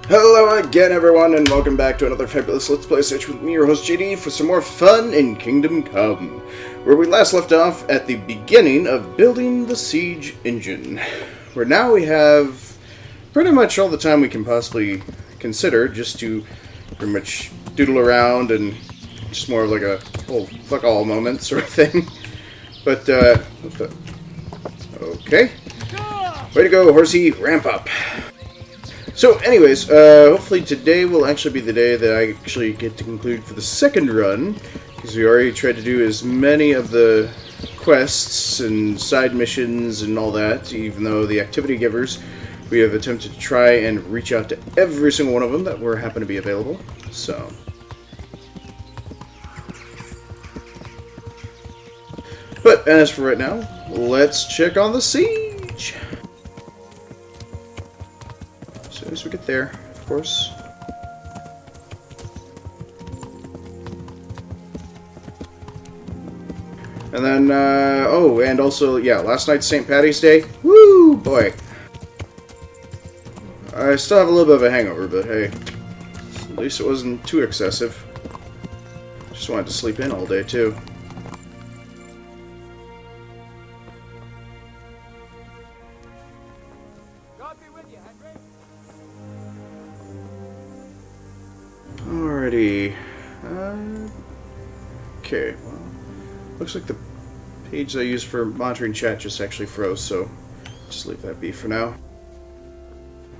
Hello again, everyone, and welcome back to another fabulous Let's Play session with me, your host JD, for some more fun in Kingdom Come, where we last left off at the beginning of building the siege engine, where now we have pretty much all the time we can possibly consider just to pretty much doodle around and just more of like a whole fuck all moment sort of thing. But, okay. Way to go, horsey, ramp up. So, anyways, hopefully today will actually be the day that I actually get to conclude for the second run, because we already tried to do as many of the quests and side missions and all that, even though the activity givers, we have attempted to try and reach out to every single one of them that were happen to be available, so. But, as for right now, let's check on the siege! As soon as we get there, of course. And then, oh, and also, yeah, last night's St. Patty's Day. Woo, boy. I still have a little bit of a hangover, but hey, at least it wasn't too excessive. Just wanted to sleep in all day, too. Alrighty. Okay, well, looks like the page I used for monitoring chat just actually froze, so just leave that be for now.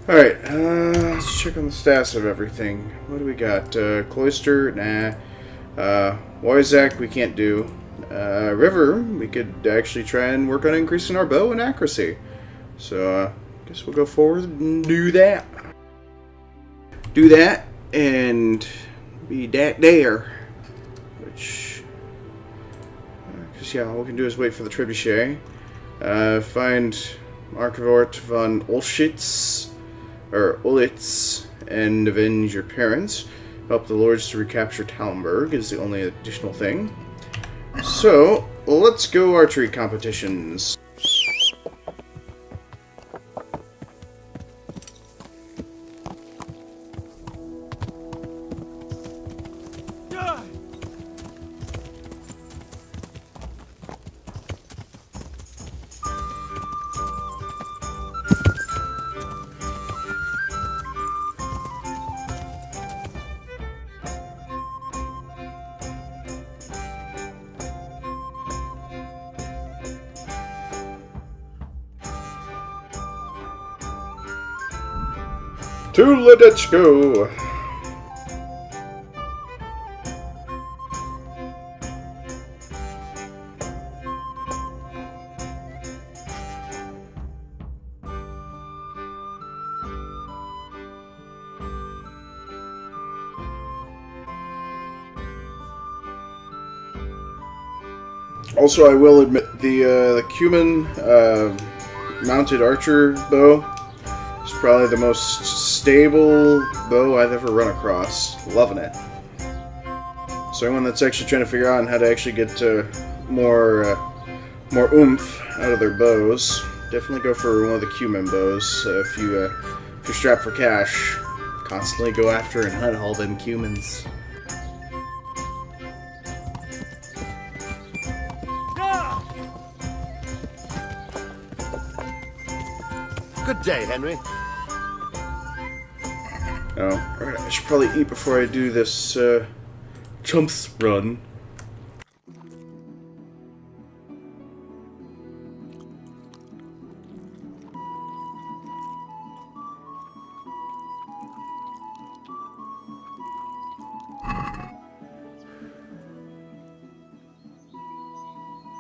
Alright, let's check on the status of everything. What do we got? Cloister? Nah. Wizak, we can't do. River, we could actually try and work on increasing our bow and accuracy. So, I guess we'll go forward and do that. Do that. And be that there, which, because yeah, all we can do is wait for the trebuchet, find Markvort von Olschitz, or Olitz, and avenge your parents. Help the lords to recapture Talmberg is the only additional thing. So, let's go archery competitions. To let's go. Also, I will admit the Cumin mounted archer bow is probably the most stable bow I've ever run across. Loving it. So anyone that's actually trying to figure out how to actually get more oomph out of their bows, definitely go for one of the Cumin bows. If you're strapped for cash, constantly go after and hunt all them Cumins. Good day, Henry. Oh, alright, I should probably eat before I do this, chumps run.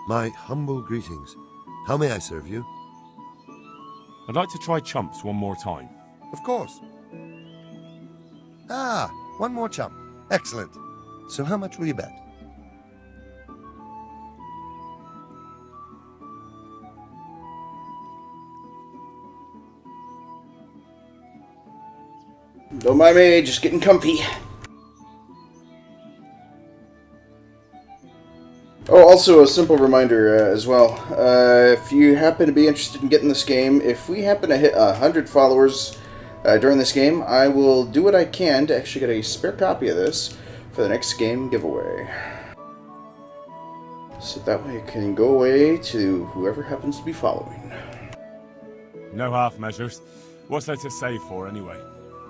My humble greetings. How may I serve you? I'd like to try chumps one more time. Of course. Ah, one more chump. Excellent. So how much will you bet? Don't mind me, just getting comfy. Oh, also a simple reminder as well. If you happen to be interested in getting this game, if we happen to hit 100 followers during this game, I will do what I can to actually get a spare copy of this for the next game giveaway. So that way it can go away to whoever happens to be following. No half measures. What's there to save for, anyway?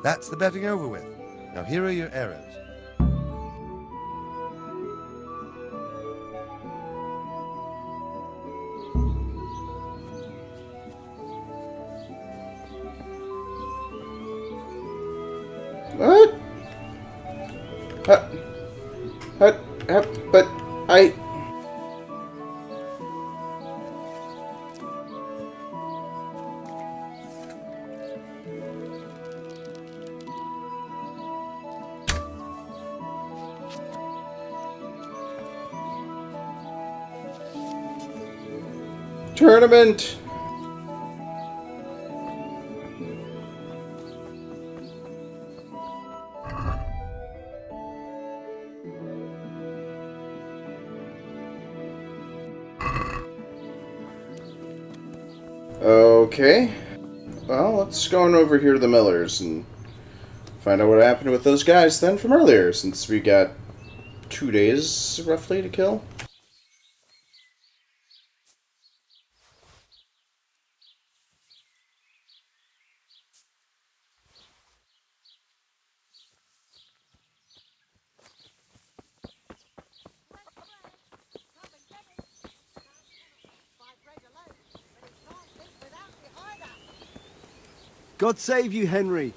That's the betting over with. Now here are your errands. What? But I... Tournament! Okay. Well, let's go on over here to the Millers and find out what happened with those guys then from earlier, since we got 2 days, roughly, to kill. God save you, Henry.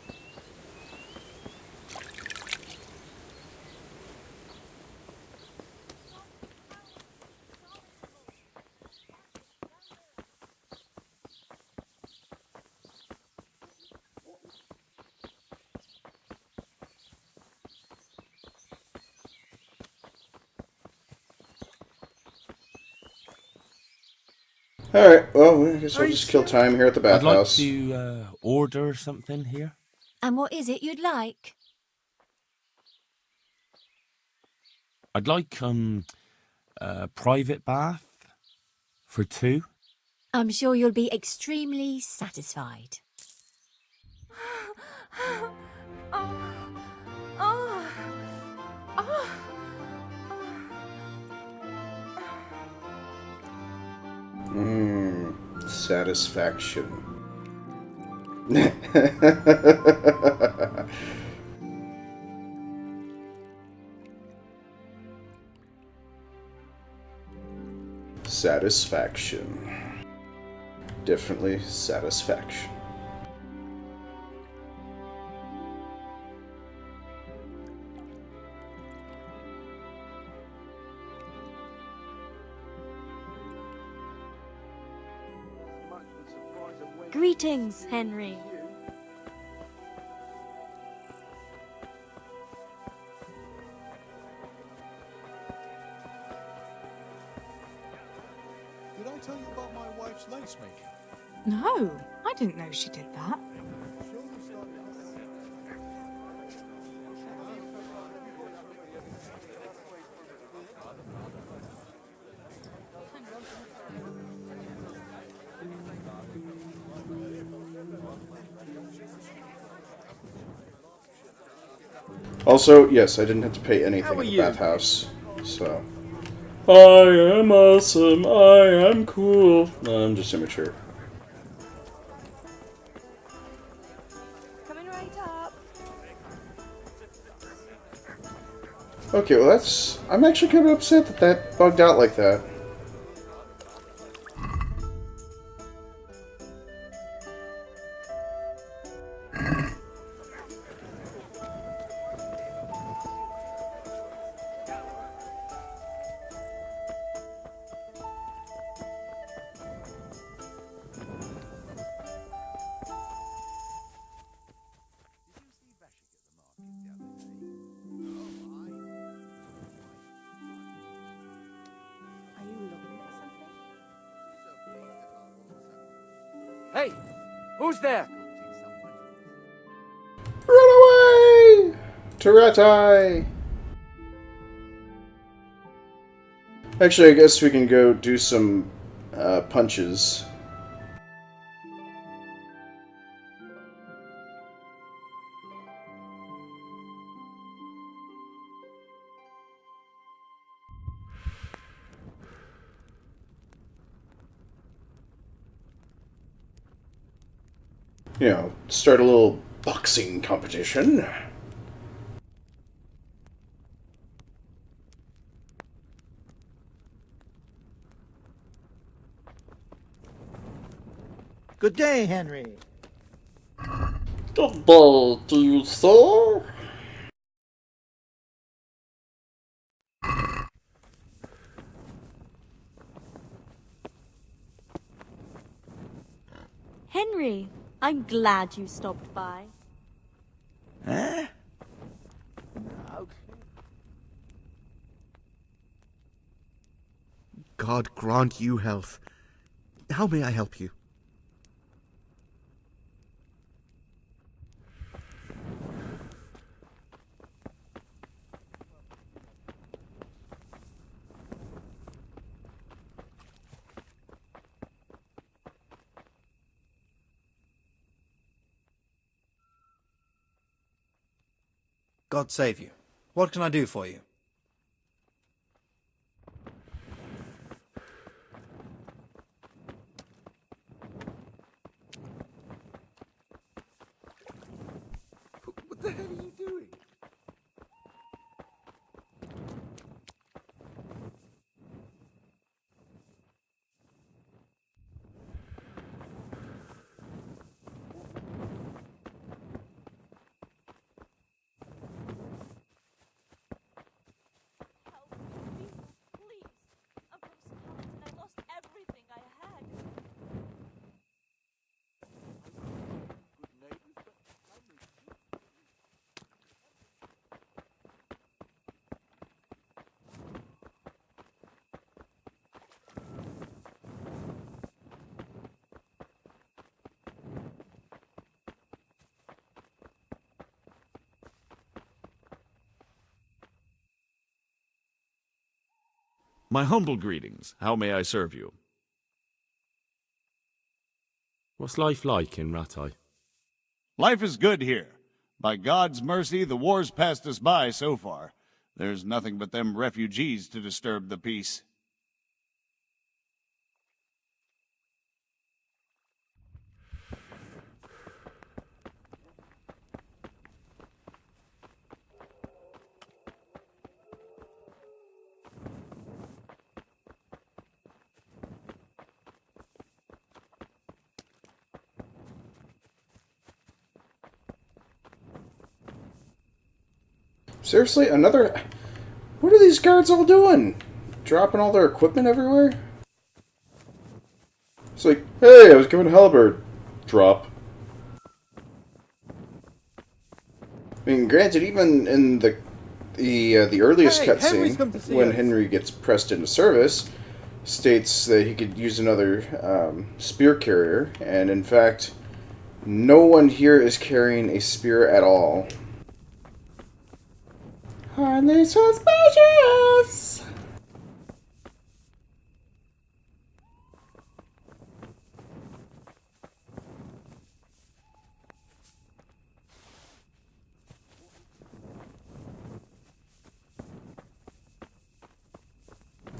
Alright, well, I guess we'll just kill time here at the I'd like bathhouse. to order something here. And what is it you'd like? I'd like a private bath for 2. I'm sure you'll be extremely satisfied. Satisfaction. Satisfaction. Definitely satisfaction. Greetings, Henry. Did I tell you about my wife's lace making? No, I didn't know she did that. Also, yes, I didn't have to pay anything How are at the you? bathhouse, so... I am awesome, I am cool. No, I'm just immature. Coming right up. Okay, well that's... I'm actually kind of upset that that bugged out like that. Are you looking at something? Hey, who's there? Run away! Tourettai! Actually, I guess we can go do some punches. start a little boxing competition. Good day, Henry. Good day to you, sir. Henry, I'm glad you stopped by. Eh? God grant you health. How may I help you? God save you. What can I do for you? What the hell are you doing? Help me, please. I'm from Scotland and I lost everything I had. My humble greetings. How may I serve you? What's life like in Rattay? Life is good here. By God's mercy, the war's passed us by so far. There's nothing but them refugees to disturb the peace. Seriously, another... What are these guards all doing? Dropping all their equipment everywhere? It's like, hey, I was given a halberd. Drop. I mean, granted, even in the earliest Hey, Henry's come to cutscene, see when us. Henry gets pressed into service, states that he could use another spear carrier, and in fact, no one here is carrying a spear at all. Hardly suspicious!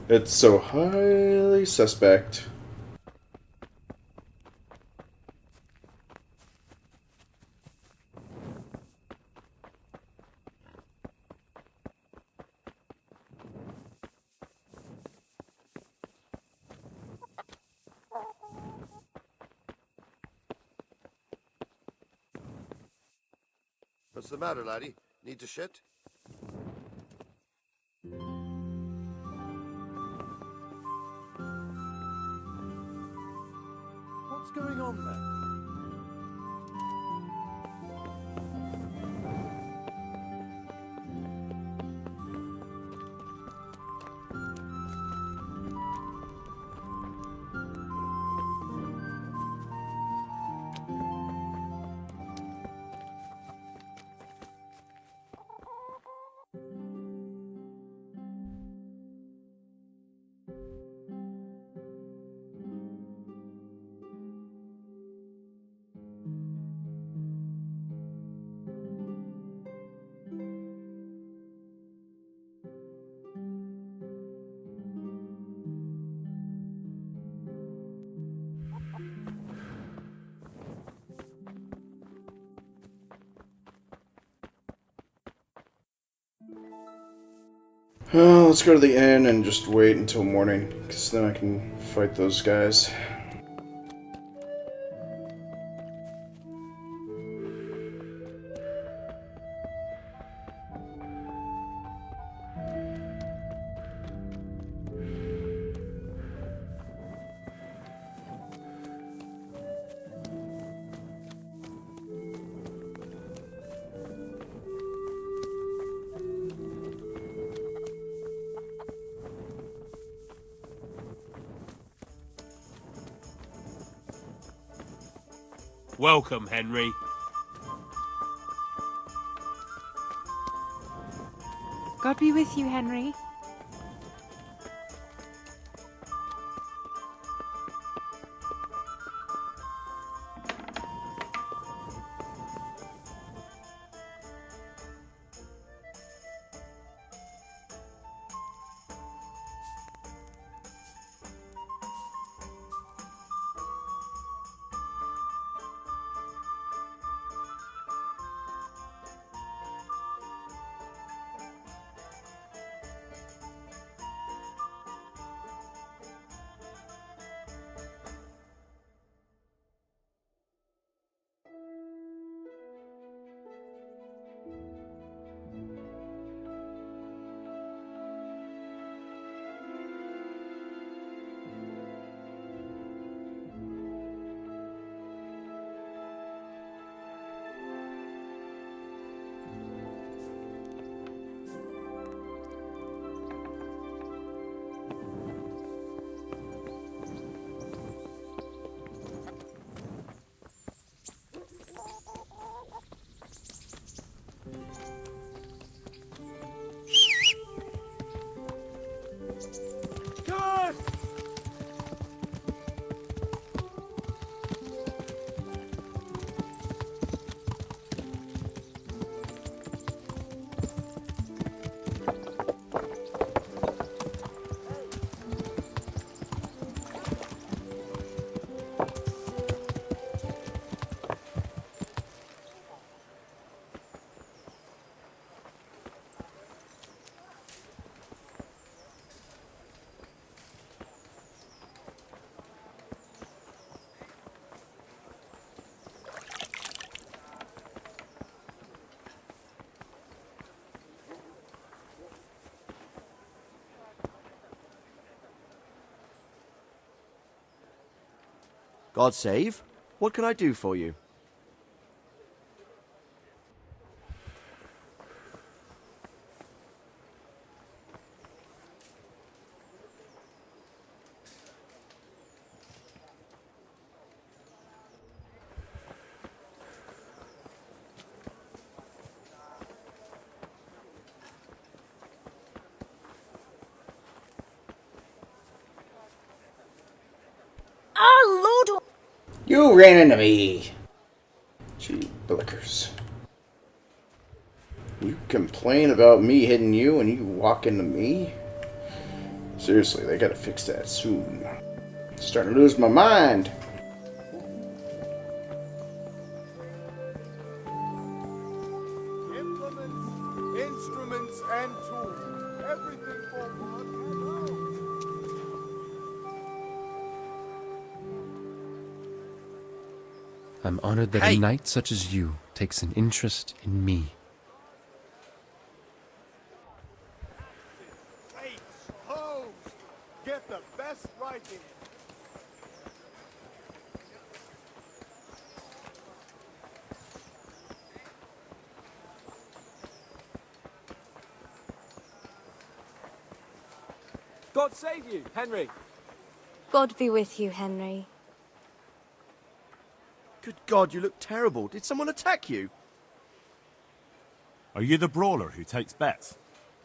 It's so highly suspect. What's the matter, laddie? Need to shit? What's going on there? Let's go to the inn and just wait until morning, because then I can fight those guys. Welcome, Henry. God be with you, Henry. God save? What can I do for you? Oh, Lord! You ran into me! Gee, blickers. You complain about me hitting you and you walk into me? Seriously, they gotta fix that soon. Starting to lose my mind. Implements, instruments, and tools. Everything for work and home. I'm honored that a knight such as you takes an interest in me. Plates, hose. Get the best writing. God save you, Henry. God be with you, Henry. Good God, you look terrible. Did someone attack you? Are you the brawler who takes bets?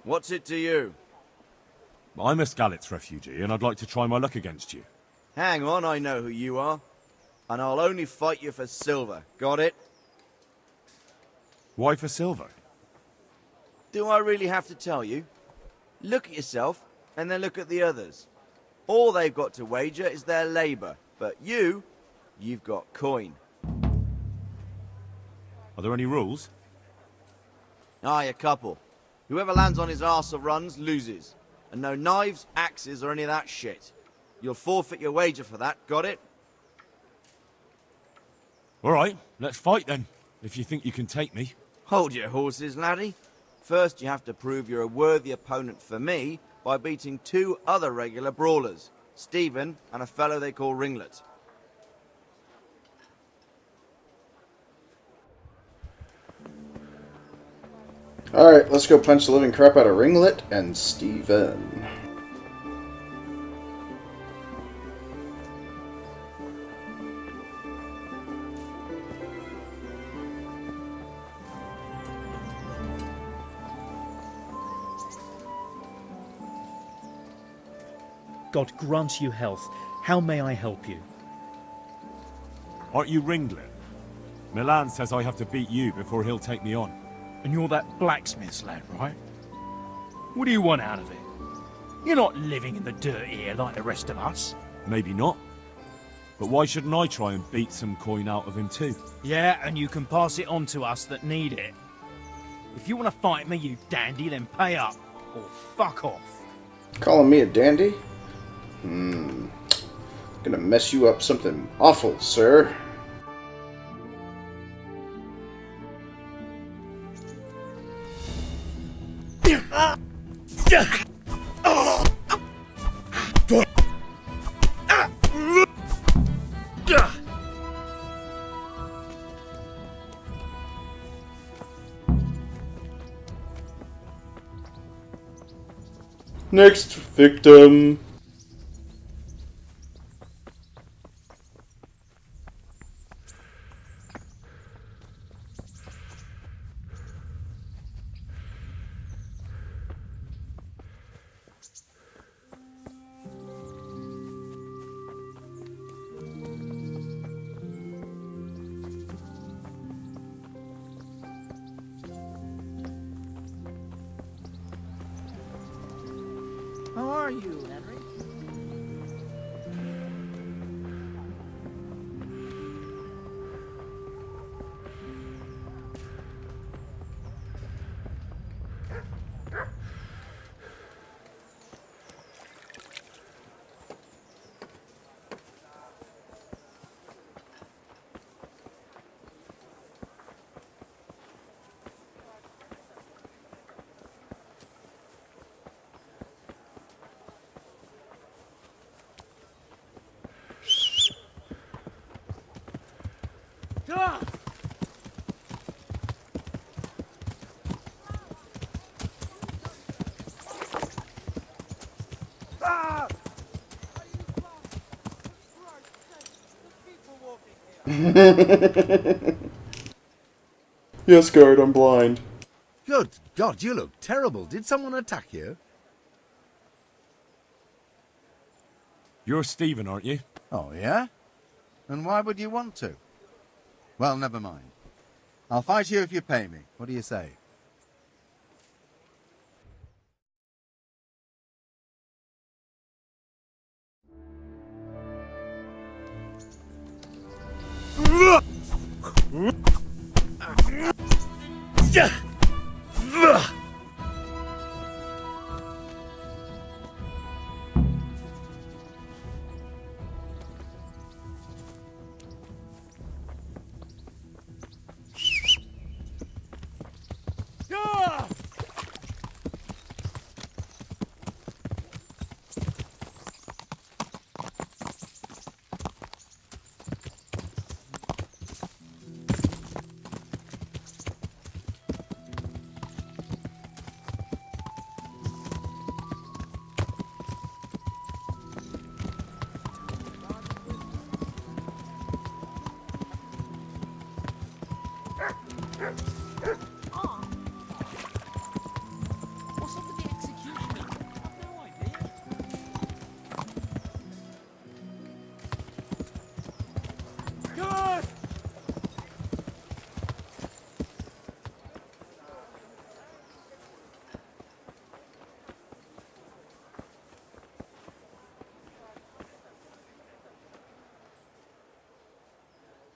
What's it to you? I'm a Skalitz refugee, and I'd like to try my luck against you. Hang on, I know who you are. And I'll only fight you for silver. Got it? Why for silver? Do I really have to tell you? Look at yourself, and then look at the others. All they've got to wager is their labour. But you've got coin. Are there any rules? Aye, a couple. Whoever lands on his arse or runs loses. And no knives, axes, or any of that shit. You'll forfeit your wager for that, got it? All right, let's fight then, if you think you can take me. Hold your horses, laddie. First, you have to prove you're a worthy opponent for me by beating 2 other regular brawlers, Stephen and a fellow they call Ringlet. Alright, let's go punch the living crap out of Ringlet and Steven. God grant you health. How may I help you? Aren't you Ringlet? Milan says I have to beat you before he'll take me on. And you're that blacksmith's lad, right? What do you want out of it? You're not living in the dirt here like the rest of us. Maybe not. But why shouldn't I try and beat some coin out of him too? Yeah, and you can pass it on to us that need it. If you want to fight me, you dandy, then pay up. Or fuck off. Calling me a dandy? Gonna mess you up something awful, sir. Next victim. How are you, Henry? Yes, guard, I'm blind. Good God, you look terrible. Did someone attack you? You're Stephen, aren't you? Oh, yeah? And why would you want to? Well, never mind. I'll fight you if you pay me. What do you say? What's up with the executioner? I've no idea. Good!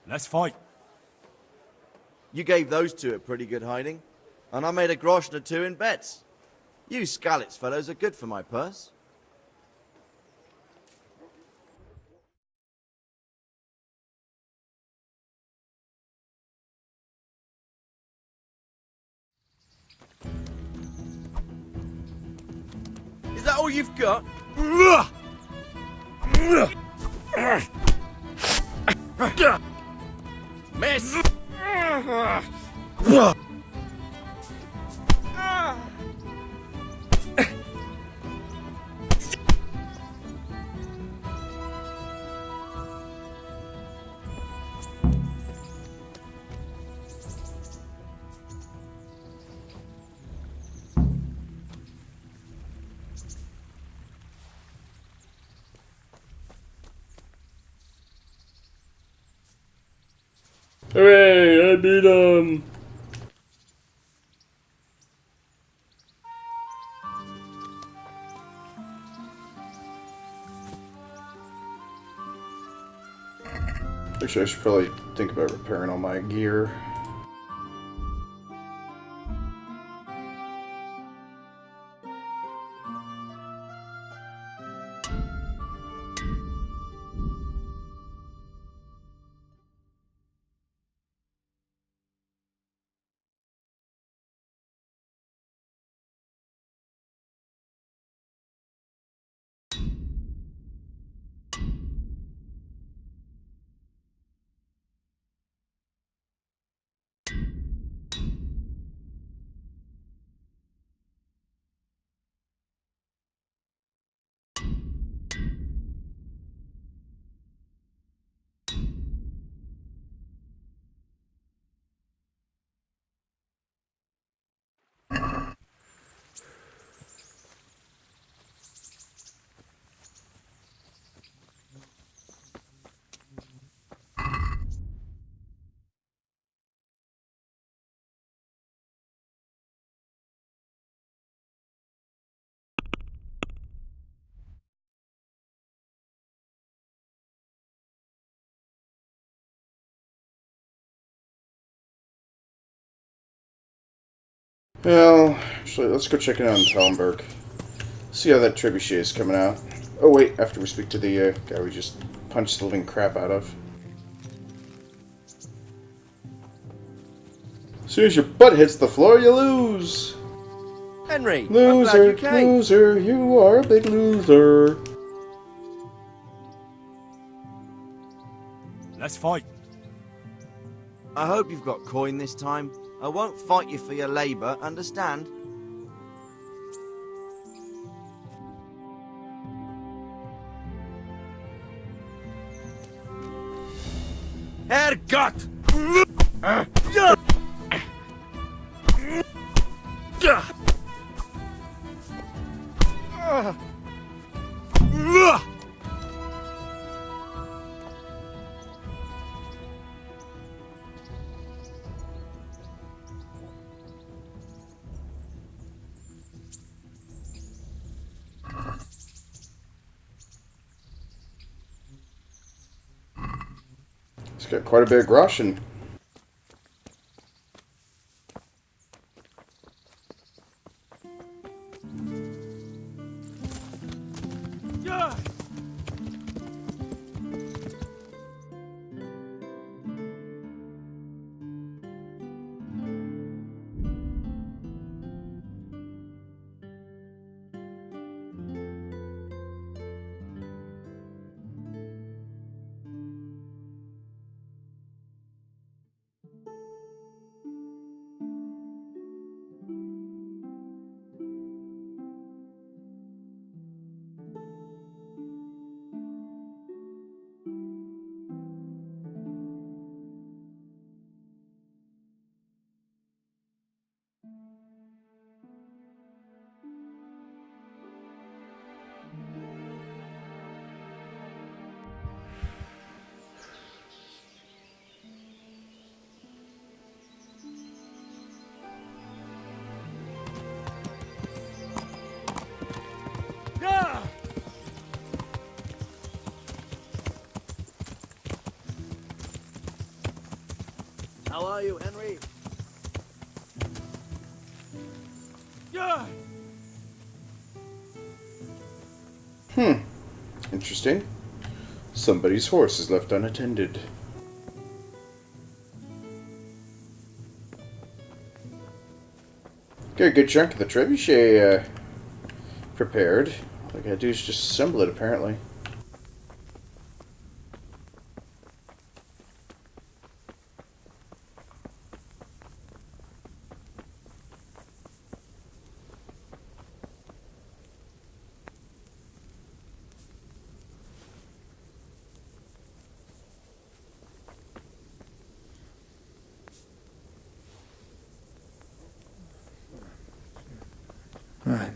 Let's fight. You gave those 2 a pretty good hiding, and I made a groschen or 2 in bets. You Skalitz fellows are good for my purse. Is that all you've got? Miss! Hooray! I beat him! Actually, I should probably think about repairing all my gear. Well, actually, let's go check it out in Talmberg. See how that trebuchet is coming out. Oh wait, after we speak to the guy we just punched the living crap out of. As soon as your butt hits the floor, you lose! Henry, I'm Loser, glad you came. loser, you are a big loser. Let's fight. I hope you've got coin this time. I won't fight you for your labour, understand? Herrgott! He's got quite a bit of Groschen. How are you, Henry? Interesting. Somebody's horse is left unattended. Got a good chunk of the trebuchet prepared. All I gotta do is just assemble it, apparently. Right.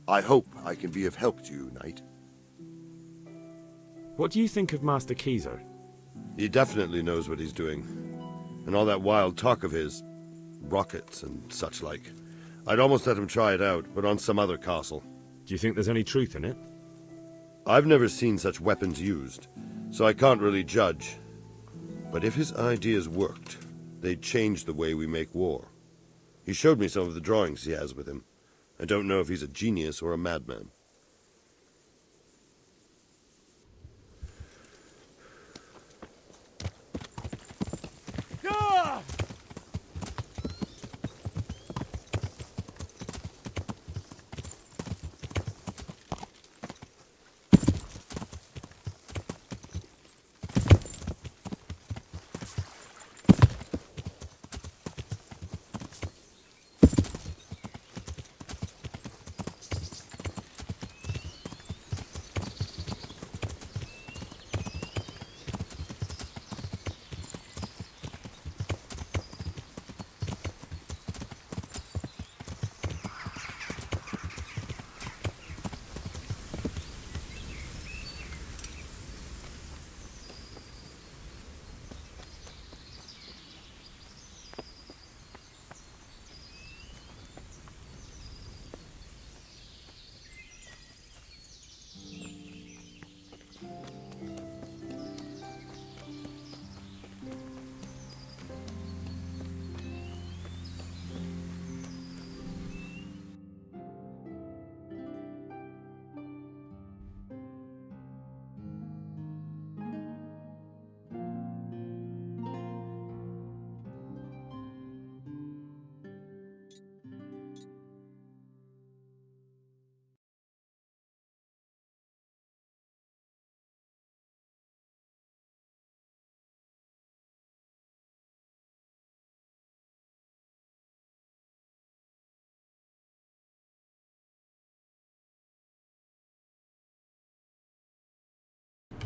I hope I can be of help to you, Knight. What do you think of Master Keezer? He definitely knows what he's doing. And all that wild talk of his, rockets and such like. I'd almost let him try it out, but on some other castle. Do you think there's any truth in it? I've never seen such weapons used, so I can't really judge. But if his ideas worked, they'd change the way we make war. He showed me some of the drawings he has with him. I don't know if he's a genius or a madman.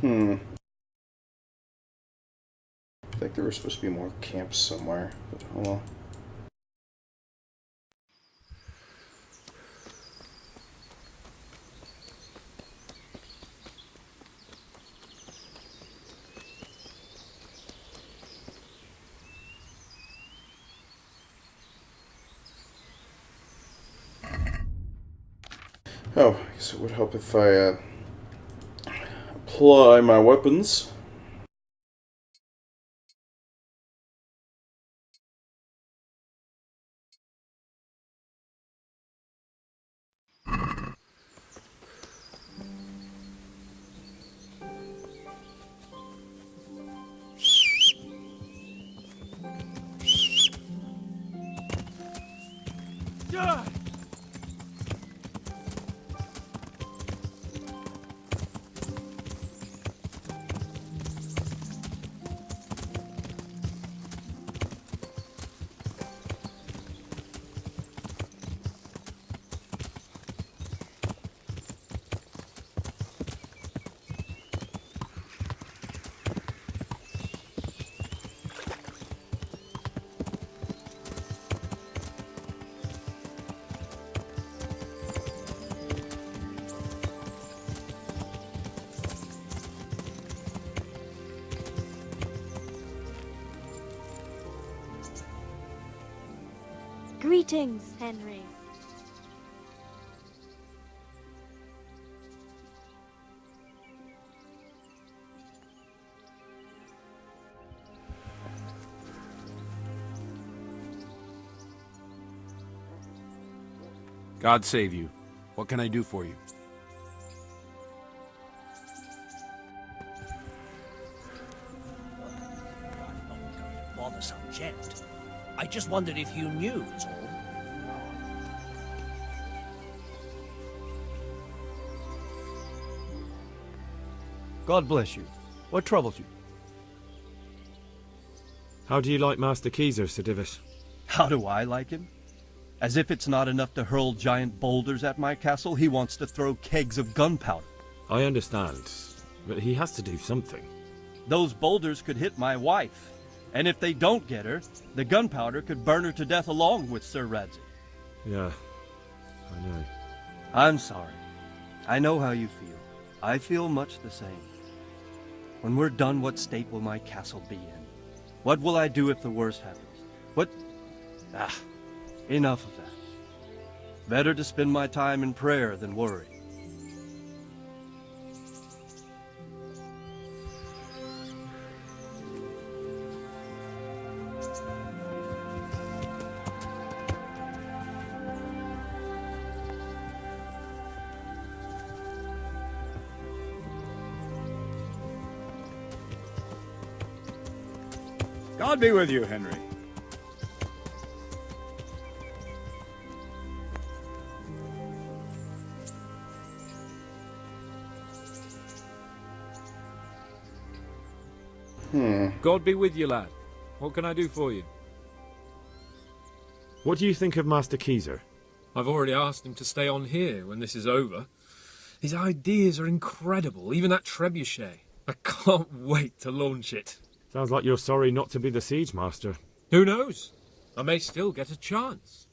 I think there were supposed to be more camps somewhere, but oh well. Oh, I guess it would help if I apply my weapons. Greetings, Henry. God save you. What can I do for you? Bothersome gent. I just wondered if you knew, is all. God bless you. What troubles you? How do you like Master Keezer, Sir Divis? How do I like him? As if it's not enough to hurl giant boulders at my castle, he wants to throw kegs of gunpowder. I understand, but he has to do something. Those boulders could hit my wife, and if they don't get her, the gunpowder could burn her to death along with Sir Radzi. Yeah, I know. I'm sorry. I know how you feel. I feel much the same. When we're done, what state will my castle be in? What will I do if the worst happens? Enough of that. Better to spend my time in prayer than worry. God be with you, Henry. God be with you, lad. What can I do for you? What do you think of Master Keezer? I've already asked him to stay on here when this is over. His ideas are incredible, even that trebuchet. I can't wait to launch it. Sounds like you're sorry not to be the siege master. Who knows? I may still get a chance.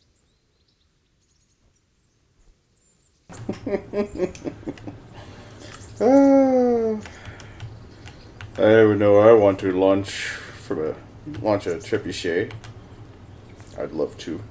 I would know I want to launch a trebuchet. I'd love to.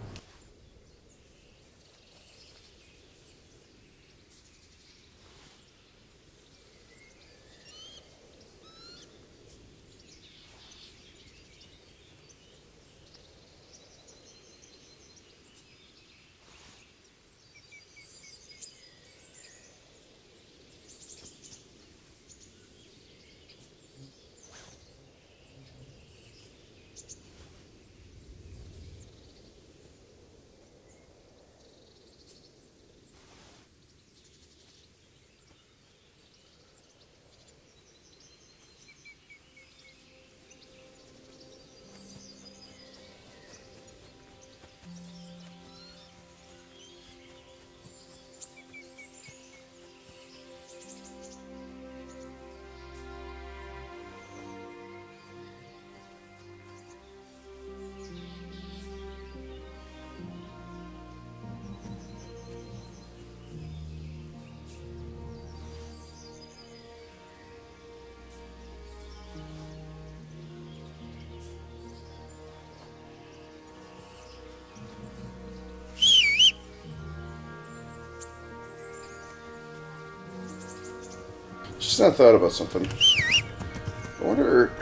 Just not thought about something. I wonder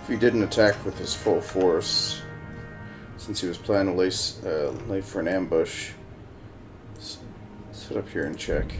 if he didn't attack with his full force, since he was planning to lay for an ambush. Let's sit up here and check.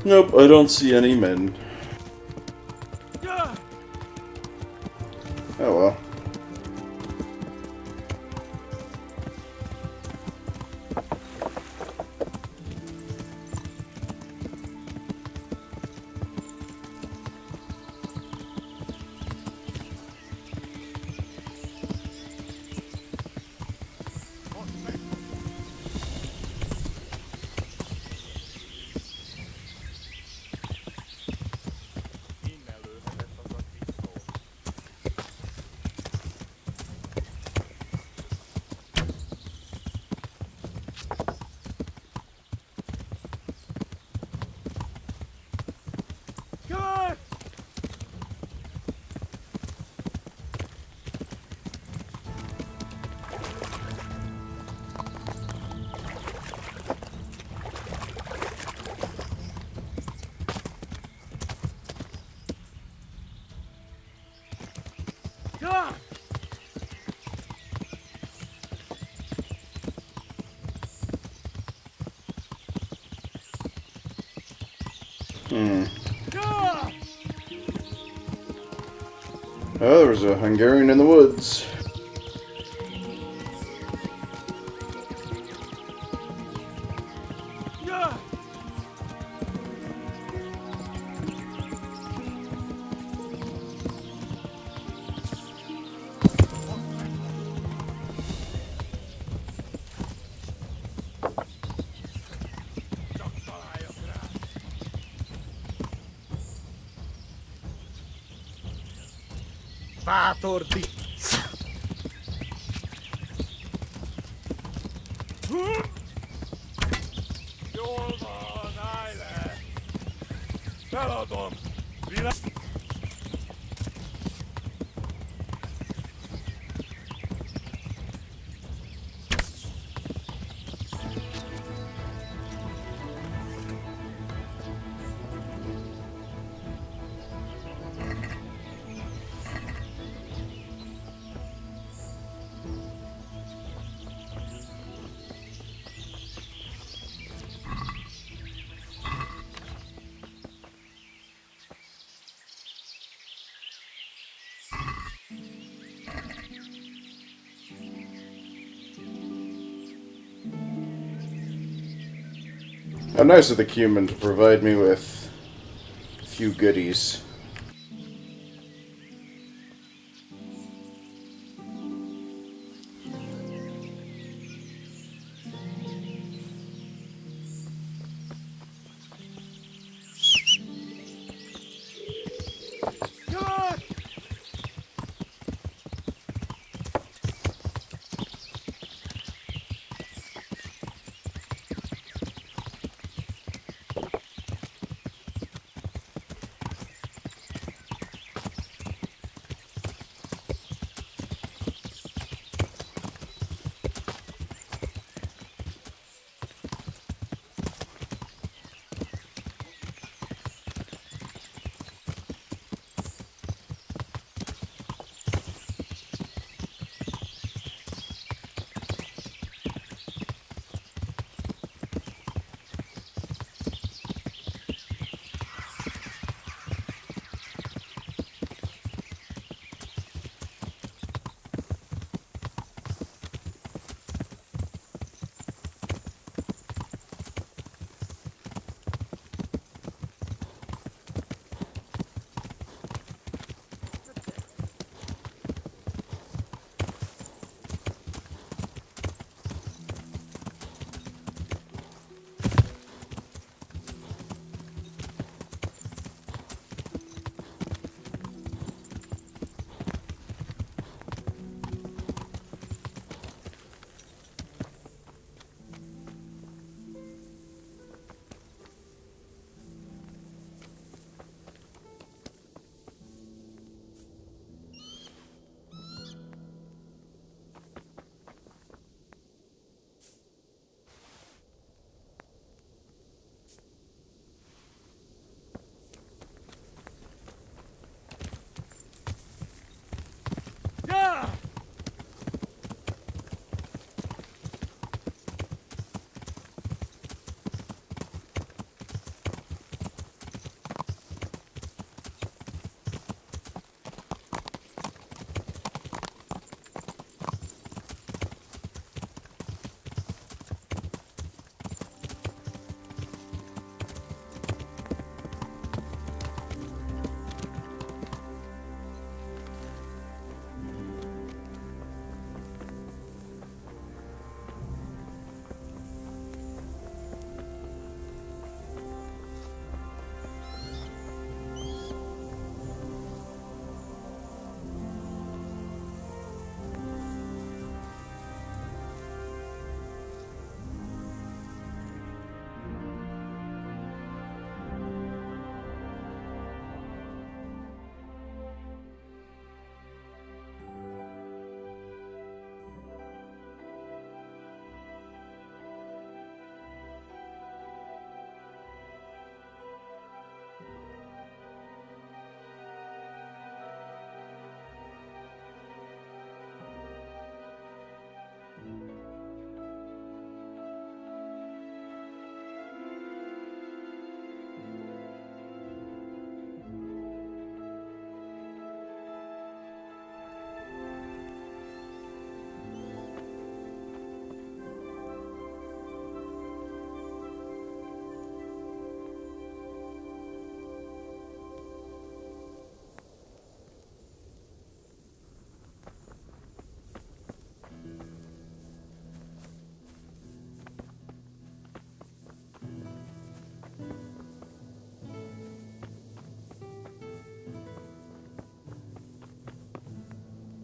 Nope, I don't see any men. Oh well. Oh, there was a Hungarian in the woods. Bátordi! Jól van, állj le! Feladom! How nice of the Cuman to provide me with a few goodies.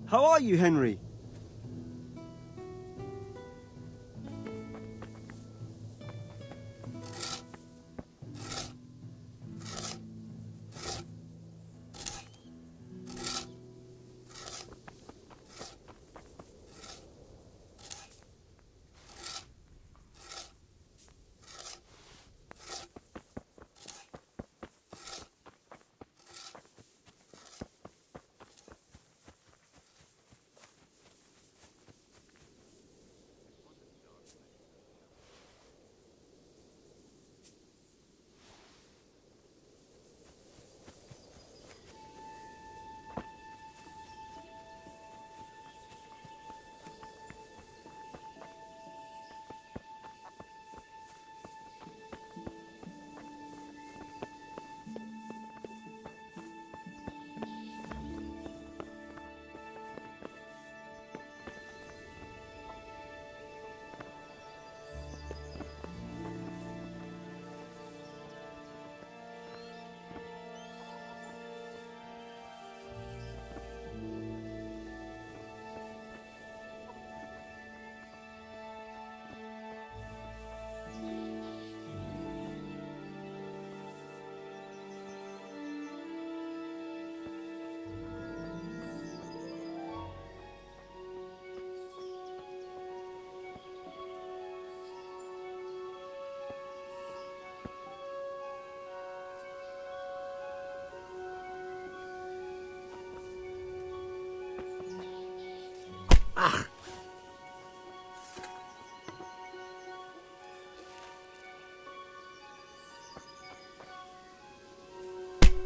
How are you, Henry?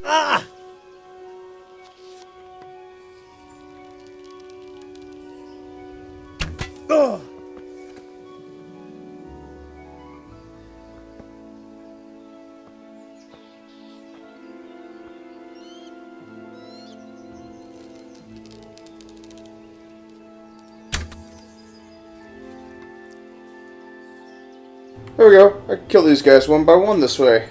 Ah! Oh! There we go. I can kill these guys one by one this way.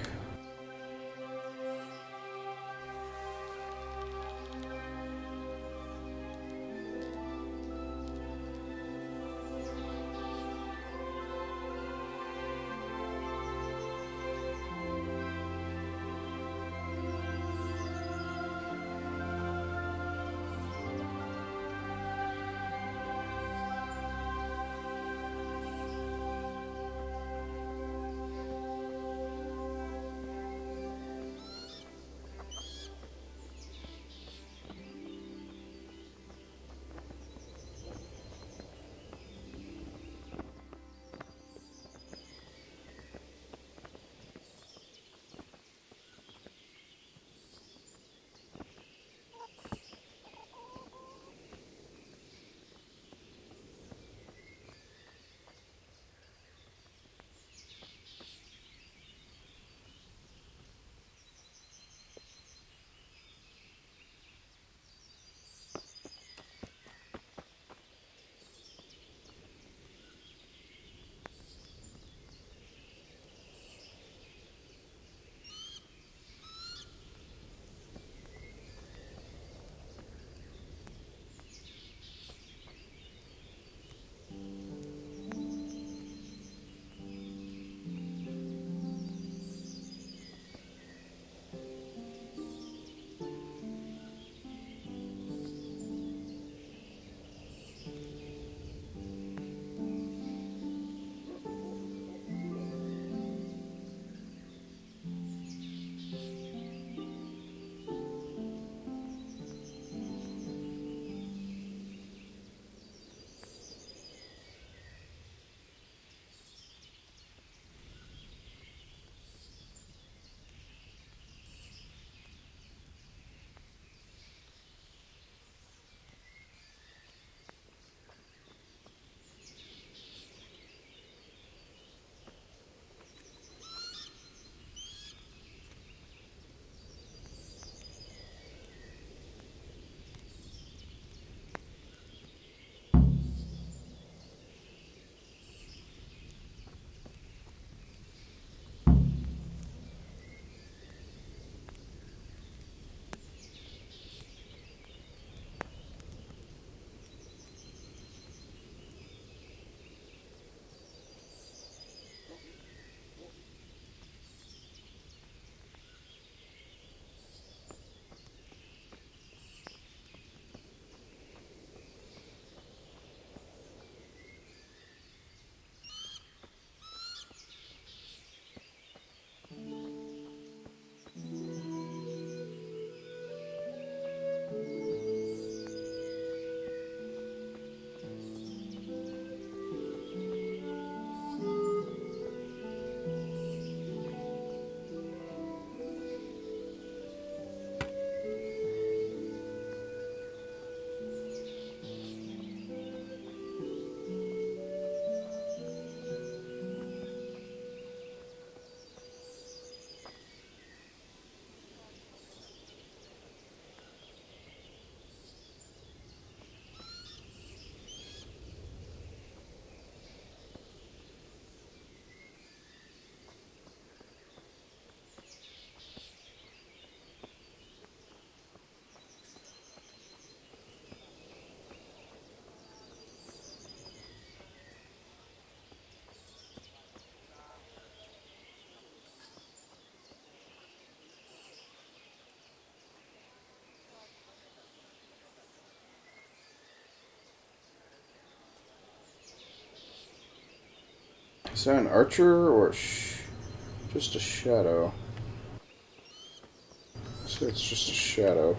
Is that an archer or just a shadow? So it's just a shadow.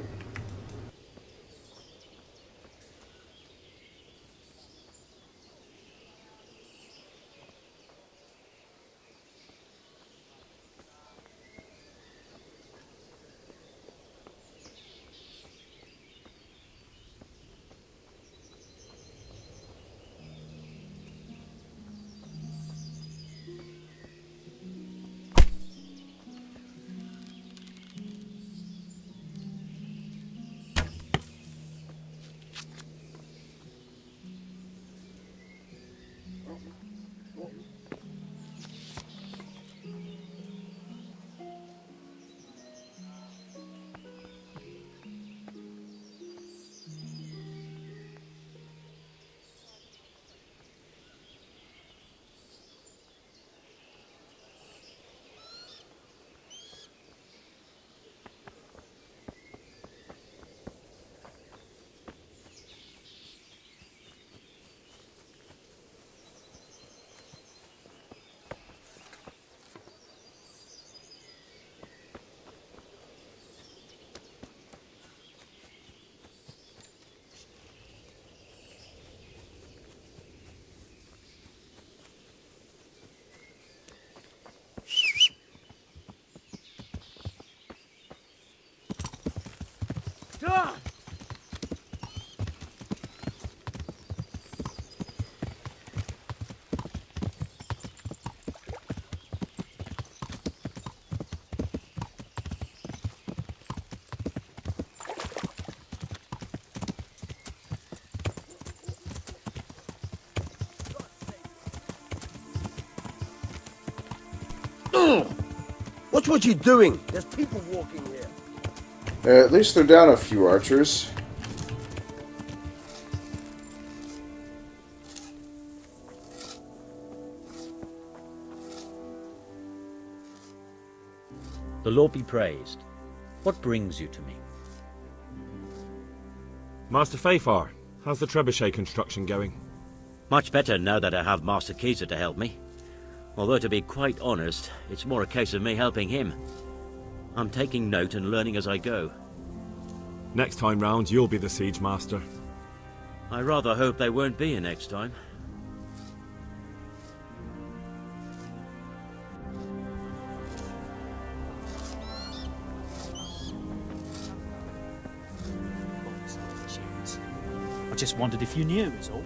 Watch what you're doing. There's people walking here. At least they're down a few archers. The Lord be praised. What brings you to me? Master Fafar, how's the trebuchet construction going? Much better now that I have Master Kaiser to help me. Although, to be quite honest, it's more a case of me helping him. I'm taking note and learning as I go. Next time round, you'll be the siege master. I rather hope there won't be a next time. I just wondered if you knew, is all.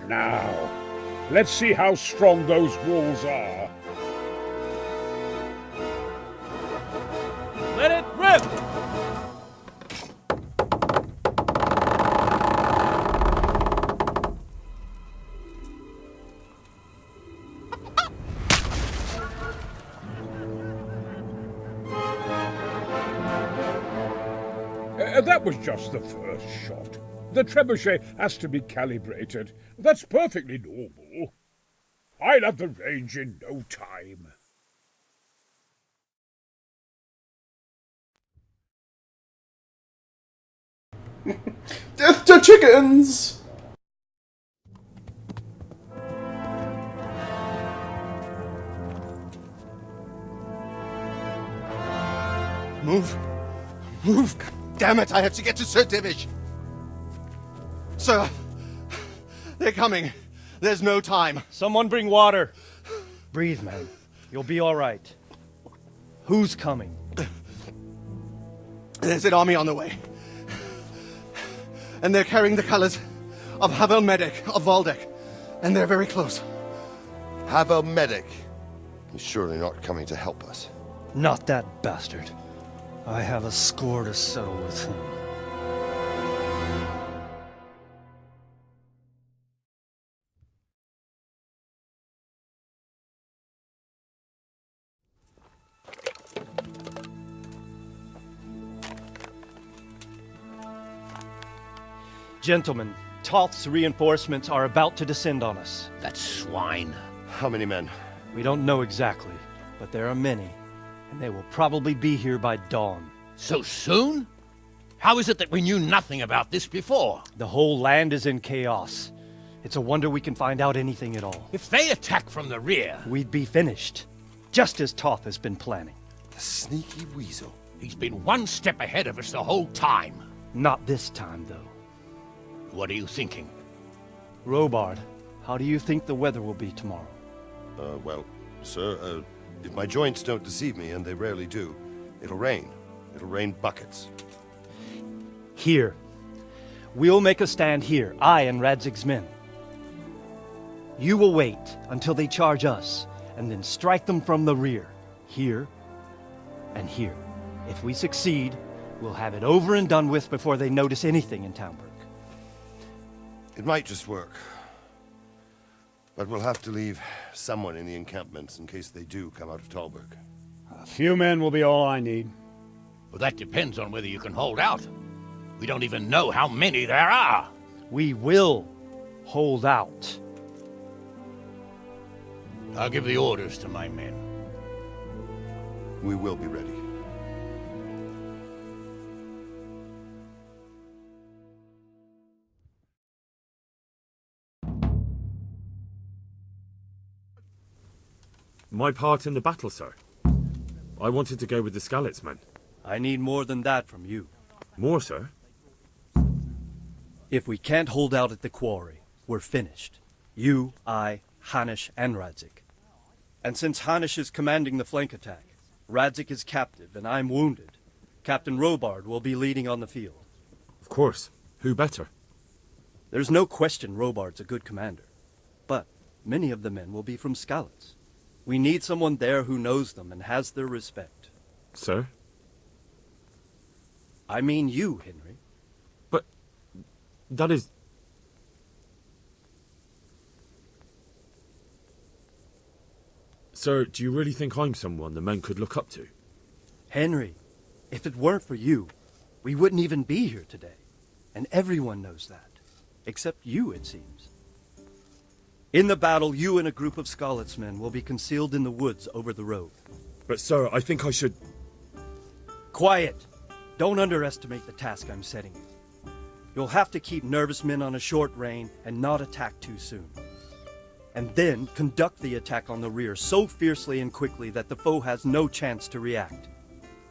Now, let's see how strong those walls are. Let it rip! That was just the first shot. The trebuchet has to be calibrated. That's perfectly normal. I'll have the range in no time. Death to chickens! Move! Move! God damn it, I have to get to Sir Divish! Sir! They're coming. There's no time. Someone bring water. Breathe, man. You'll be all right. Who's coming? There's an army on the way. And they're carrying the colors of Havel Medic of Valdek. And they're very close. Havel Medic? He's surely not coming to help us. Not that bastard. I have a score to settle with him. Gentlemen, Toth's reinforcements are about to descend on us. That swine. How many men? We don't know exactly, but there are many, and they will probably be here by dawn. So soon? How is it that we knew nothing about this before? The whole land is in chaos. It's a wonder we can find out anything at all. If they attack from the rear... We'd be finished, just as Toth has been planning. The sneaky weasel. He's been one step ahead of us the whole time. Not this time, though. What are you thinking? Robard, how do you think the weather will be tomorrow? Well, sir, if my joints don't deceive me, and they rarely do, it'll rain. It'll rain buckets. Here. We'll make a stand here, I and Radzig's men. You will wait until they charge us, and then strike them from the rear. Here, and here. If we succeed, we'll have it over and done with before they notice anything in Townburg. It might just work. But we'll have to leave someone in the encampments in case they do come out of Talberg. A few men will be all I need. Well, that depends on whether you can hold out. We don't even know how many there are. We will hold out. I'll give the orders to my men. We will be ready. My part in the battle, sir. I wanted to go with the Skalitz men. I need more than that from you. More, sir? If we can't hold out at the quarry, we're finished. You, I, Hanish, and Radzik. And since Hanish is commanding the flank attack, Radzik is captive and I'm wounded, Captain Robard will be leading on the field. Of course. Who better? There's no question Robard's a good commander. But many of the men will be from Skalitz. We need someone there who knows them and has their respect. Sir? I mean you, Henry. But that is... Sir, do you really think I'm someone the men could look up to? Henry, if it weren't for you, we wouldn't even be here today. And everyone knows that. Except you, it seems. In the battle, you and a group of Skalitz men will be concealed in the woods over the road. But sir, I think I should... Quiet! Don't underestimate the task I'm setting you. You'll have to keep nervous men on a short rein and not attack too soon. And then conduct the attack on the rear so fiercely and quickly that the foe has no chance to react.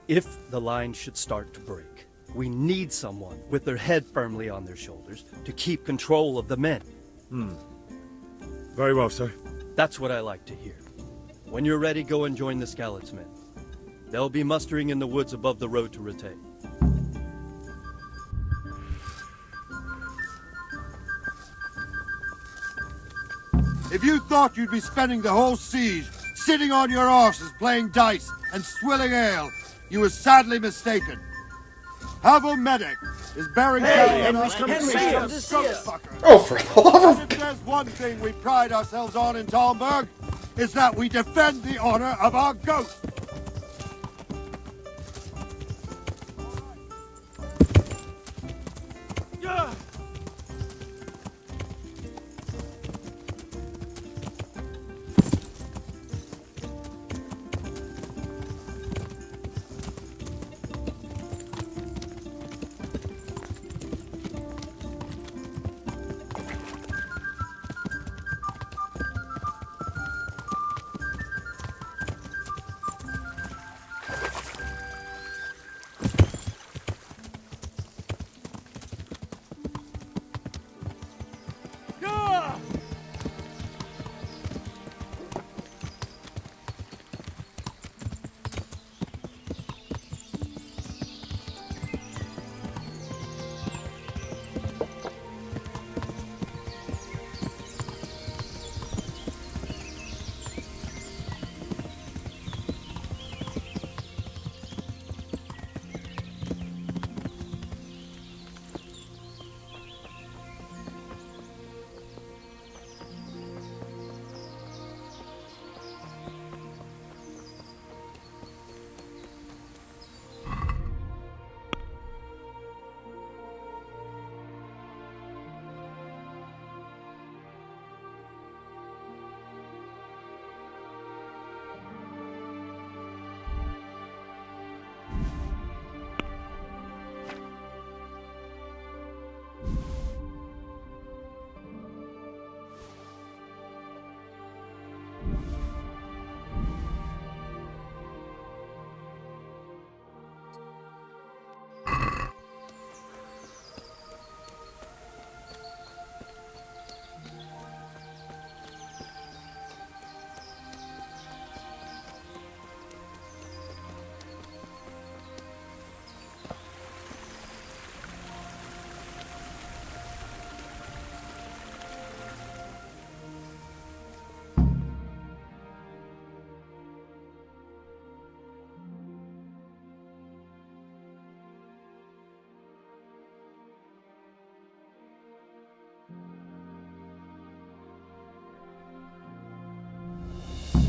If the line should start to break, we need someone with their head firmly on their shoulders to keep control of the men. Very well, sir. That's what I like to hear. When you're ready, go and join the Skalitz men. They'll be mustering in the woods above the road to Rete. If you thought you'd be spending the whole siege sitting on your arses playing dice and swilling ale, you were sadly mistaken. Havel Medic is bearing down on us. Oh, for the love of God! If there's one thing we pride ourselves on in Talmberg, is that we defend the honor of our ghost.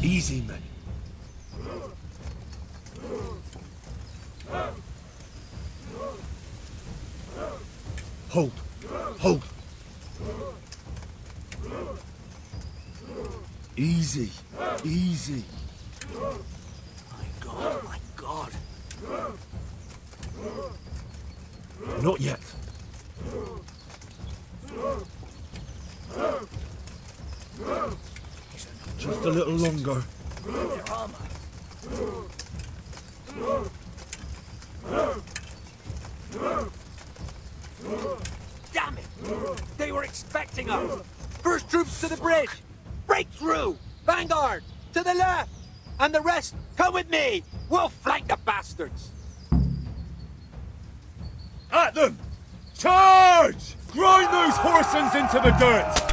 Easy, men. Hold. Hold. Easy. Easy. My God, my God. Not yet. Just a little longer. Their armor. Damn it! They were expecting us! First troops to the bridge! Break through! Vanguard! To the left! And the rest, come with me! We'll flank the bastards! At them! Charge! Grind those horsens into the dirt!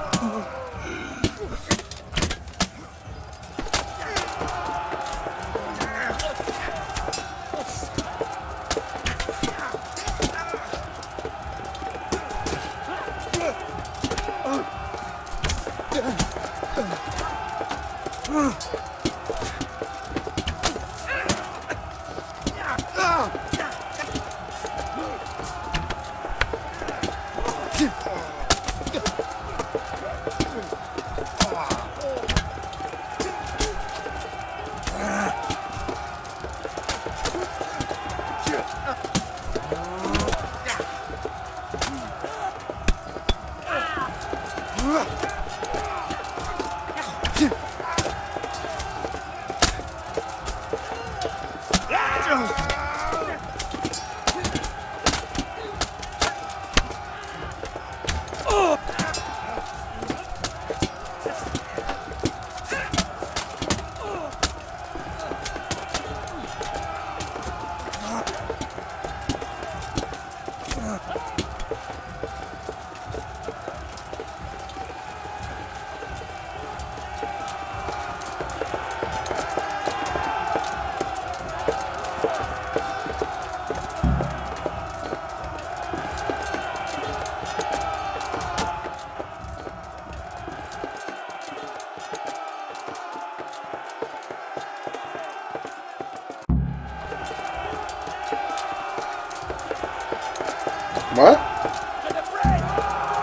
What? To the bridge!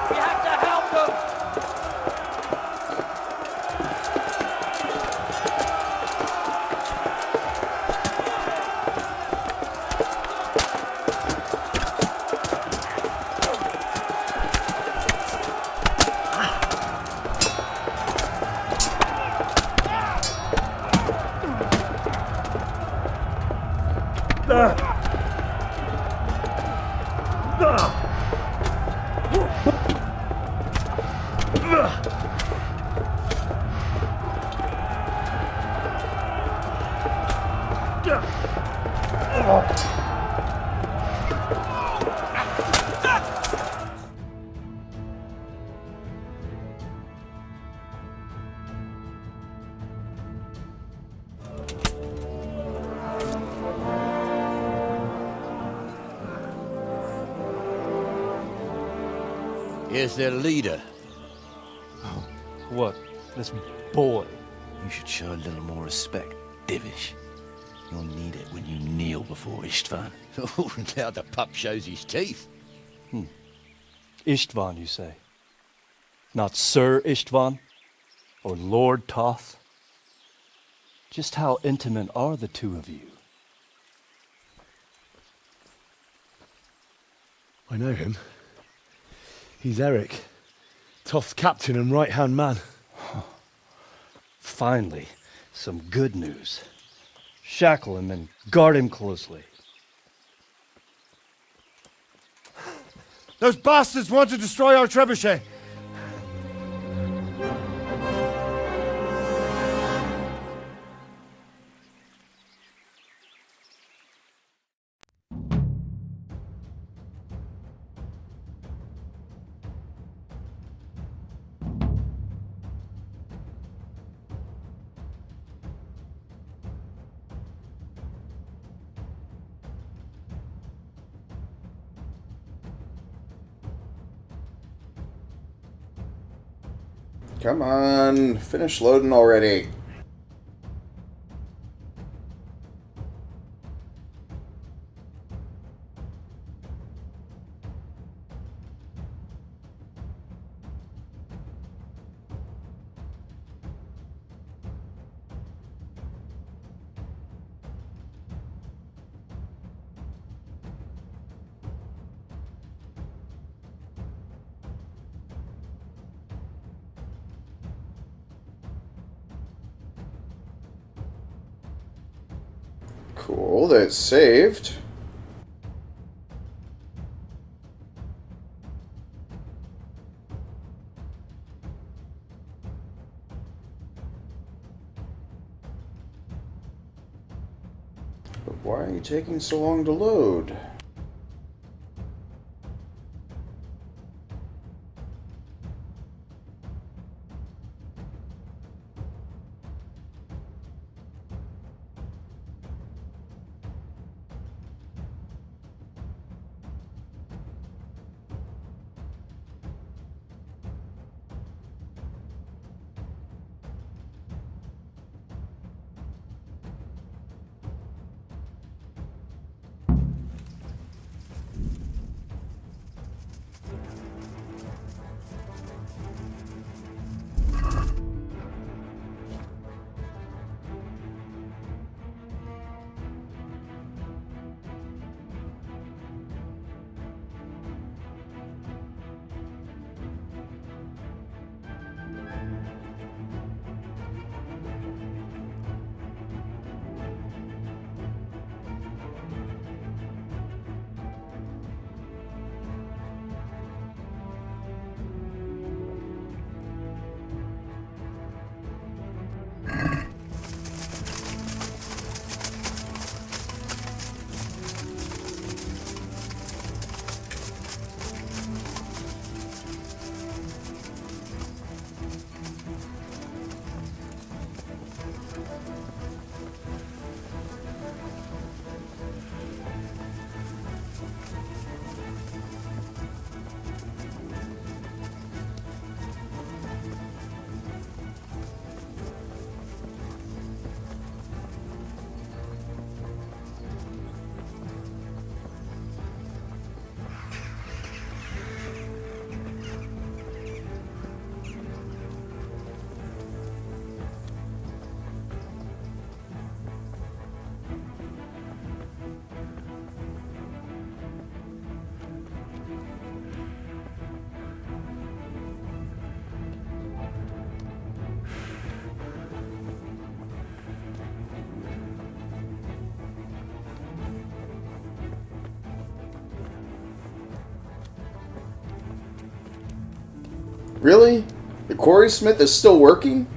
We have to help them! Here's their leader. What? This boy? You should show a little more respect, Divish. You'll need it when you kneel before Istvan. Oh, now the pup shows his teeth. Istvan, you say? Not Sir Istvan? Or Lord Toth? Just how intimate are the two of you? I know him. He's Eric, Toth's captain and right-hand man. Finally, some good news. Shackle him and guard him closely. Those bastards want to destroy our trebuchet. Come on, finish loading already. Cool, that's saved. But why are you taking so long to load? Really? The quarry smith is still working?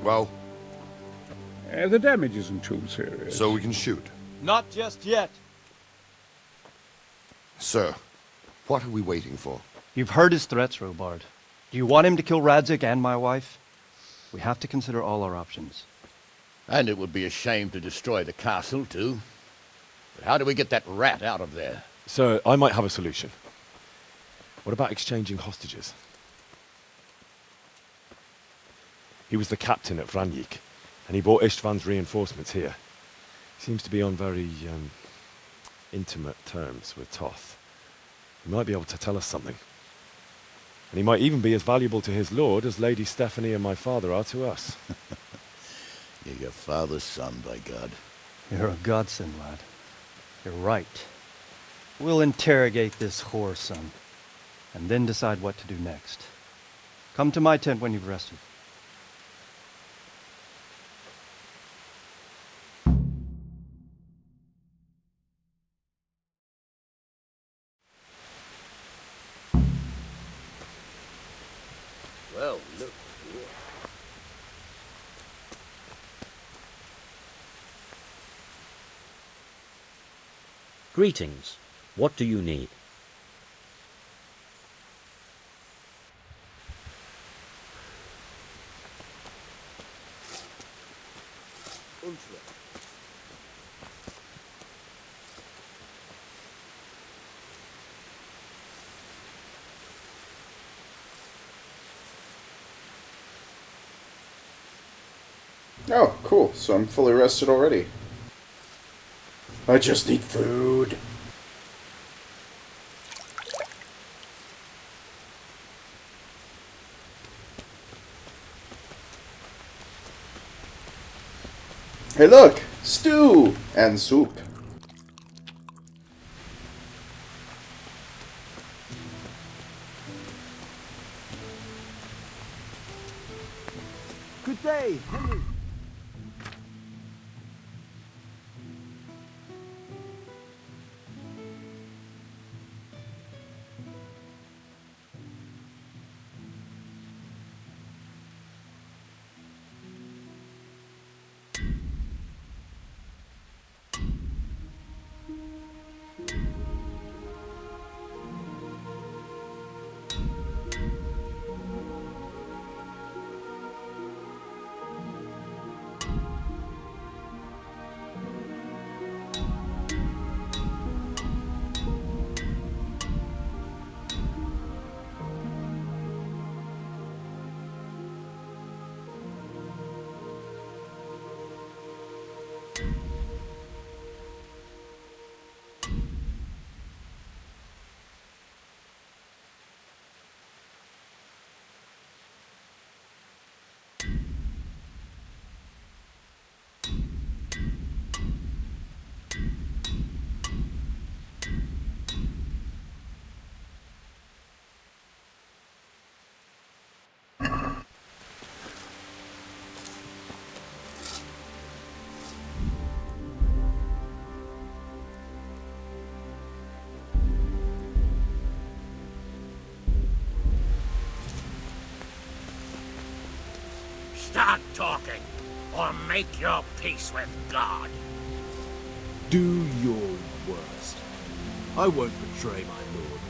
Well? The damage isn't too serious. So we can shoot. Not just yet. Sir, what are we waiting for? You've heard his threats, Robard. Do you want him to kill Radzig and my wife? We have to consider all our options. And it would be a shame to destroy the castle, too. But how do we get that rat out of there? Sir, I might have a solution. What about exchanging hostages? He was the captain at Vranjik, and he brought Istvan's reinforcements here. Seems to be on very, intimate terms with Toth. He might be able to tell us something. And he might even be as valuable to his lord as Lady Stephanie and my father are to us. You're your father's son, by God. You're a godsend, lad. You're right. We'll interrogate this whore, son, and then decide what to do next. Come to my tent when you've rested. Well, look here. Greetings. What do you need? Oh, cool. So I'm fully rested already. I just need food. Hey look! Stew! And soup. Good day, Henry. Start talking, or make your peace with God. Do your worst. I won't betray my lord.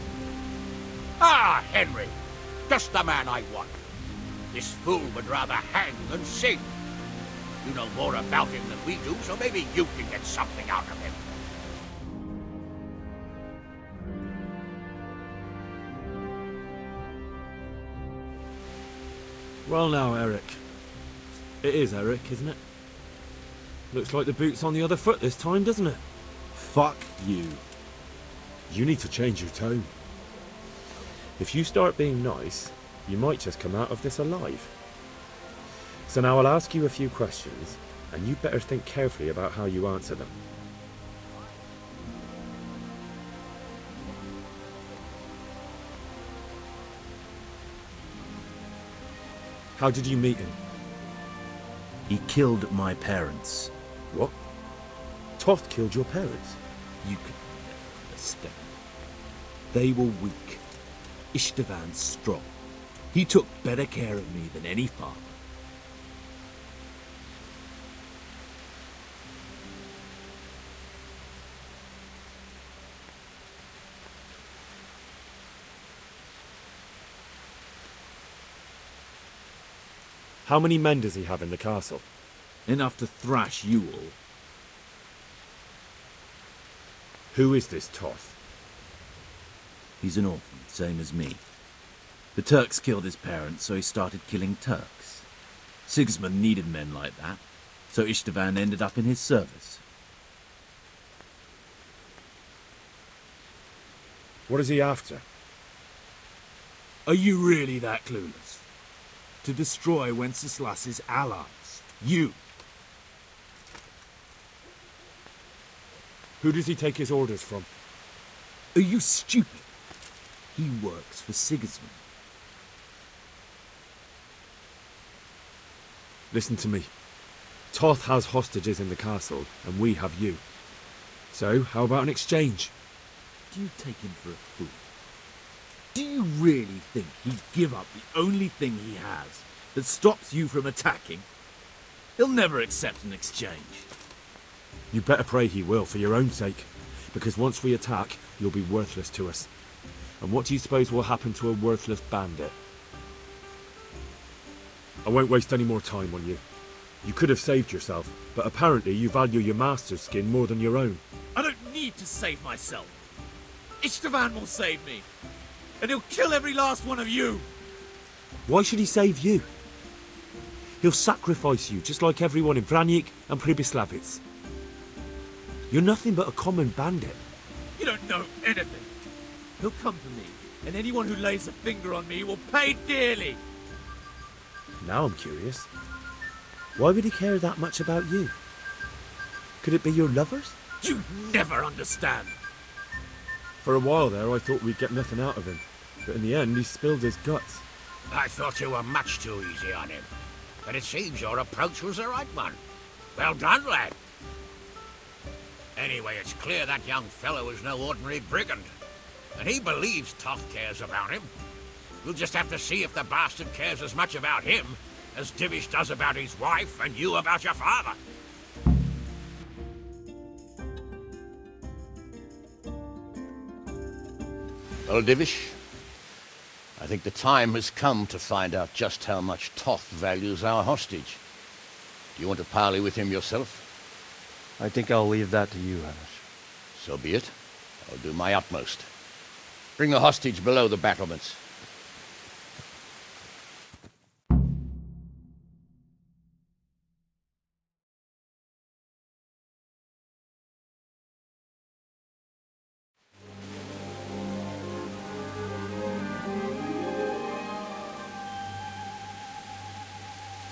Ah, Henry! Just the man I want. This fool would rather hang than sing. You know more about him than we do, so maybe you can get something out of him. Well now, Eric. It is Eric, isn't it? Looks like the boot's on the other foot this time, doesn't it? Fuck you. You need to change your tone. If you start being nice, you might just come out of this alive. So now I'll ask you a few questions, and you better think carefully about how you answer them. How did you meet him? He killed my parents. What? Toth killed your parents? You can never understand. They were weak. Istvan strong. He took better care of me than any father. How many men does he have in the castle? Enough to thrash you all. Who is this Toth? He's an orphan, same as me. The Turks killed his parents, so he started killing Turks. Sigismund needed men like that, so Istvan ended up in his service. What is he after? Are you really that clueless? To destroy Wenceslas's allies. You! Who does he take his orders from? Are you stupid? He works for Sigismund. Listen to me. Toth has hostages in the castle, and we have you. So, how about an exchange? Do you take him for a fool? Do you really think he'd give up the only thing he has that stops you from attacking? He'll never accept an exchange. You better pray he will, for your own sake. Because once we attack, you'll be worthless to us. And what do you suppose will happen to a worthless bandit? I won't waste any more time on you. You could have saved yourself, but apparently you value your master's skin more than your own. I don't need to save myself. Istvan will save me. And he'll kill every last one of you. Why should he save you? He'll sacrifice you, just like everyone in Vranyik and Pribyslavitz. You're nothing but a common bandit. You don't know anything. He'll come for me, and anyone who lays a finger on me will pay dearly. Now I'm curious. Why would he care that much about you? Could it be your lovers? You never understand. For a while there, I thought we'd get nothing out of him. But in the end, he spilled his guts. I thought you were much too easy on him. But it seems your approach was the right one. Well done, lad. Anyway, it's clear that young fellow is no ordinary brigand. And he believes Toth cares about him. We'll just have to see if the bastard cares as much about him as Divish does about his wife and you about your father. Well, Divish, I think the time has come to find out just how much Toth values our hostage. Do you want to parley with him yourself? I think I'll leave that to you, Hamish. So be it. I'll do my utmost. Bring the hostage below the battlements.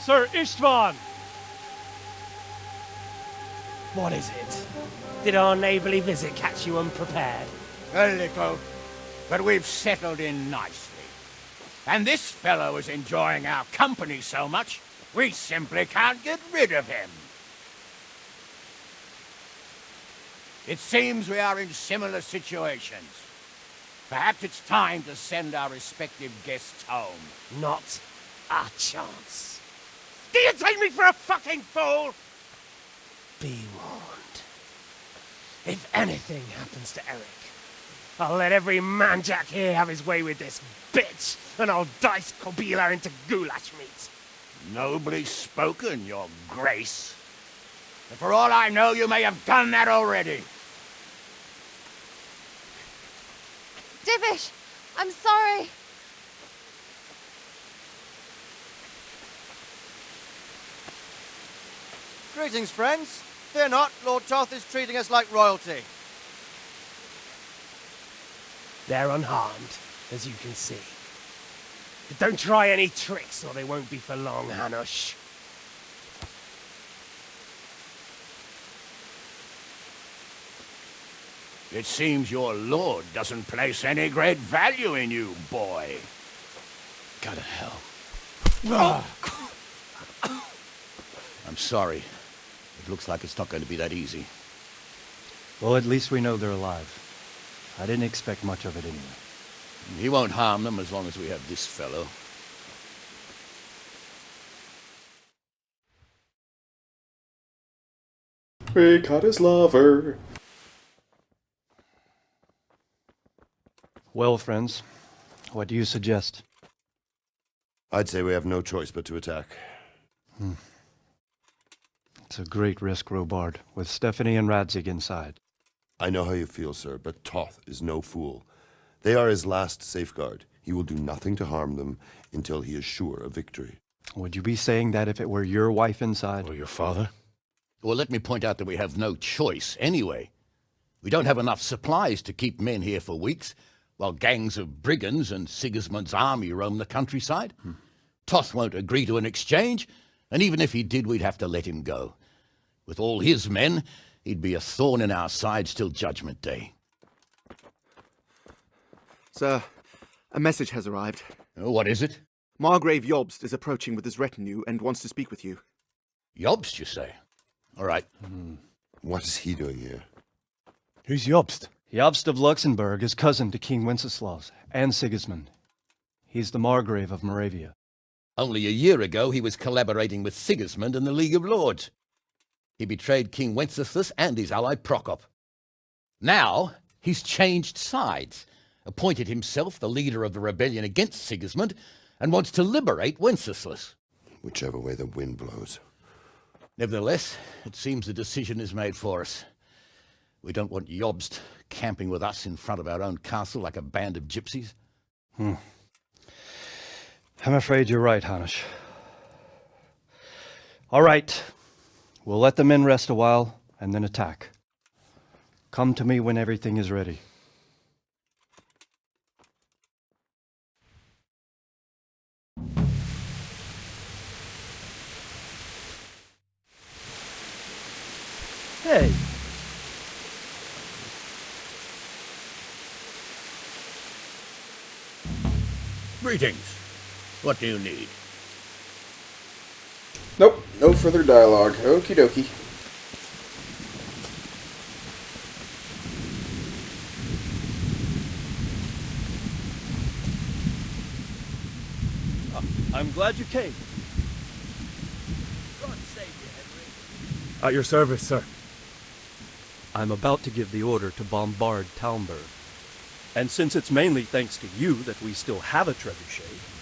Sir Istvan! What is it? Did our neighbourly visit catch you unprepared? A little, but we've settled in nicely. And this fellow is enjoying our company so much, we simply can't get rid of him. It seems we are in similar situations. Perhaps it's time to send our respective guests home. Not a chance. Do you take me for a fucking fool? Be warned. If anything happens to Eric, I'll let every manjack here have his way with this bitch, and I'll dice Kobila into goulash meat. Nobly spoken, your grace. And for all I know, you may have done that already. Divish, I'm sorry. Greetings, friends. Fear not, Lord Toth is treating us like royalty. They're unharmed, as you can see. But don't try any tricks, or they won't be for long, Hanush. It seems your lord doesn't place any great value in you, boy. Go to hell. Oh. I'm sorry. It looks like it's not going to be that easy. Well, at least we know they're alive. I didn't expect much of it anyway. He won't harm them as long as we have this fellow. We caught his lover. Well, friends, what do you suggest? I'd say we have no choice but to attack. It's a great risk, Robard, with Stephanie and Radzig inside. I know how you feel, sir, but Toth is no fool. They are his last safeguard. He will do nothing to harm them until he is sure of victory. Would you be saying that if it were your wife inside? Or your father? Well, let me point out that we have no choice anyway. We don't have enough supplies to keep men here for weeks, while gangs of brigands and Sigismund's army roam the countryside. Toth won't agree to an exchange, and even if he did, we'd have to let him go. With all his men, he'd be a thorn in our sides till Judgment Day. Sir, a message has arrived. Oh, what is it? Margrave Jobst is approaching with his retinue and wants to speak with you. Jobst, you say? All right. What is he doing here? Who's Jobst? Jobst of Luxembourg is cousin to King Wenceslaus and Sigismund. He's the Margrave of Moravia. Only a year ago, he was collaborating with Sigismund and the League of Lords. He betrayed King Wenceslas and his ally Prokop. Now, he's changed sides, appointed himself the leader of the rebellion against Sigismund, and wants to liberate Wenceslas. Whichever way the wind blows. Nevertheless, it seems the decision is made for us. We don't want Jobst camping with us in front of our own castle like a band of gypsies. I'm afraid you're right, Hanish. All right. We'll let the men rest a while, and then attack. Come to me when everything is ready. Hey! Greetings. What do you need? Nope, no further dialogue. Okie dokie. I'm glad you came. God save you, Henry. At your service, sir. I'm about to give the order to bombard Talmberg. And since it's mainly thanks to you that we still have a trebuchet,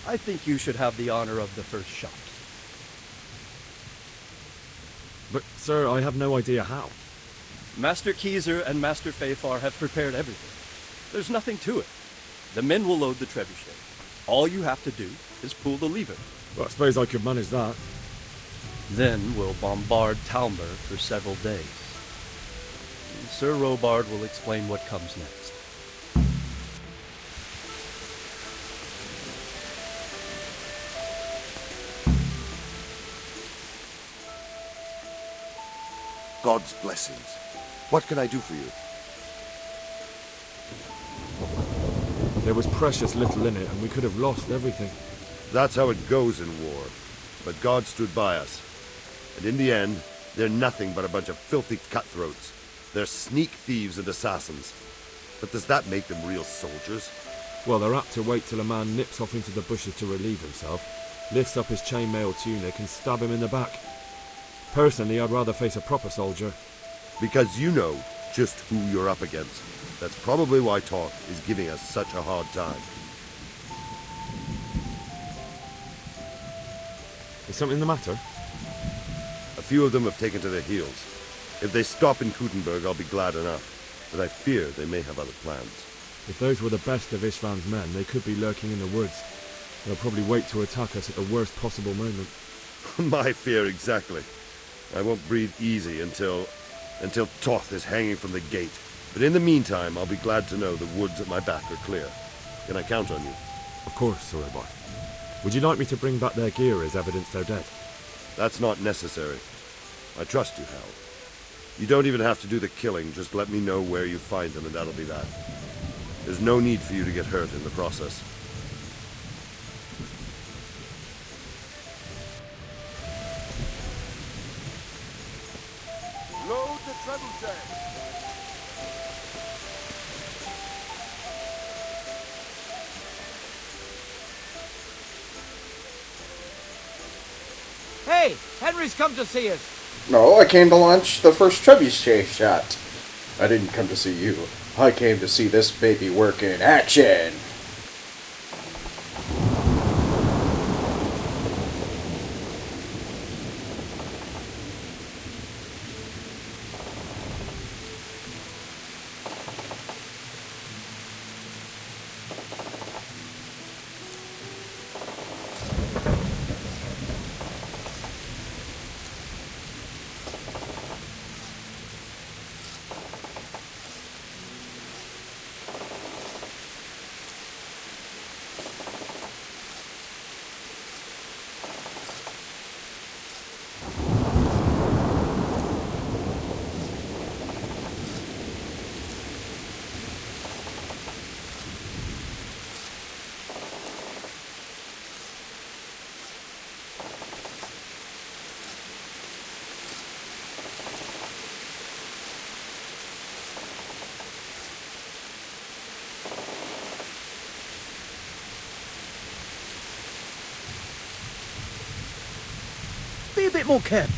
I think you should have the honor of the first shot. But, sir, I have no idea how. Master Keyser and Master Fafar have prepared everything. There's nothing to it. The men will load the trebuchet. All you have to do is pull the lever. Well, I suppose I could manage that. Then we'll bombard Talmberg for several days. Sir Robard will explain what comes next. God's blessings. What can I do for you? There was precious little in it, and we could have lost everything. That's how it goes in war. But God stood by us. And in the end, they're nothing but a bunch of filthy cutthroats. They're sneak thieves and assassins. But does that make them real soldiers? Well, they're apt to wait till a man nips off into the bushes to relieve himself, lifts up his chainmail tunic and stab him in the back. Personally, I'd rather face a proper soldier. Because you know just who you're up against. That's probably why Toth is giving us such a hard time. Is something the matter? A few of them have taken to their heels. If they stop in Kuttenberg, I'll be glad enough. But I fear they may have other plans. If those were the best of Istvan's men, they could be lurking in the woods. They'll probably wait to attack us at the worst possible moment. My fear exactly. I won't breathe easy until Toth is hanging from the gate. But in the meantime, I'll be glad to know the woods at my back are clear. Can I count on you? Of course, Sir Robard. Would you like me to bring back their gear as evidence they're dead? That's not necessary. I trust you, Hal. You don't even have to do the killing, just let me know where you find them and that'll be that. There's no need for you to get hurt in the process. Load the trebuchet. Hey, Henry's come to see us. No, I came to launch the first trebuchet shot. I didn't come to see you. I came to see this baby work in action. Be a bit more careful.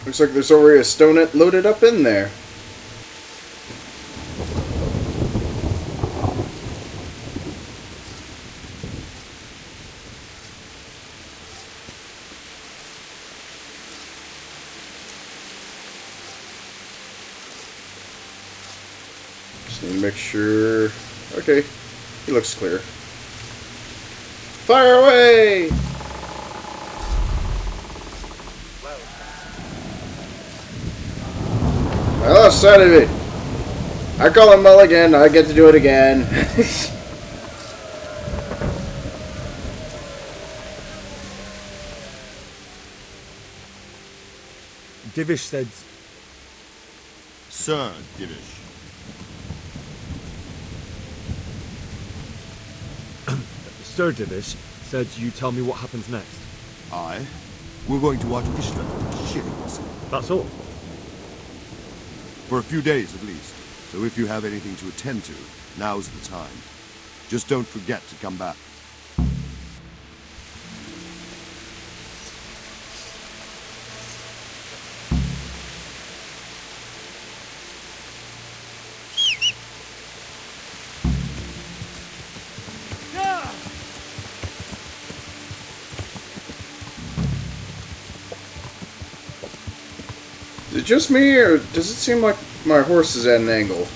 Looks like there's already a stone loaded up in there. Just need to make sure. Okay, he looks clear. Fire away! I lost sight of it. I call him Mulligan. I get to do it again. Divish said... Sir Divish. Sir Divish said you tell me what happens next. Aye. We're going to watch Ishtar shillings. That's all? For a few days at least. So if you have anything to attend to, now's the time. Just don't forget to come back. Is it just me, or does it seem like my horse is at an angle?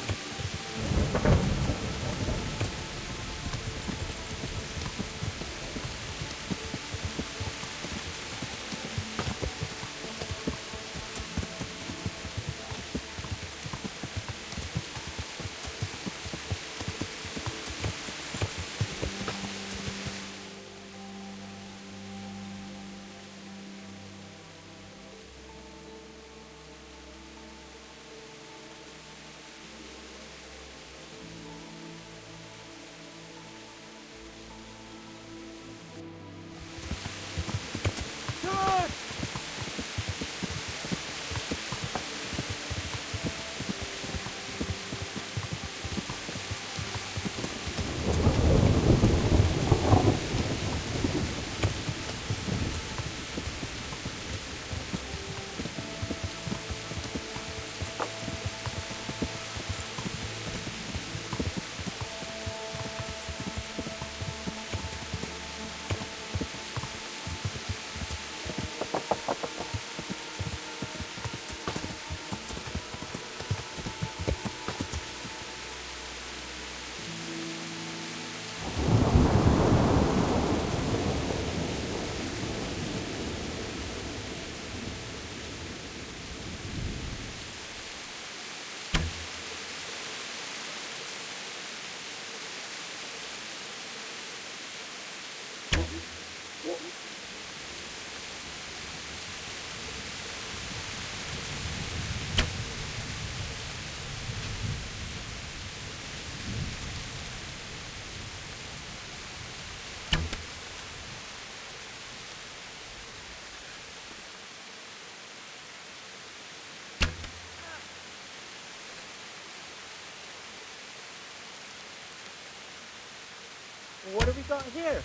What have we got here?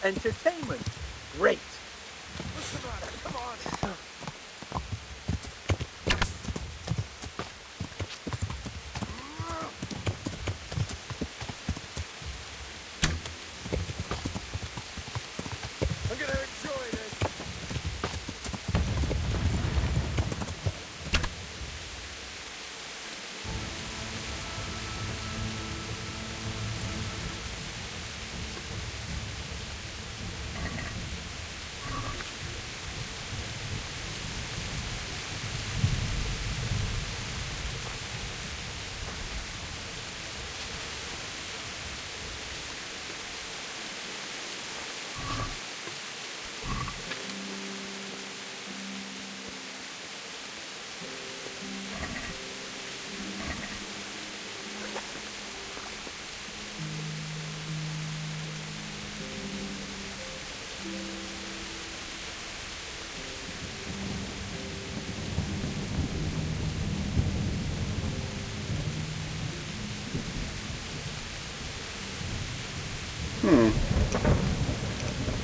Entertainment. Great. What's the matter? Come on. I'm gonna enjoy this.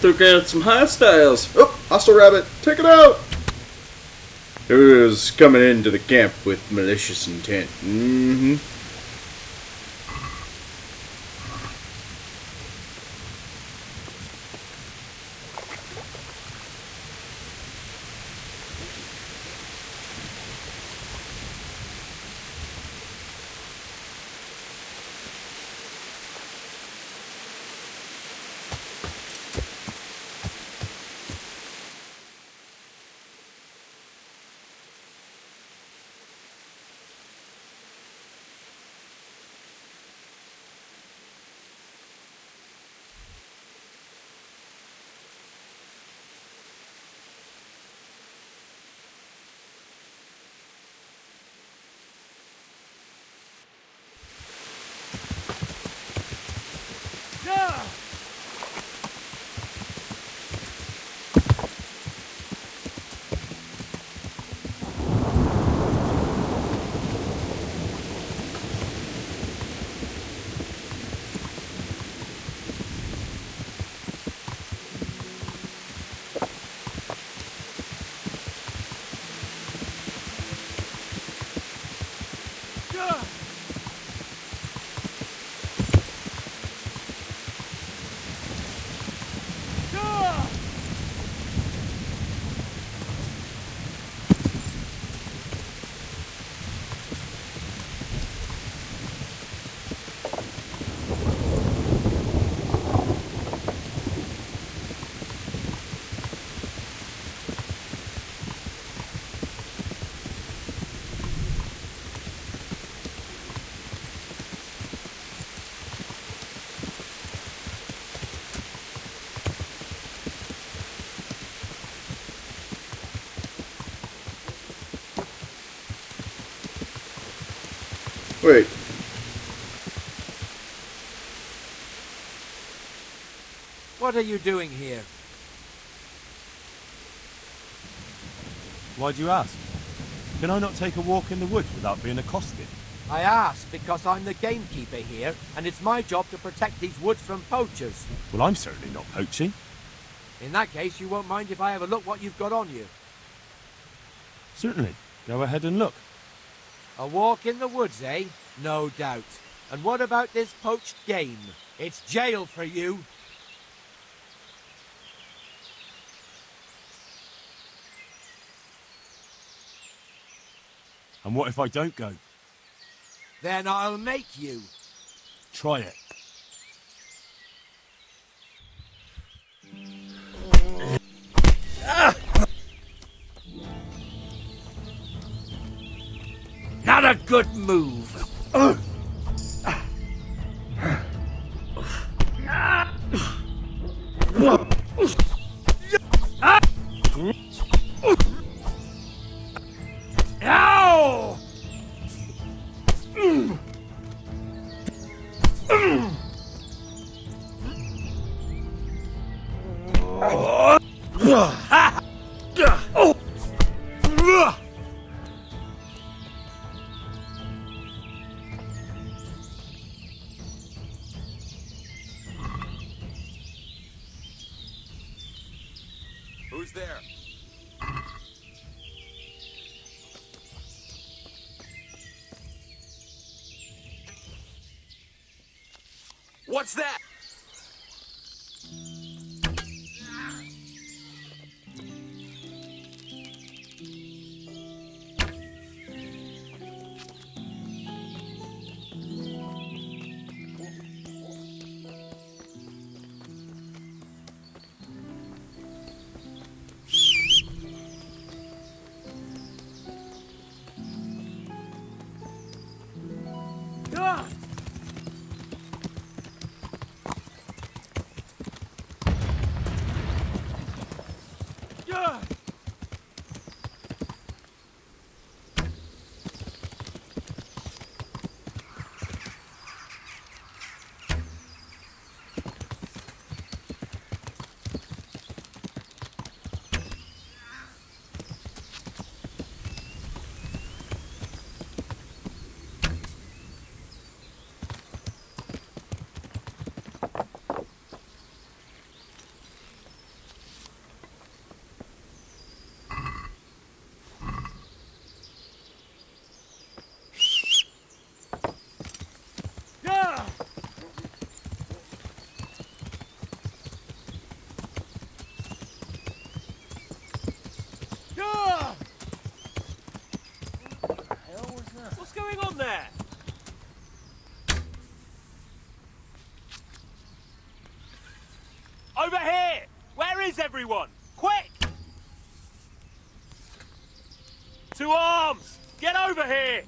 took out some hostiles. Oh, hostile rabbit, take it out! Who's coming into the camp with malicious intent? Mm-hmm. Wait. What are you doing here? Why do you ask? Can I not take a walk in the woods without being accosted? I ask because I'm the gamekeeper here, and it's my job to protect these woods from poachers. Well, I'm certainly not poaching. In that case, you won't mind if I have a look what you've got on you. Certainly. Go ahead and look. A walk in the woods, eh? No doubt. And what about this poached game? It's jail for you. And what if I don't go? Then I'll make you. Try it. Not a good move. Ow! Who's there? What's that? everyone? Quick! To arms! Get over here!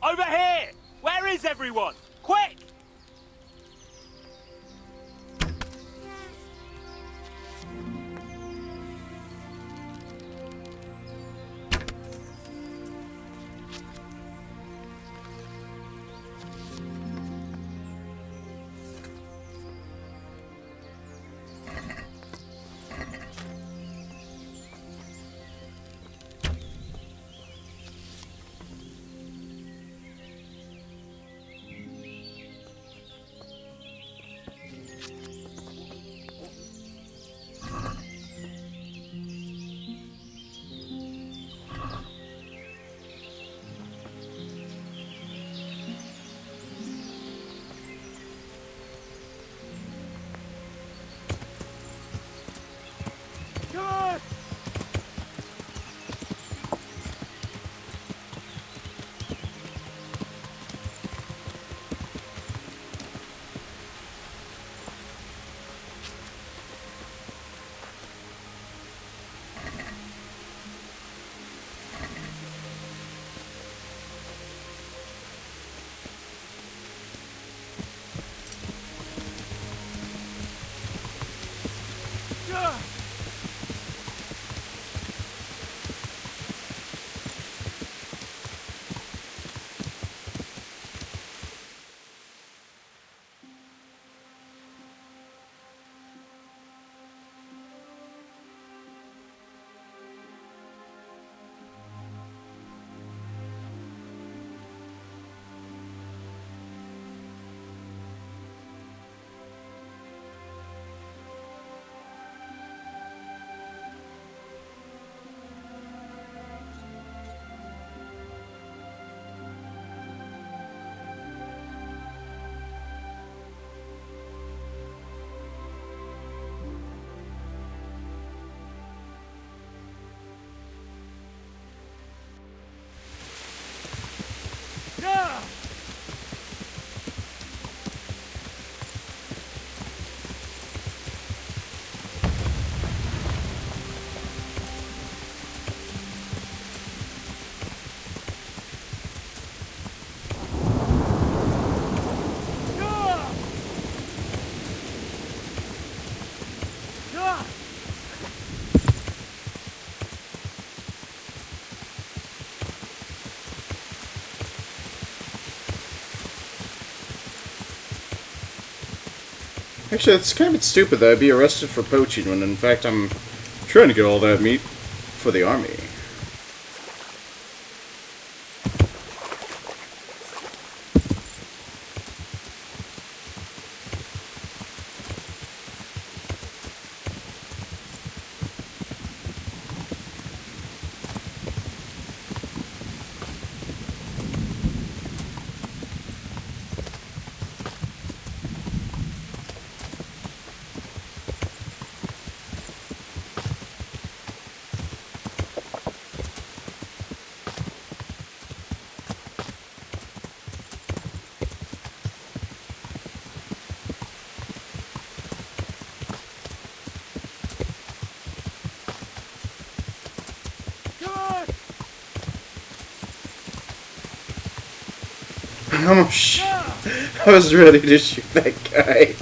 Over here! Where is everyone? Quick! Good! Yeah! Actually, it's kind of stupid that I'd be arrested for poaching when, in fact, I'm trying to get all that meat for the army. Oh, shit. I was ready to shoot that guy.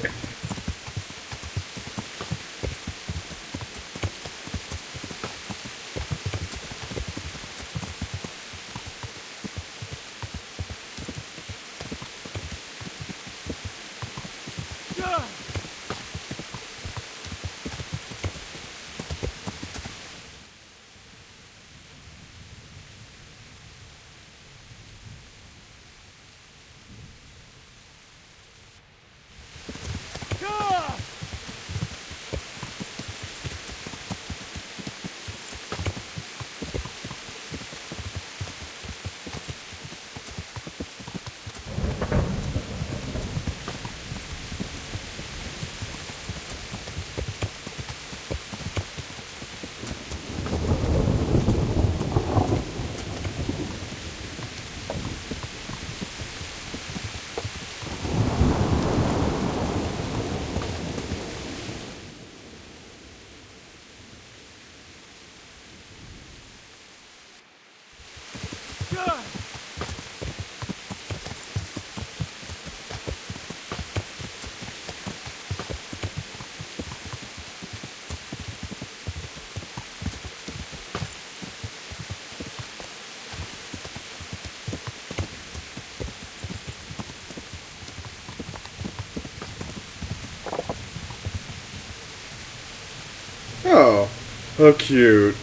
Oh, how cute.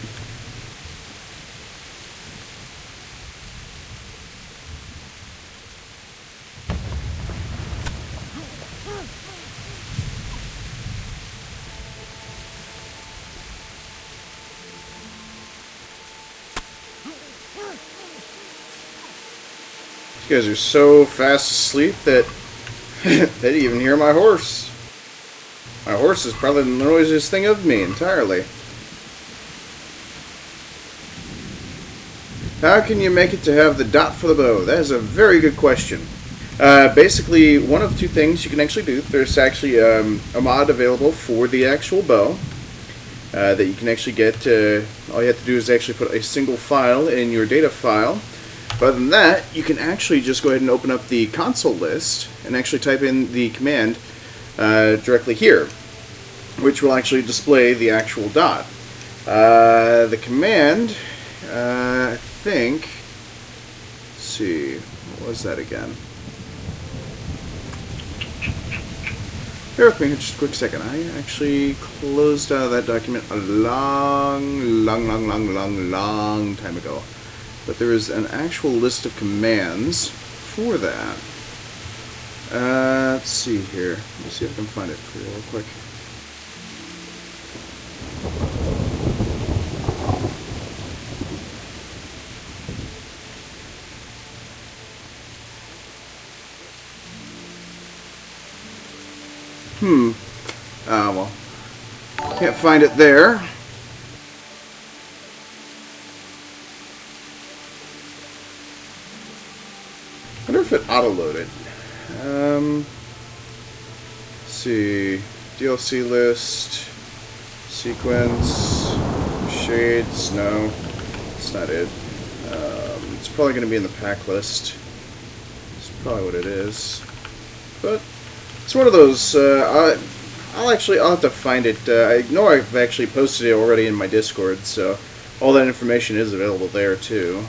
You guys are so fast asleep that they didn't even hear my horse. My horse is probably the noisiest thing of me entirely. How can you make it to have the dot for the bow? That is a very good question. Basically, one of two things you can actually do. There's actually a mod available for the actual bow that you can actually get. All you have to do is actually put a single file in your data file. But other than that, you can actually just go ahead and open up the console list and actually type in the command directly here, which will actually display the actual dot. The command, I think, let's see, what was that again? Bear with me just a quick second. I actually closed out of that document a long time ago. But there is an actual list of commands for that. Let's see here. Let me see if I can find it for you real quick. Well. Can't find it there. I wonder if it auto-loaded. Let's see. DLC list. Sequence. Shades. No. That's not it. It's probably going to be in the pack list. That's probably what it is. But it's one of those. I'll have to find it. I know I've actually posted it already in my Discord, so all that information is available there too,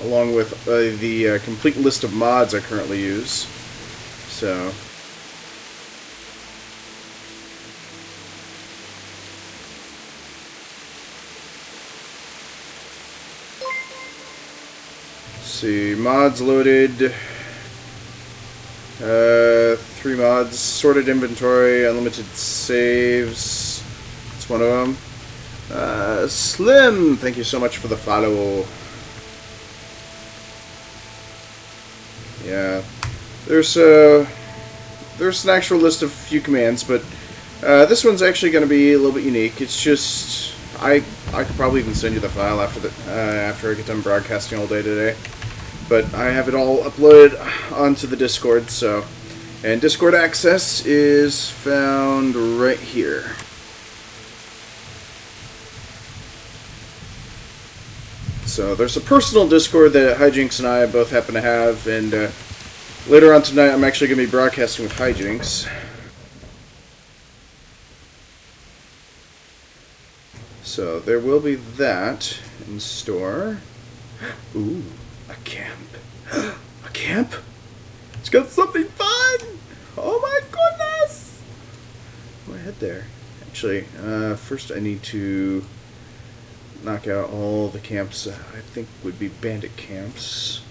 along with the complete list of mods I currently use. So. Let's see, mods loaded. 3 mods, sorted inventory, unlimited saves. It's one of them. Slim, thank you so much for the follow. Yeah, there's an actual list of few commands, but this one's actually going to be a little bit unique. It's just I could probably even send you the file after I get done broadcasting all day today. But I have it all uploaded onto the Discord, so. And Discord access is found right here. So there's a personal Discord that Hijinks and I both happen to have, and later on tonight I'm actually going to be broadcasting with Hijinks. So there will be that in store. Ooh. A camp. A camp? It's got something fun! Oh my goodness! Go ahead there. Actually, first I need to knock out all the camps I think would be bandit camps.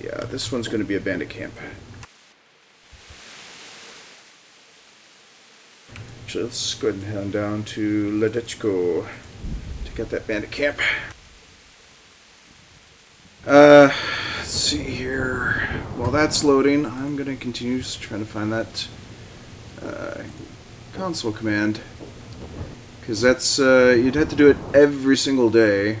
Yeah, this one's going to be a bandit camp. Actually, let's go ahead and head on down to Ledechko to get that bandit camp. Let's see here. While that's loading, I'm going to continue trying to find that console command. Because that's, you'd have to do it every single day.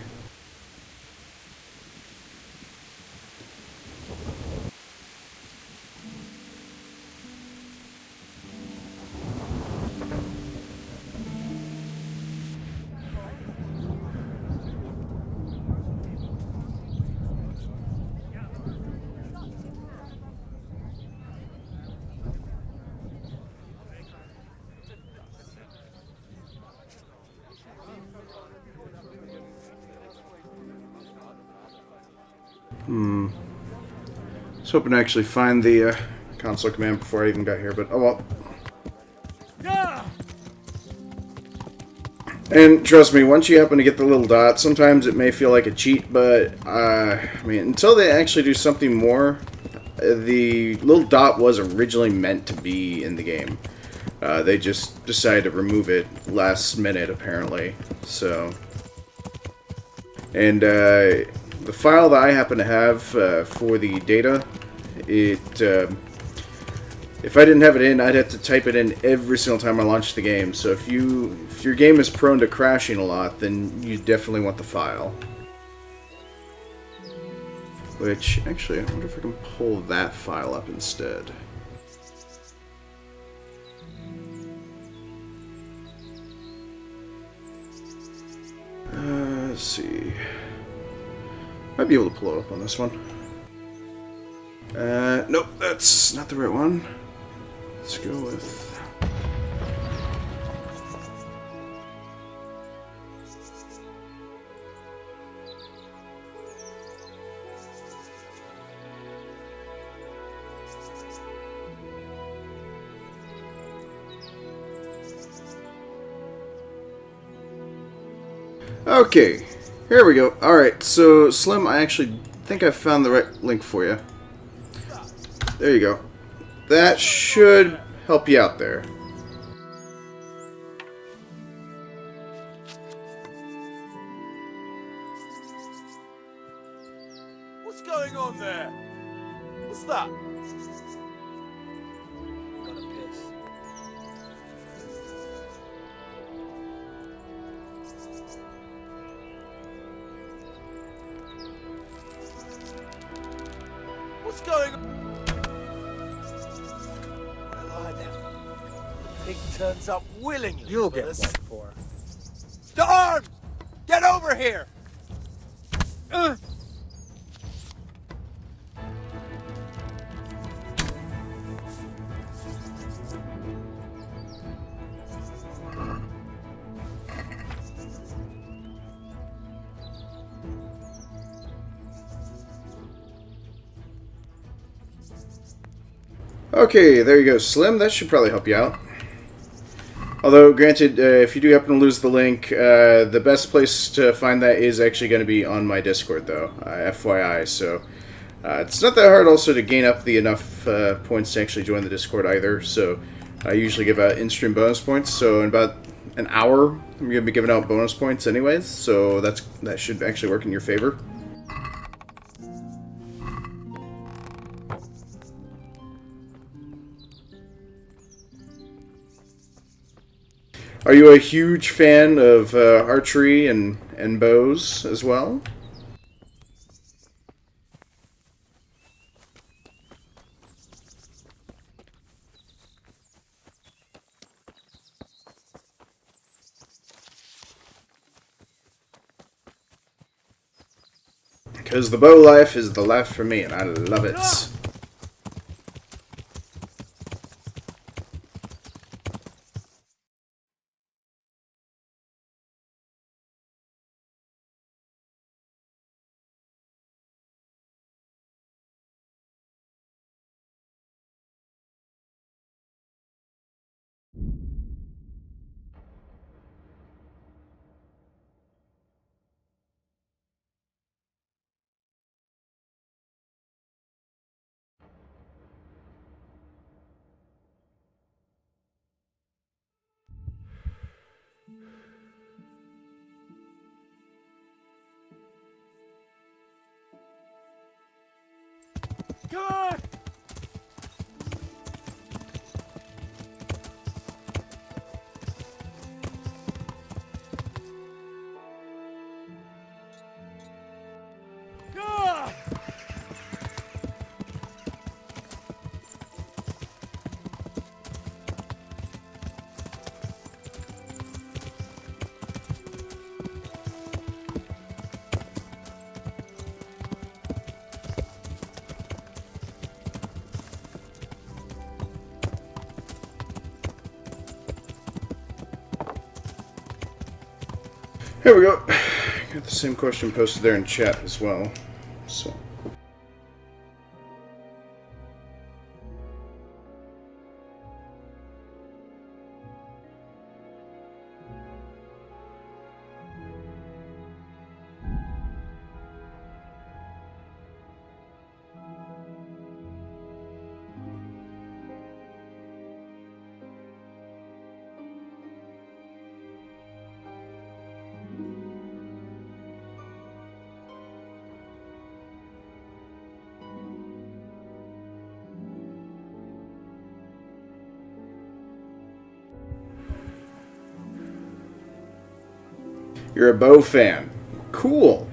I was hoping to actually find the console command before I even got here, but oh well. And trust me, once you happen to get the little dot, sometimes it may feel like a cheat, but, I mean, until they actually do something more, the little dot was originally meant to be in the game. They just decided to remove it last minute, apparently. So, and the file that I happen to have for the data, if I didn't have it in, I'd have to type it in every single time I launched the game. So if your game is prone to crashing a lot, then you definitely want the file. Which, actually, I wonder if I can pull that file up instead. Let's see. Might be able to pull it up on this one. Nope, that's not the right one. Let's go with... Okay, here we go. Alright, so Slim, I actually think I found the right link for you. There you go. That should help you out there. What's going on there? What's that? Gotta piss. What's going on? Well, I never. Pig turns up willingly. You'll for get this. one for. To arms! Get over here! Okay, there you go, Slim. That should probably help you out. Although, granted, if you do happen to lose the link, the best place to find that is actually going to be on my Discord, though, FYI. So, it's not that hard also to gain up the enough points to actually join the Discord either. So, I usually give out in-stream bonus points. So, in about an hour, I'm going to be giving out bonus points anyways. So, that should actually work in your favor. Are you a huge fan of archery and bows as well? Because the bow life is the life for me, and I love it. Come on! Ah! Here we go. Got the same question posted there in chat as well. So. You're a bow fan. Cool.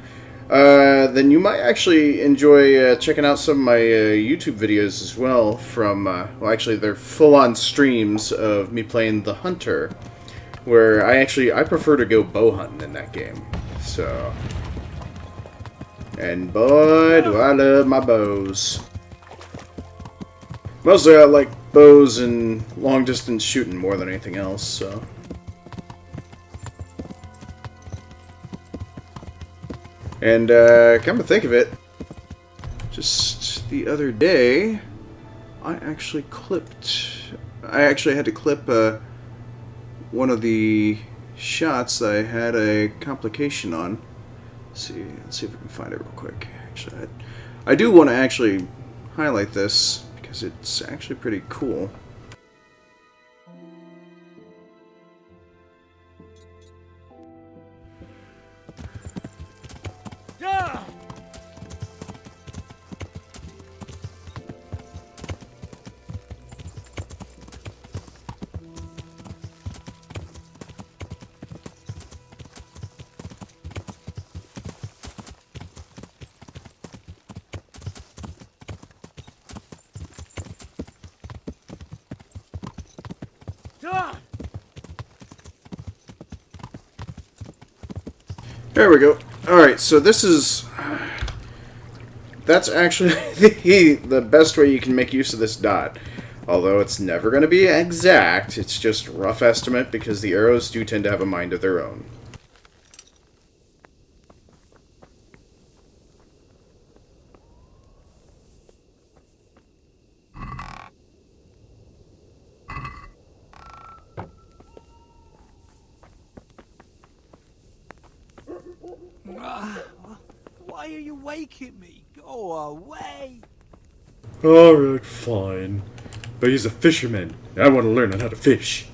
Then you might actually enjoy checking out some of my YouTube videos as well from, well, actually, they're full-on streams of me playing The Hunter, where I prefer to go bow hunting in that game. So, and boy, do I love my bows. Mostly I like bows and long-distance shooting more than anything else, so. And, come to think of it, just the other day, I actually had to clip, one of the shots that I had a complication on. Let's see if we can find it real quick. Actually, I do want to actually highlight this, because it's actually pretty cool. There we go. Alright, so this is... That's actually the best way you can make use of this dot. Although it's never going to be exact, it's just a rough estimate because the arrows do tend to have a mind of their own. Why are you waking me? Go away! Alright, fine. But he's a fisherman. I want to learn on how to fish.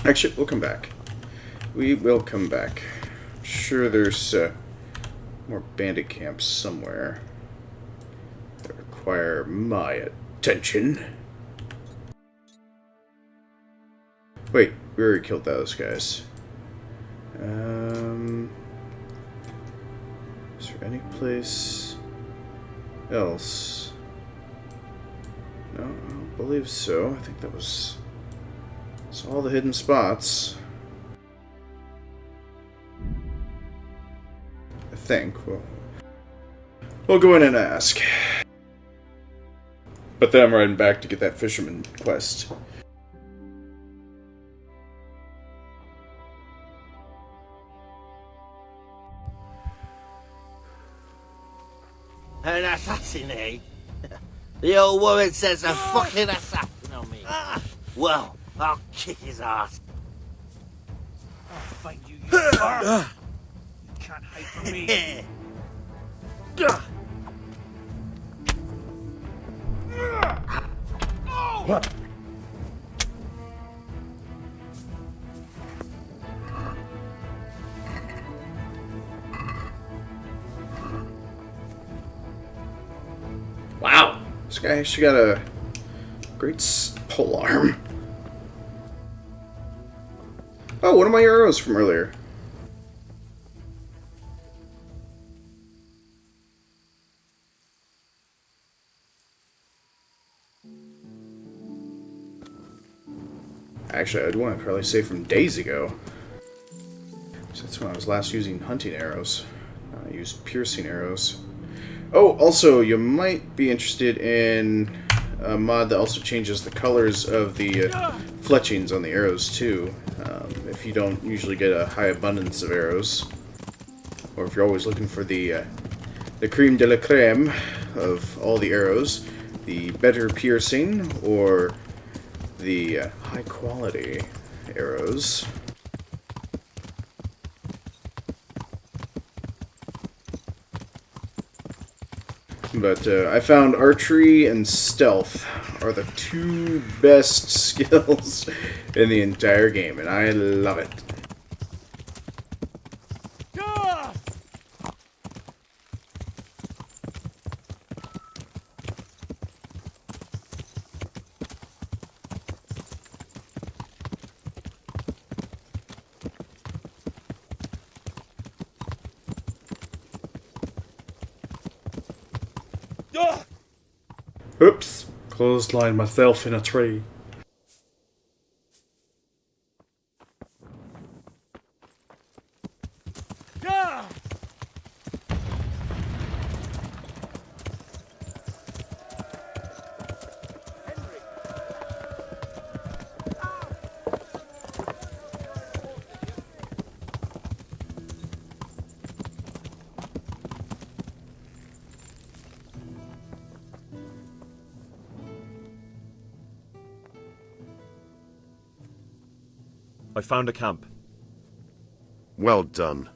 Actually, we'll come back. We will come back. I'm sure there's more bandit camps somewhere that require my attention. Wait, we already killed those guys. Is there any place else? No, I don't believe so. I think that's all the hidden spots. I think. We'll go in and ask. But then I'm riding back to get that fisherman quest. An assassin, eh? The old woman says a fucking assassin on me. Well, I'll kick his ass. I'll find you, you bastard. You can't hide from me. What? Wow, this guy actually got a great pole arm. Oh, one of my arrows from earlier. Actually, I'd want to probably say from days ago. So that's when I was last using hunting arrows. I used piercing arrows. Oh, also, you might be interested in a mod that also changes the colors of the fletchings on the arrows, too. If you don't usually get a high abundance of arrows. Or if you're always looking for the creme de la creme of all the arrows. The better piercing, or the high quality arrows. But I found archery and stealth are the two best skills in the entire game, and I love it. Oops. Clotheslined myself in a tree. I found a camp. Well done.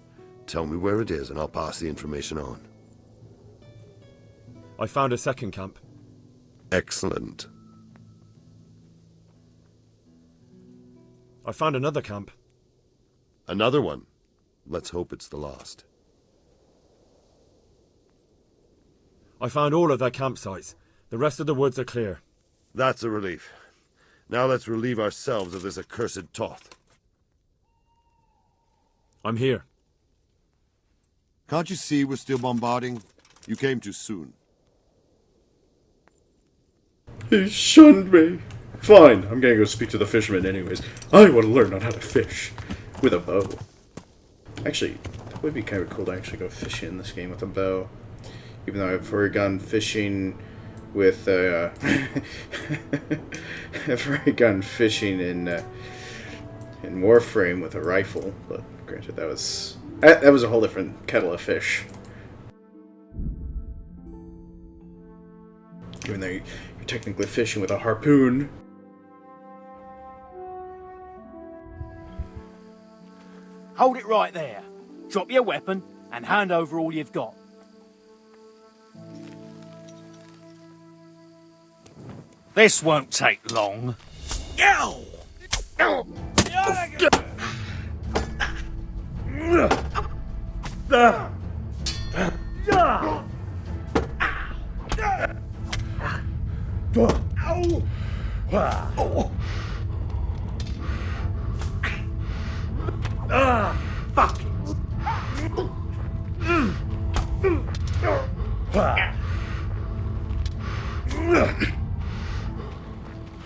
Tell me where it is and I'll pass the information on. I found a second camp. Excellent. I found another camp. Another one. Let's hope it's the last. I found all of their campsites. The rest of the woods are clear. That's a relief. Now let's relieve ourselves of this accursed Toth. I'm here. Can't you see we're still bombarding? You came too soon. He shunned me. Fine, I'm gonna go speak to the fisherman anyways. I want to learn on how to fish. With a bow. Actually, that would be kind of cool to actually go fishing in this game with a bow. Even though I've already gone fishing with, I've already gone fishing in Warframe with a rifle, but granted that was a whole different kettle of fish. Even though you're technically fishing with a harpoon. Hold it right there. Drop your weapon and hand over all you've got. This won't take long. Ow! Ow! Fuck it.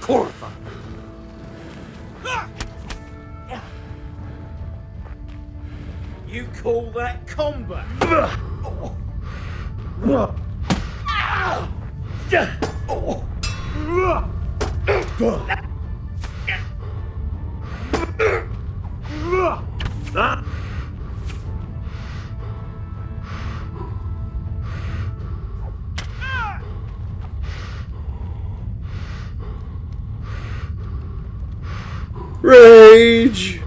Corva. You call that combat? Rage!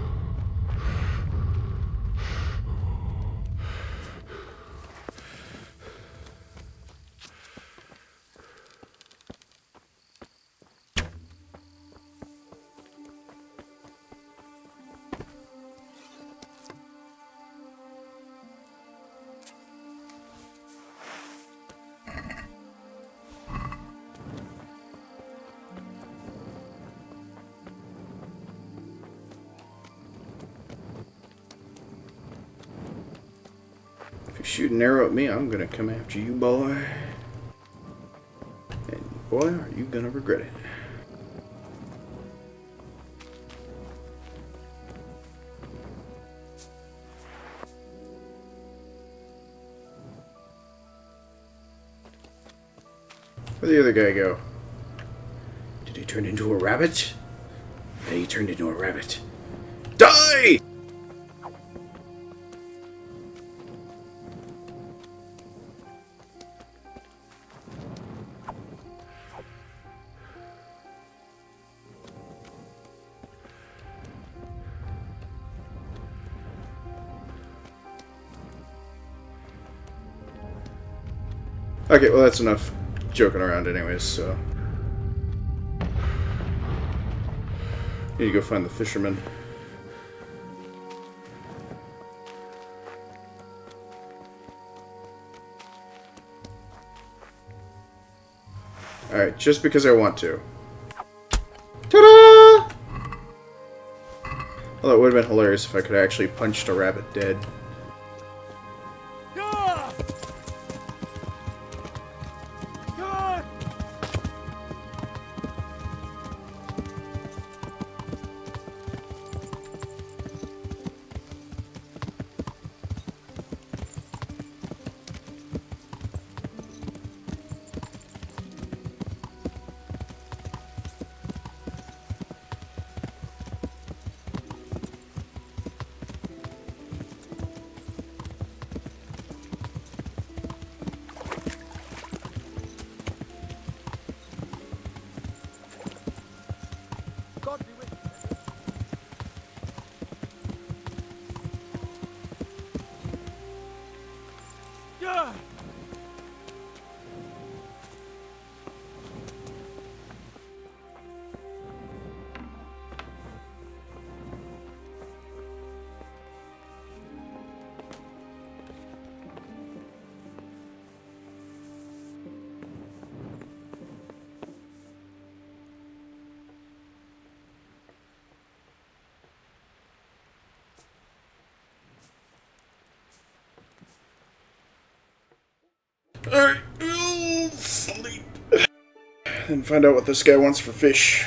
If you shoot an arrow at me, I'm gonna come after you, boy. And boy, are you gonna regret it. Where'd the other guy go? Did he turn into a rabbit? Yeah, he turned into a rabbit. Die! Okay, well that's enough joking around anyways, so... Need to go find the fisherman. Alright, just because I want to. Ta-da! Although it would have been hilarious if I could have actually punched a rabbit dead. Alright, we'll sleep. And find out what this guy wants for fish.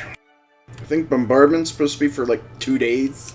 I think bombardment's supposed to be for like 2 days.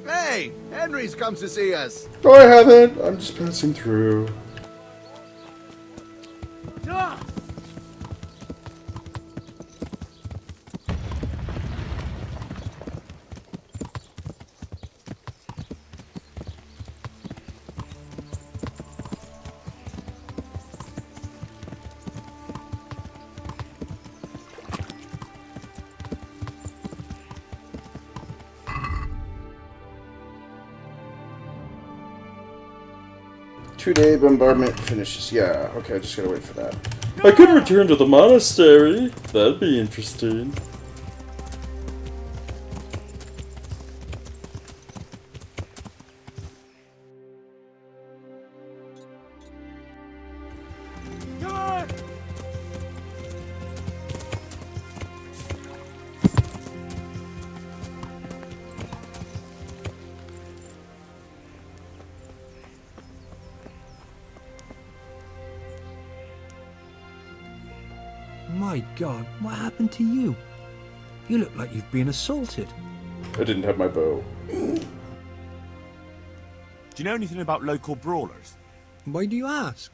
Hey, Henry's come to see us. Oh, I haven't. I'm just passing through. Ah! 2-day bombardment finishes. Yeah, okay, I just gotta wait for that. I could return to the monastery. That'd be interesting. My God, what happened to you? You look like you've been assaulted. I didn't have my bow. Do you know anything about local brawlers? Why do you ask?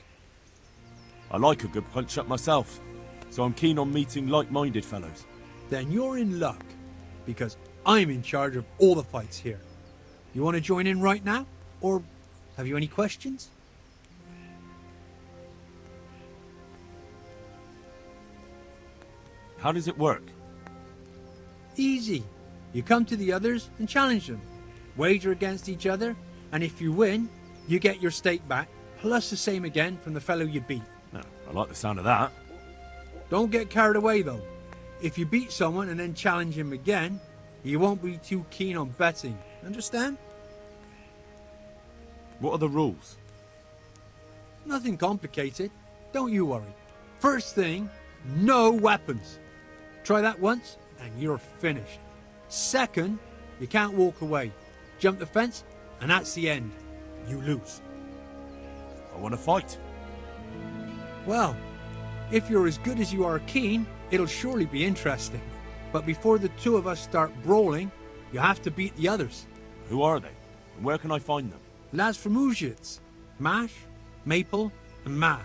I like a good punch up myself, so I'm keen on meeting like-minded fellows. Then you're in luck, because I'm in charge of all the fights here. You want to join in right now? Or have you any questions? How does it work? Easy. You come to the others and challenge them. Wager against each other, and if you win, you get your stake back, plus the same again from the fellow you beat. No, I like the sound of that. Don't get carried away though. If you beat someone and then challenge him again, you won't be too keen on betting. Understand? What are the rules? Nothing complicated. Don't you worry. First thing, no weapons. Try that once, and you're finished. Second, you can't walk away. Jump the fence, and that's the end. You lose. I want to fight. Well, if you're as good as you are keen, it'll surely be interesting. But before the two of us start brawling, you have to beat the others. Who are they? And where can I find them? Lads from Ujits. Mash, Maple, and Ma.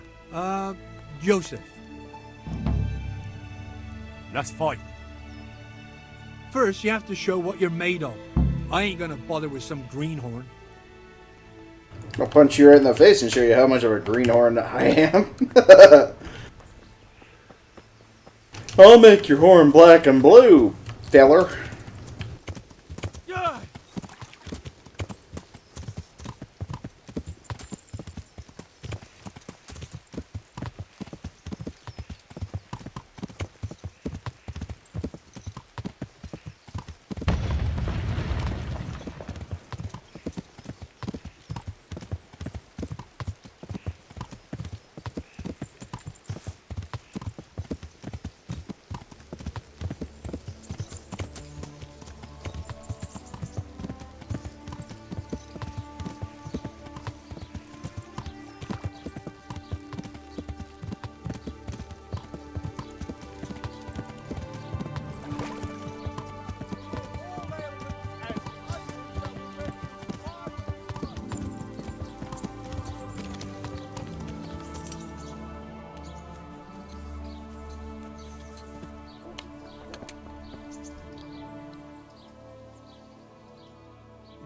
Joseph. Let's fight. First, you have to show what you're made of. I ain't gonna bother with some greenhorn. I'll punch you right in the face and show you how much of a greenhorn I am. I'll make your horn black and blue, feller.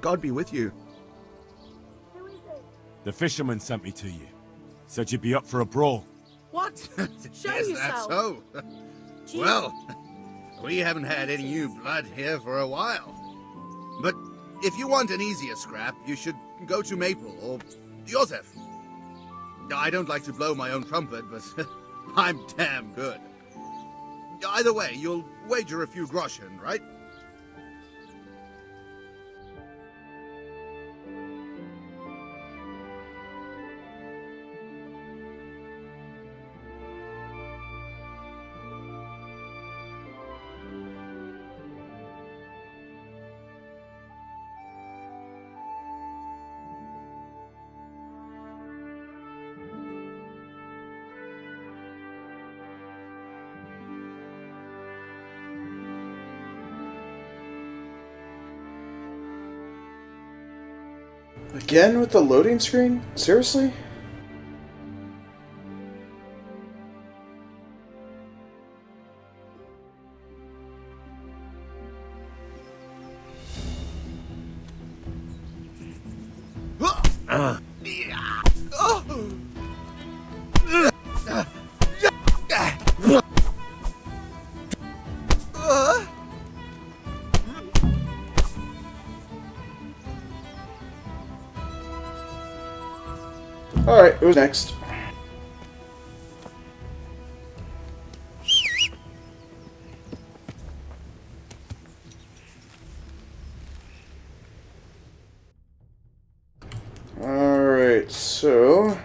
God be with you. The fisherman sent me to you. Said you'd be up for a brawl. What? Show yes, yourself. that's so. Gee, Well, We haven't had any new blood here for a while. But if you want an easier scrap, you should go to Maple or Joseph. I don't like to blow my own trumpet, but I'm damn good. Either way, you'll wager a few groschen, right? Again with the loading screen? Seriously? Alright, who's next? Alright, so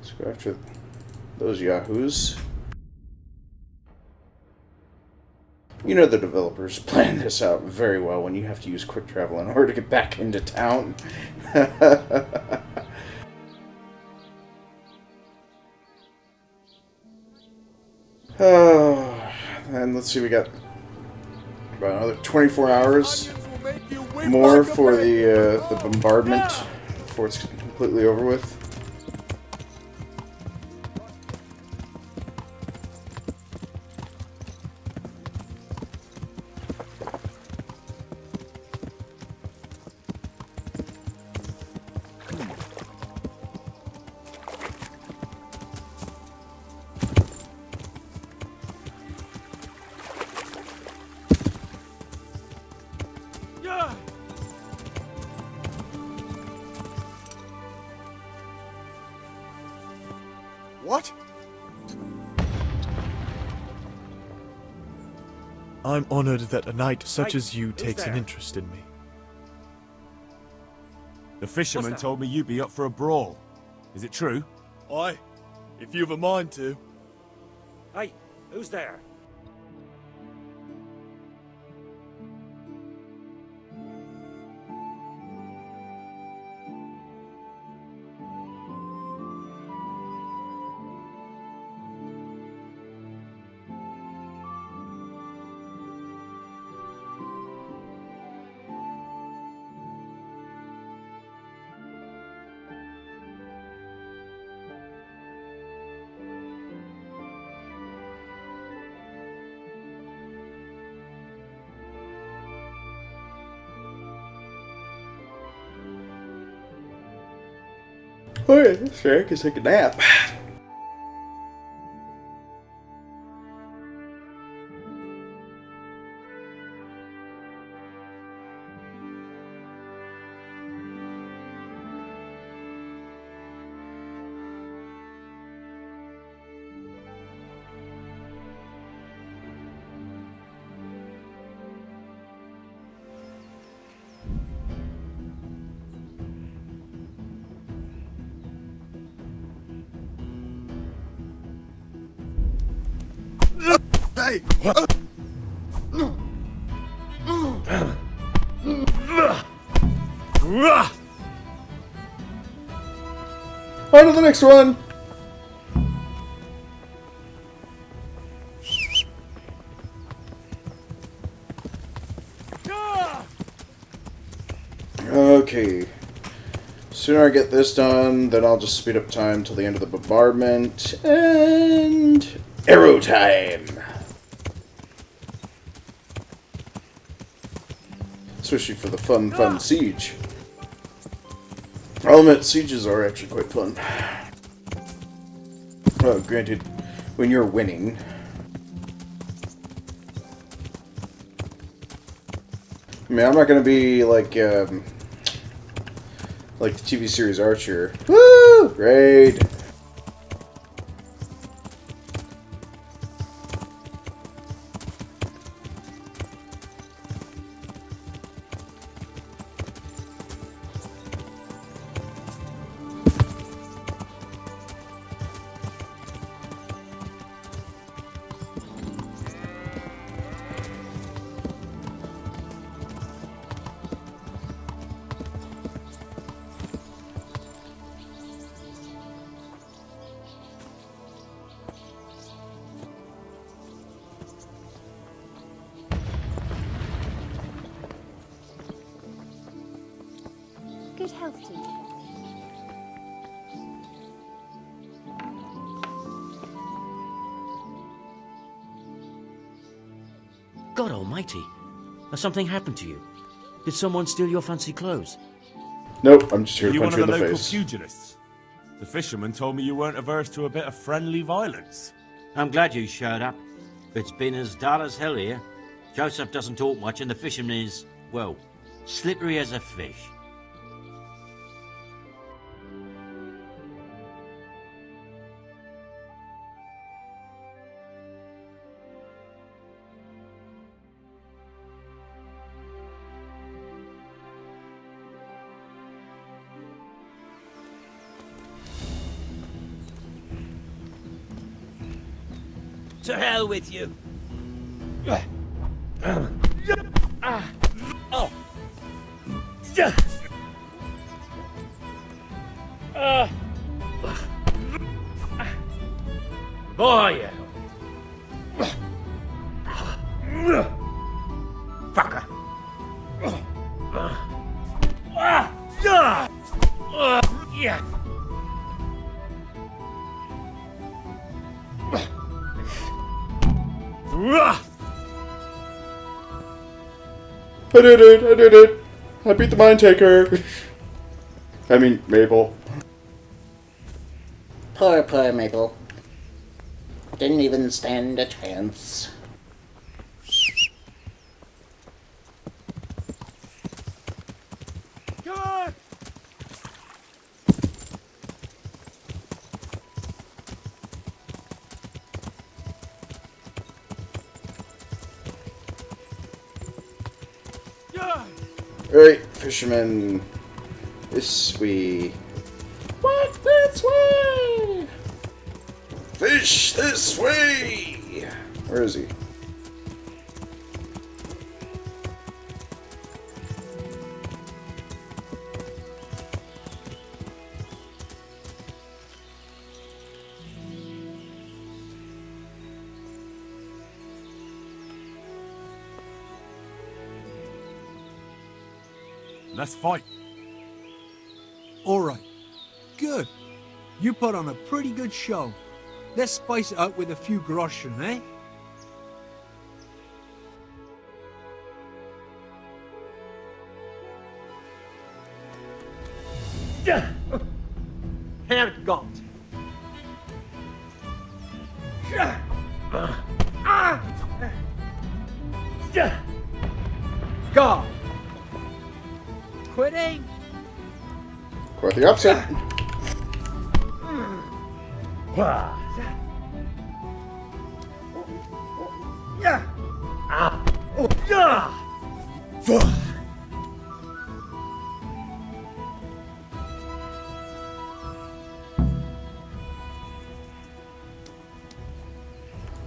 let's go after those yahoos. You know the developers planned this out very well when you have to use quick travel in order to get back into town. And let's see, we got about another 24 hours more for the bombardment before it's completely over with. What? I'm honored that a knight such as you takes an interest in me. The fisherman told me you'd be up for a brawl. Is it true? Aye, if you've a mind to. Hey, who's there? Alright, sure, I can take a nap. Hey! On to the next one! Okay. Sooner I get this done, then I'll just speed up time till the end of the bombardment. And arrow time! Especially for the fun siege. I'll admit, sieges are actually quite fun. Well, granted, when you're winning. I mean, I'm not gonna be like the TV series Archer. Woo! Raid. Good health to you. God almighty. Has something happened to you? Did someone steal your fancy clothes? Nope, I'm just here Are to you one punch of you the in the local face. pugilists? The fisherman told me you weren't averse to a bit of friendly violence. I'm glad you showed up. It's been as dull as hell here. Joseph doesn't talk much and the fisherman is, well, slippery as a fish. To hell with you. Boy, fucker. Yeah. I did it! I did it! I beat the Mind Taker! I mean, Maple. Poor Mabel. Didn't even stand a chance. Come on! Alright, fisherman. This way. Walk this way! Fish this way! Where is he? Let's fight. All right. Good. You put on a pretty good show. Let's spice it up with a few groschen, eh? Herrgott! God! Quitting? Quite the opposite.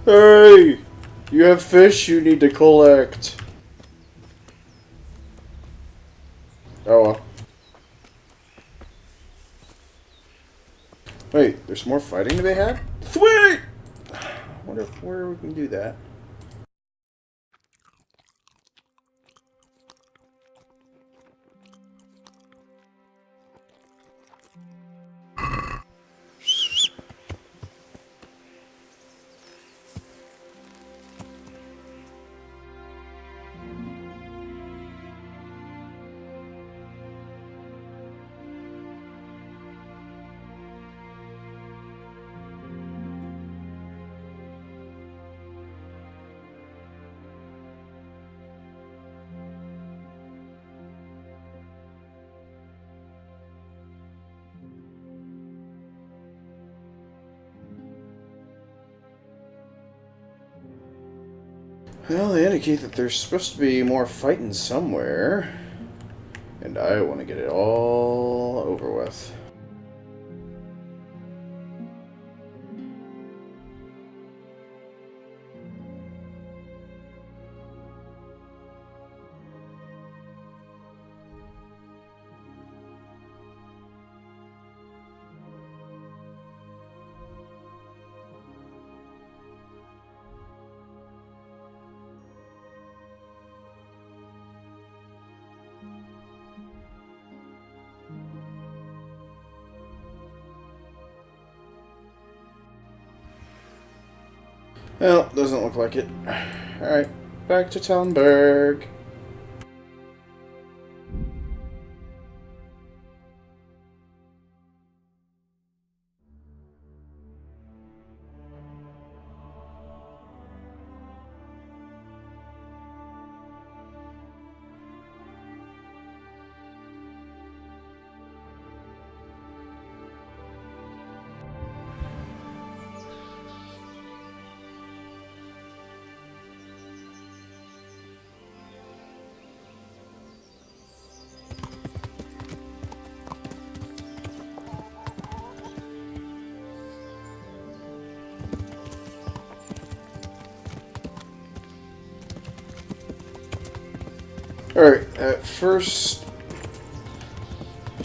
Hey! You have fish you need to collect. Oh well. Wait, there's more fighting to be had? Sweet! I wonder where we can do that. Well, they indicate that there's supposed to be more fighting somewhere. And I want to get it all over with. Well, doesn't look like it. Alright, back to Talmberg. Alright, that first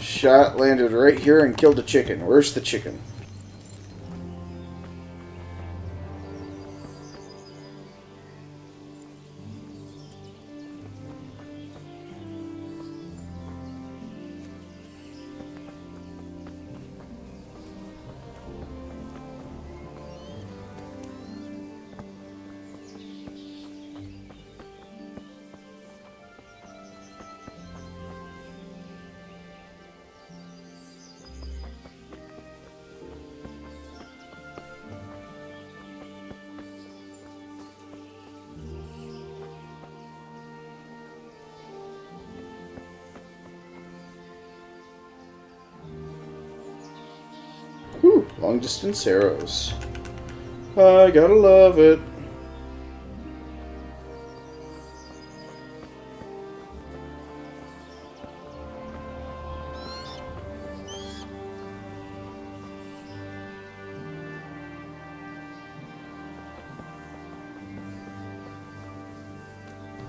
shot landed right here and killed a chicken. Where's the chicken? Whew, long distance arrows. I gotta love it.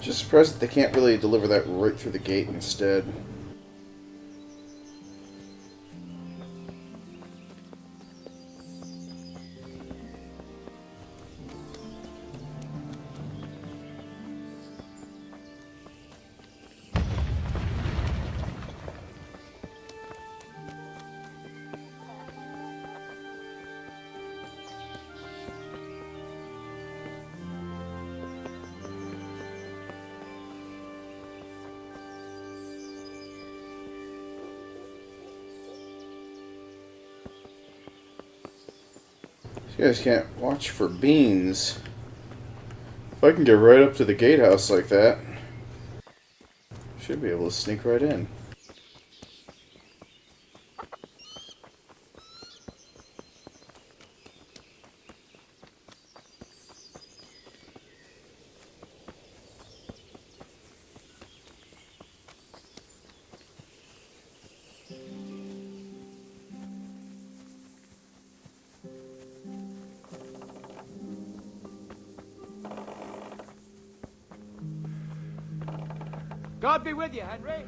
Just surprised that they can't really deliver that right through the gate instead. You guys can't watch for beans. If I can get right up to the gatehouse like that, should be able to sneak right in. God be with you, Henry.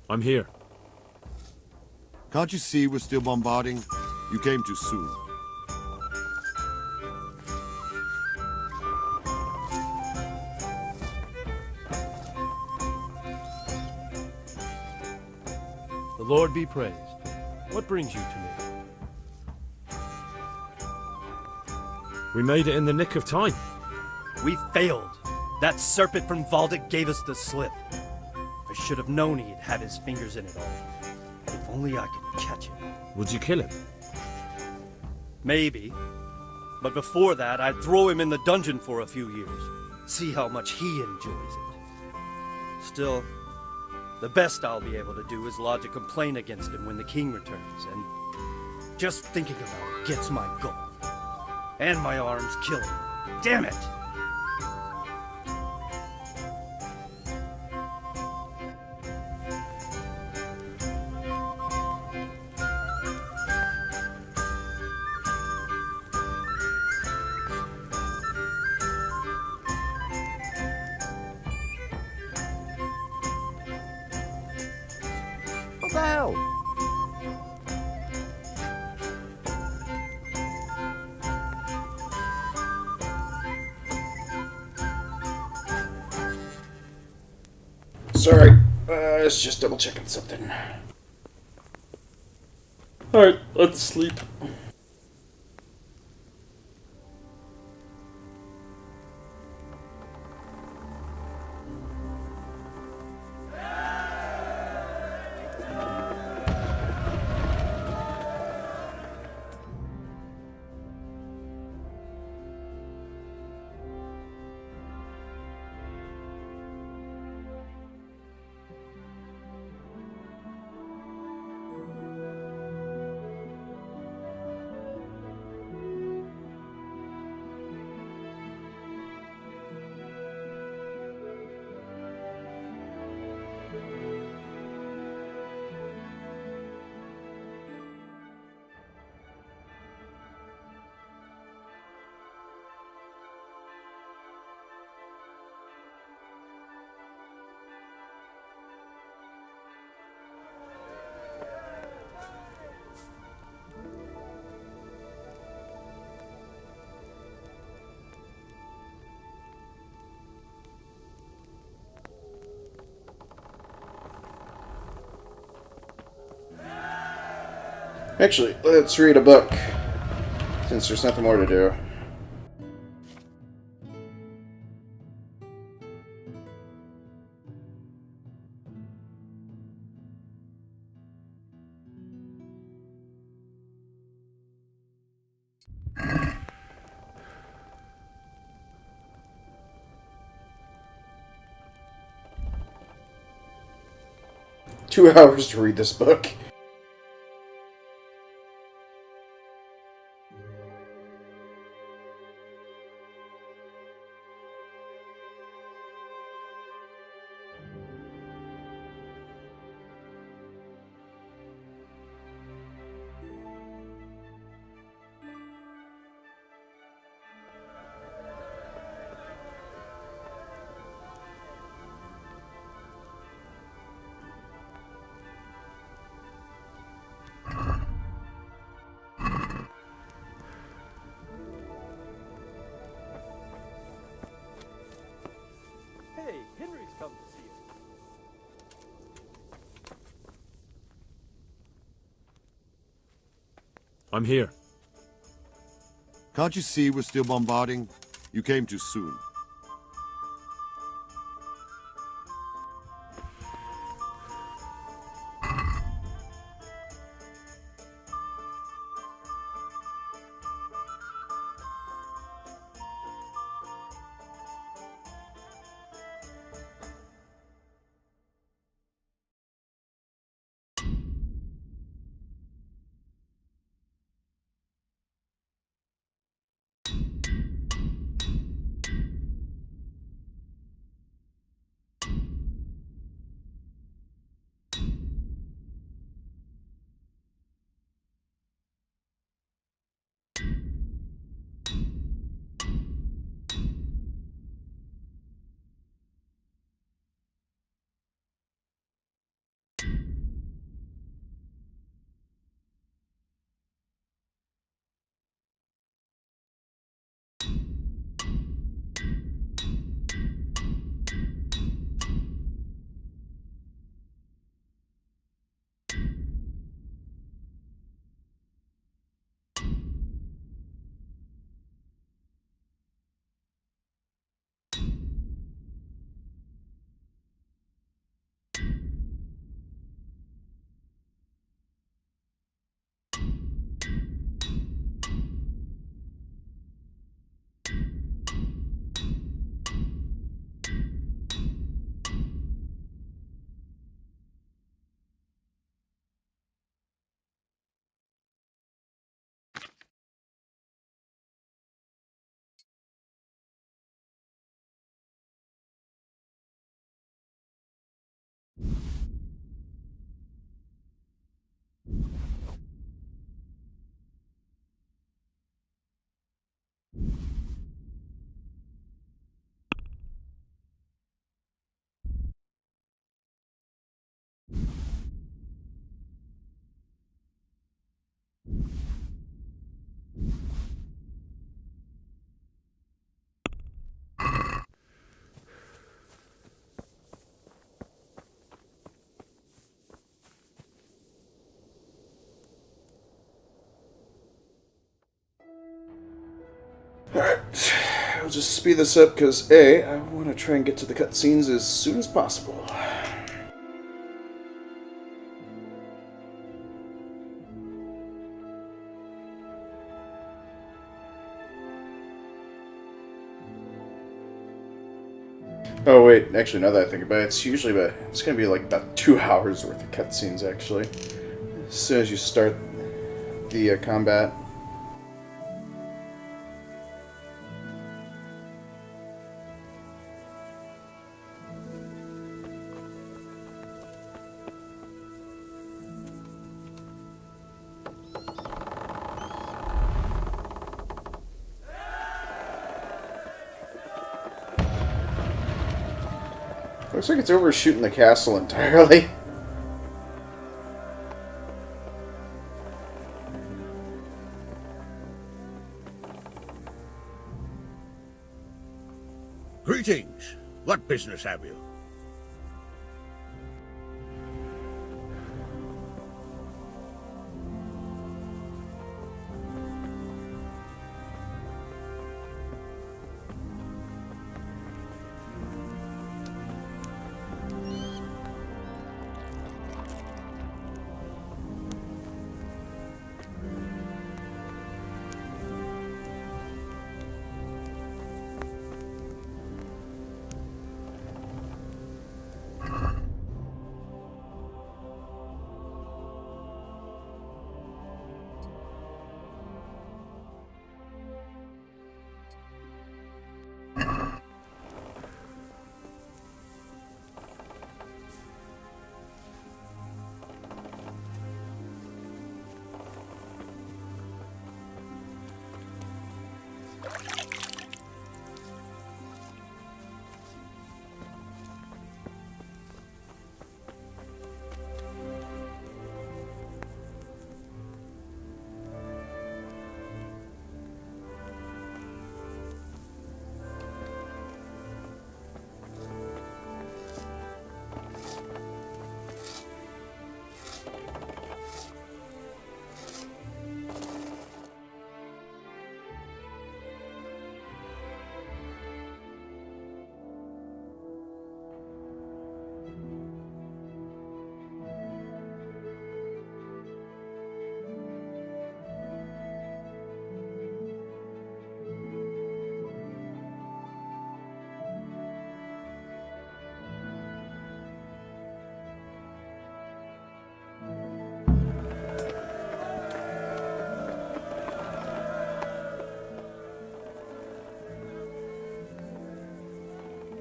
I'm here. Can't you see we're still bombarding? You came too soon. The Lord be praised. What brings you to me? We made it in the nick of time. We failed. That serpent from Valda gave us the slip. I should have known he'd have his fingers in it all. If only I could catch him. Would you kill him? Maybe. But before that, I'd throw him in the dungeon for a few years. See how much he enjoys it. Still, the best I'll be able to do is lodge a complaint against him when the king returns, and Just thinking about it gets my goal. And my arm's killing me. Damn it! What the hell? Sorry, I was just double checking something. Alright, let's sleep. Actually, let's read a book, since there's nothing more to do. Two hours to read this book. Hey, Henry's come to see you. I'm here. Can't you see we're still bombarding? You came too soon. Alright, I'll just speed this up because A, I want to try and get to the cutscenes as soon as possible. Oh wait, actually now that I think about it, it's gonna be like about 2 hours worth of cutscenes actually. As soon as you start the combat. Looks like it's overshooting the castle entirely. Greetings. What business have you?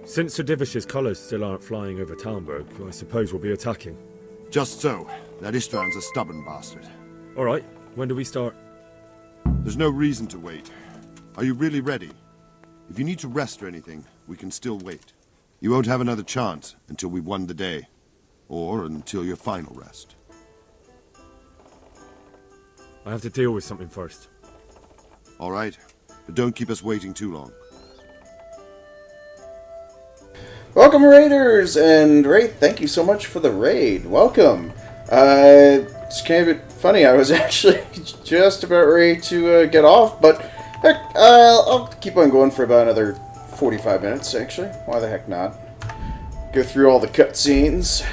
Since Sir Divish's colours still aren't flying over Talmberg, I suppose we'll be attacking. Just so. That Istvan's a stubborn bastard. All right, when do we start? There's no reason to wait. Are you really ready? If you need to rest or anything, we can still wait. You won't have another chance until we've won the day. Or until your final rest. I have to deal with something first. All right, but don't keep us waiting too long. Welcome, Raiders! And Wraith, thank you so much for the raid. Welcome. It's kind of a bit funny. I was actually just about ready to get off, but heck, I'll keep on going for about another 45 minutes, actually. Why the heck not? Go through all the cutscenes.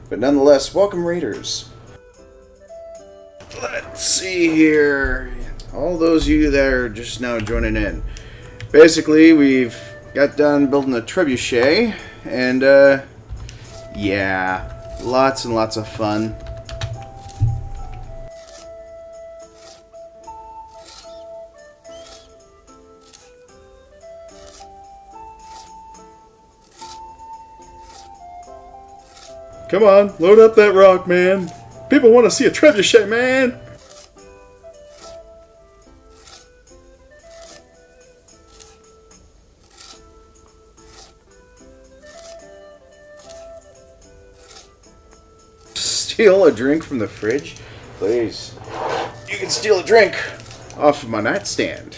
But nonetheless, welcome, Raiders. Let's see here. All those of you that are just now joining in. Basically, we've got done building a trebuchet, and, yeah, lots and lots of fun. Come on, load up that rock, man. People want to see a trebuchet, man. Steal a drink from the fridge? Please. You can steal a drink off of my nightstand.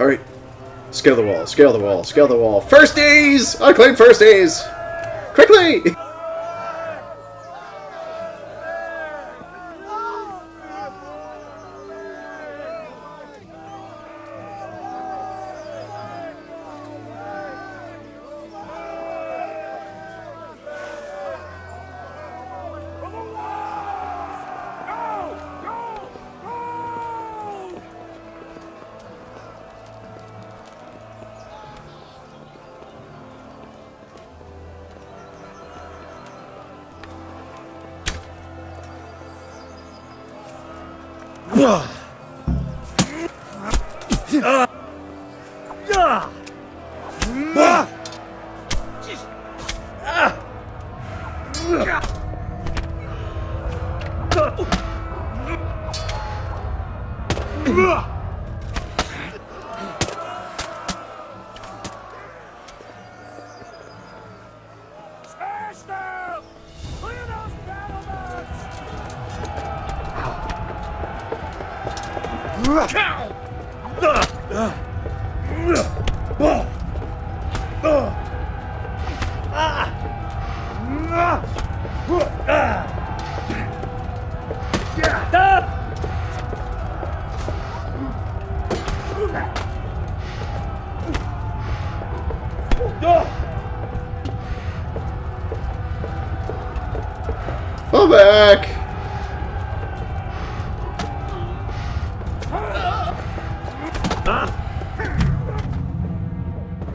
Alright. Scale the wall, scale the wall, scale the wall. Firsties! I claim firsties! Quickly! Fall back!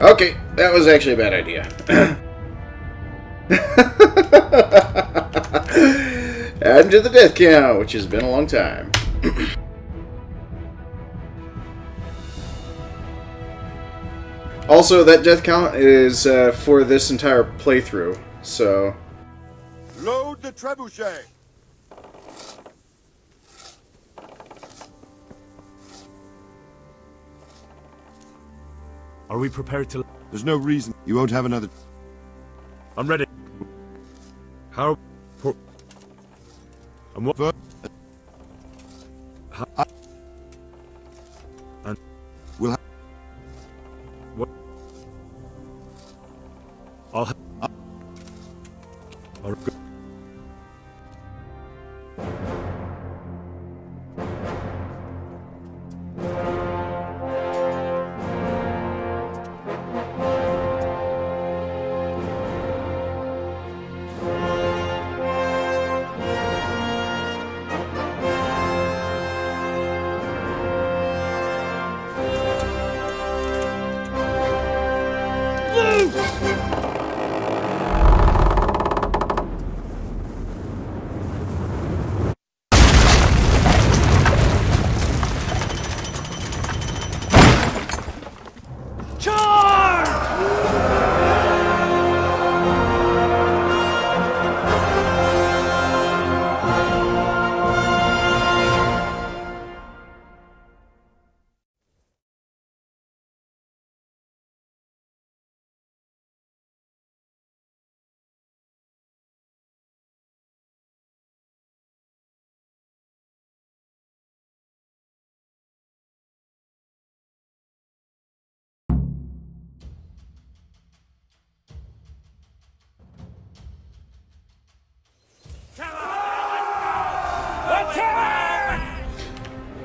Okay, that was actually a bad idea. Add to the death count, which has been a long time. Also, that death count is for this entire playthrough, so... Load the trebuchet! Are we prepared to... There's no reason. You won't have another... I'm ready. How... And what... And... We'll have... What... I'll...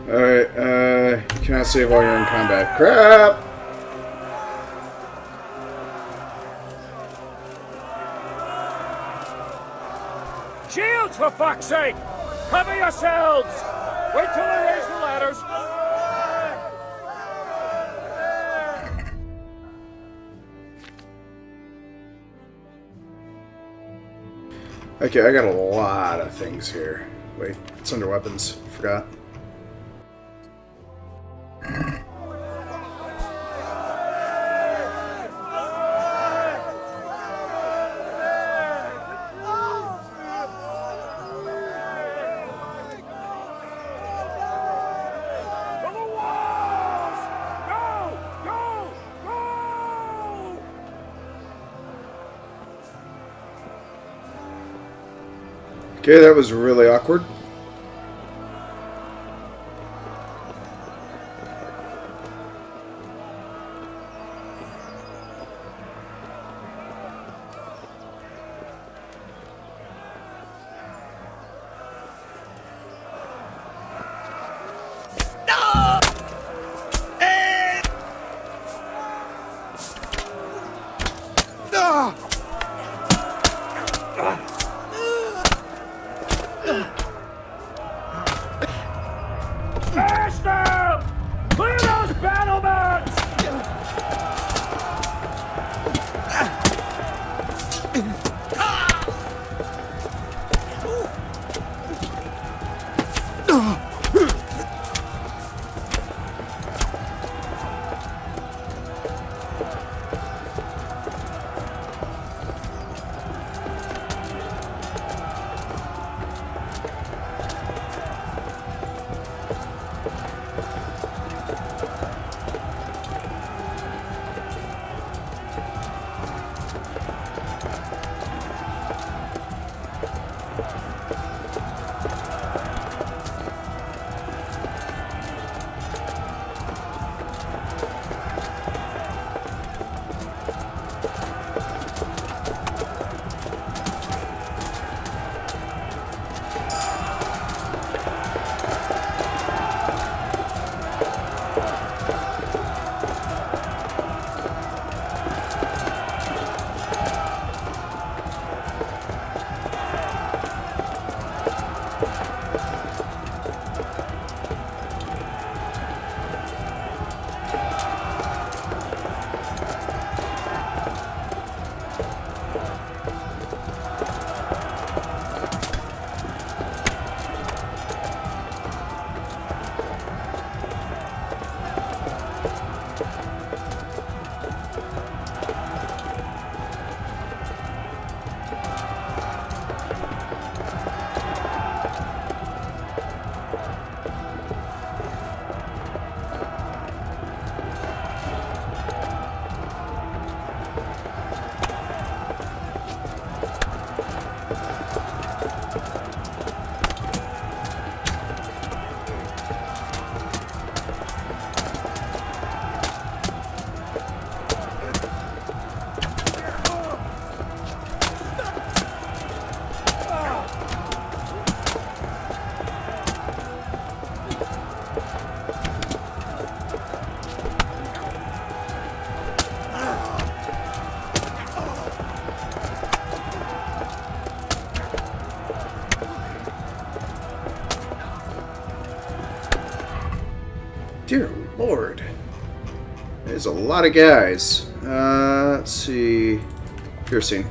Alright, you cannot save while you're in combat. Crap! Shields, for fuck's sake! Cover yourselves! Wait till I raise the ladders! Okay, I got a lot of things here. Wait, it's under weapons. Forgot. Okay, that was really awkward. Dear Lord. There's a lot of guys. Let's see. Piercing.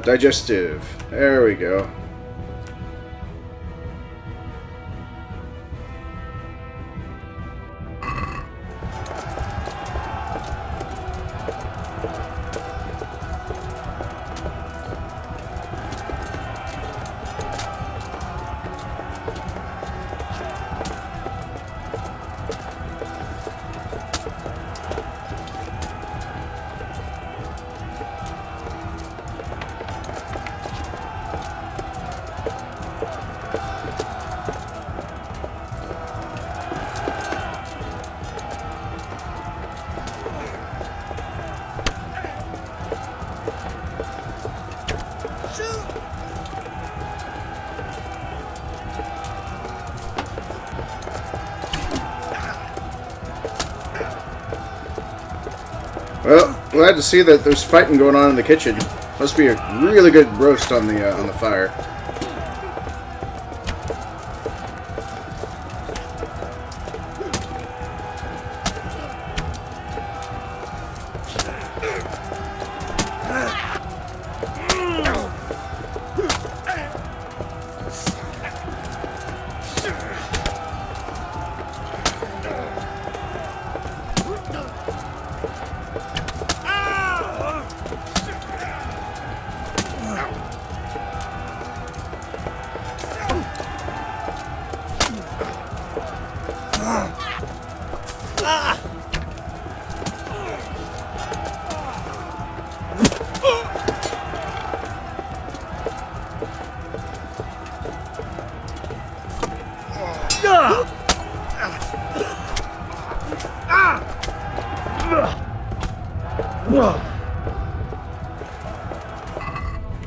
Digestive. There we go. glad to see that there's fighting going on in the kitchen. Must be a really good roast on the fire.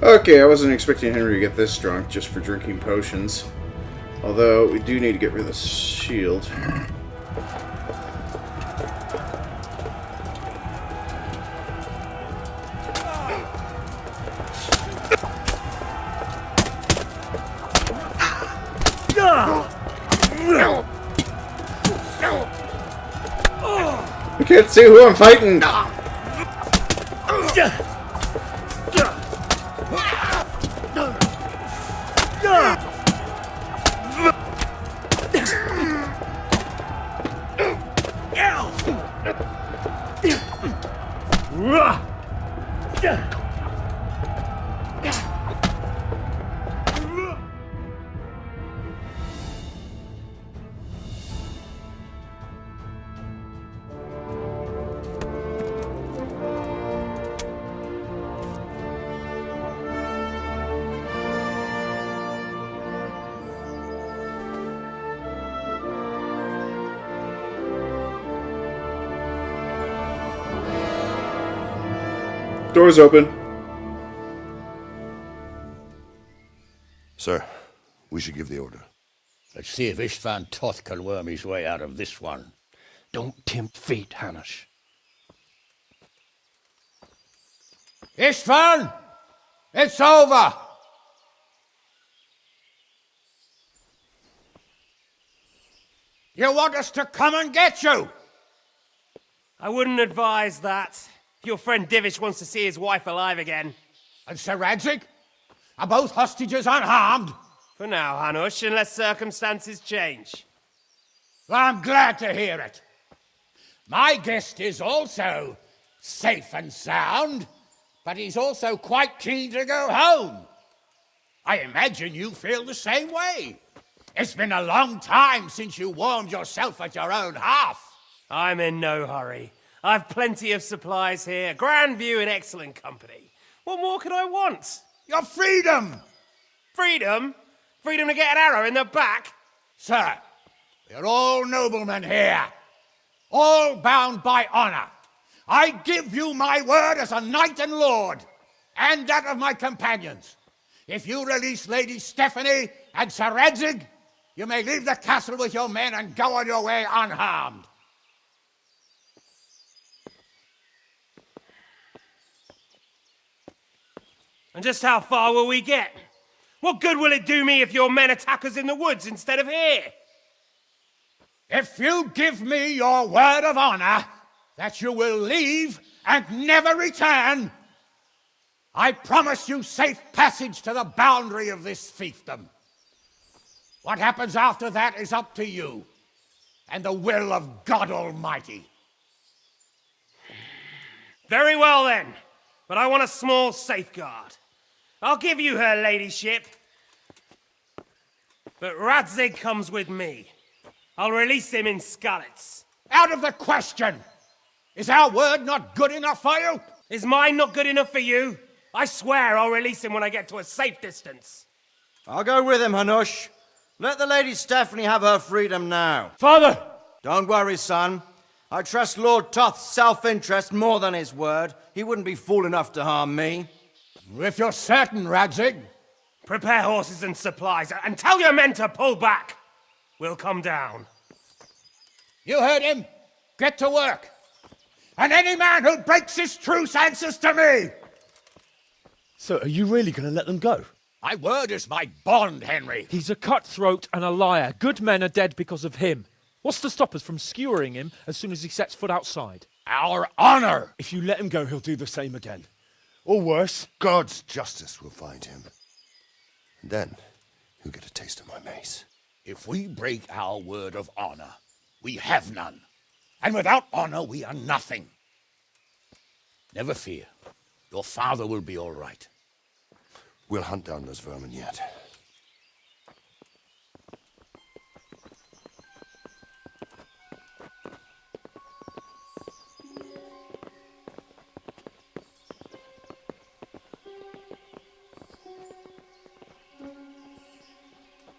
Okay, I wasn't expecting Henry to get this drunk just for drinking potions. Although, we do need to get rid of the shield. I can't see who I'm fighting! Door's open. Sir, we should give the order. Let's see if Istvan Toth can worm his way out of this one. Don't tempt fate, Hanush. Istvan! It's over! You want us to come and get you? I wouldn't advise that. Your friend Divish wants to see his wife alive again. And Sir Radzig? Are both hostages unharmed? For now, Hanush, unless circumstances change. Well, I'm glad to hear it. My guest is also safe and sound, but he's also quite keen to go home. I imagine you feel the same way. It's been a long time since you warmed yourself at your own hearth. I'm in no hurry. I've plenty of supplies here, grand view and excellent company. What more could I want? Your freedom! Freedom? Freedom to get an arrow in the back? Sir, we're all noblemen here, all bound by honor. I give you my word as a knight and lord, and that of my companions. If you release Lady Stephanie and Sir Radzig, you may leave the castle with your men and go on your way unharmed. And just how far will we get? What good will it do me if your men attack us in the woods instead of here? If you give me your word of honor that you will leave and never return, I promise you safe passage to the boundary of this fiefdom. What happens after that is up to you and the will of God Almighty. Very well then, but I want a small safeguard. I'll give you her ladyship, but Radzig comes with me. I'll release him in Skalitz. Out of the question! Is our word not good enough for you? Is mine not good enough for you? I swear I'll release him when I get to a safe distance. I'll go with him, Hanush. Let the Lady Stephanie have her freedom now. Father! Don't worry, son. I trust Lord Toth's self-interest more than his word. He wouldn't be fool enough to harm me. If you're certain, Radzig. Prepare horses and supplies, and tell your men to pull back. We'll come down. You heard him. Get to work. And any man who breaks this truce answers to me! So, are you really going to let them go? My word is my bond, Henry. He's a cutthroat and a liar. Good men are dead because of him. What's to stop us from skewering him as soon as he sets foot outside? Our honor! If you let him go, he'll do the same again. Or worse. God's justice will find him. And then, he'll get a taste of my mace. If we break our word of honor, we have none. And without honor, we are nothing. Never fear. Your father will be all right. We'll hunt down those vermin yet.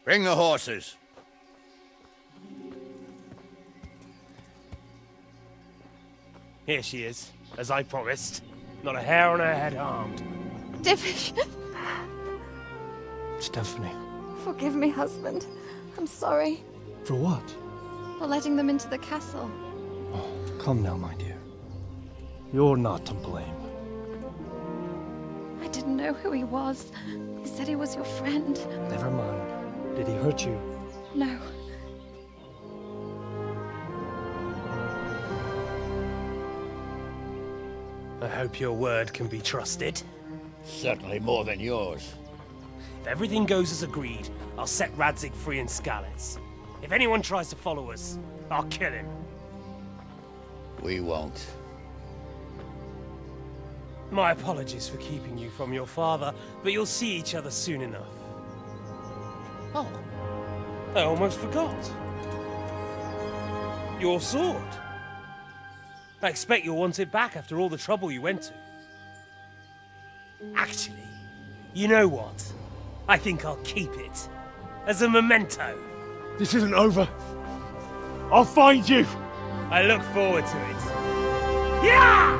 Bring the horses. Here she is, as I promised. Not a hair on her head harmed. Divish! Stephanie. Forgive me, husband. I'm sorry For what? for letting them into the castle. Come now, my dear. You're not to blame. I didn't know who he was. He said he was your friend. Never mind. Did he hurt you? No. I hope your word can be trusted. Certainly more than yours. If everything goes as agreed, I'll set Radzig free in Skalitz. If anyone tries to follow us, I'll kill him. We won't. My apologies for keeping you from your father, but you'll see each other soon enough. Oh, I almost forgot. Your sword. I expect you'll want it back after all the trouble you went to. Actually, you know what? I think I'll keep it. As a memento. This isn't over. I'll find you! I look forward to it. Yeah!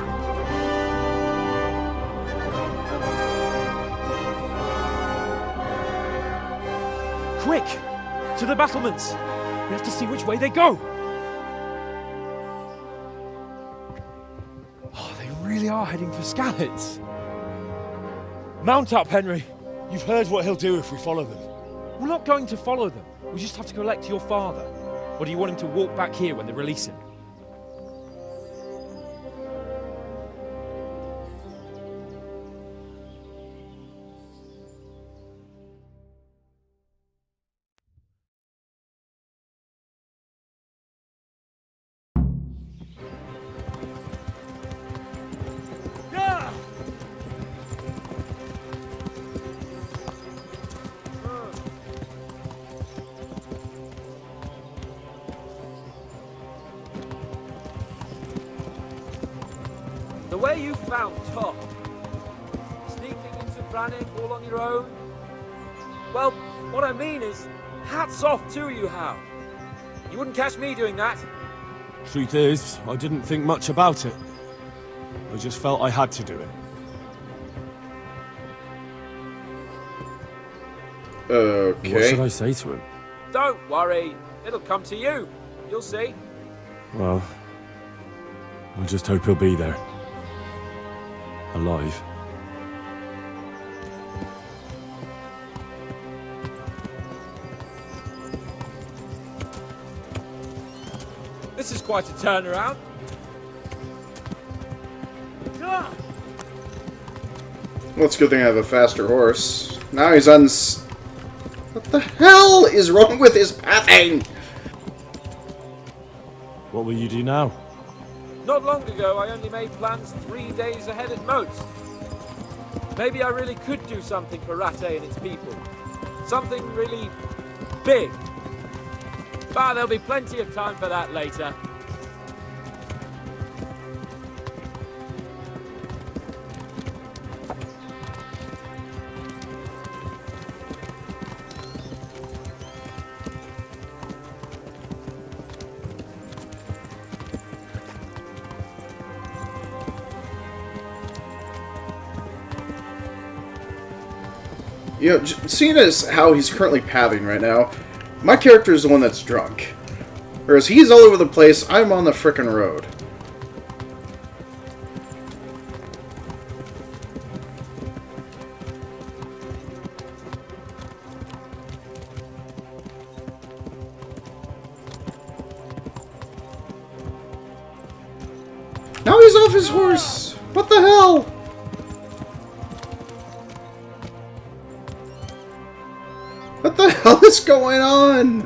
Quick! To the battlements! We have to see which way they go! Oh, they really are heading for Skalitz. Mount up, Henry. You've heard what he'll do if we follow them. We're not going to follow them. We just have to collect your father. Or do you want him to walk back here when they release him? The way you found Tom, sneaking into Brannick all on your own, well, what I mean is, hats off to you, Hal. You wouldn't catch me doing that. Truth is, I didn't think much about it. I just felt I had to do it. Okay. What should I say to him? Don't worry, it'll come to you. You'll see. Well, I just hope he'll be there. Alive. This is quite a turnaround. Well, it's a good thing I have a faster horse. Now he's on... What the hell is wrong with his pathing? What will you do now? Not long ago, I only made plans 3 days ahead at most. Maybe I really could do something for Rattay and its people. Something really big. But there'll be plenty of time for that later. You know, seeing as how he's currently pathing right now, my character is the one that's drunk. Whereas he's all over the place, I'm on the frickin' road. his horse! What the hell? What the hell is going on?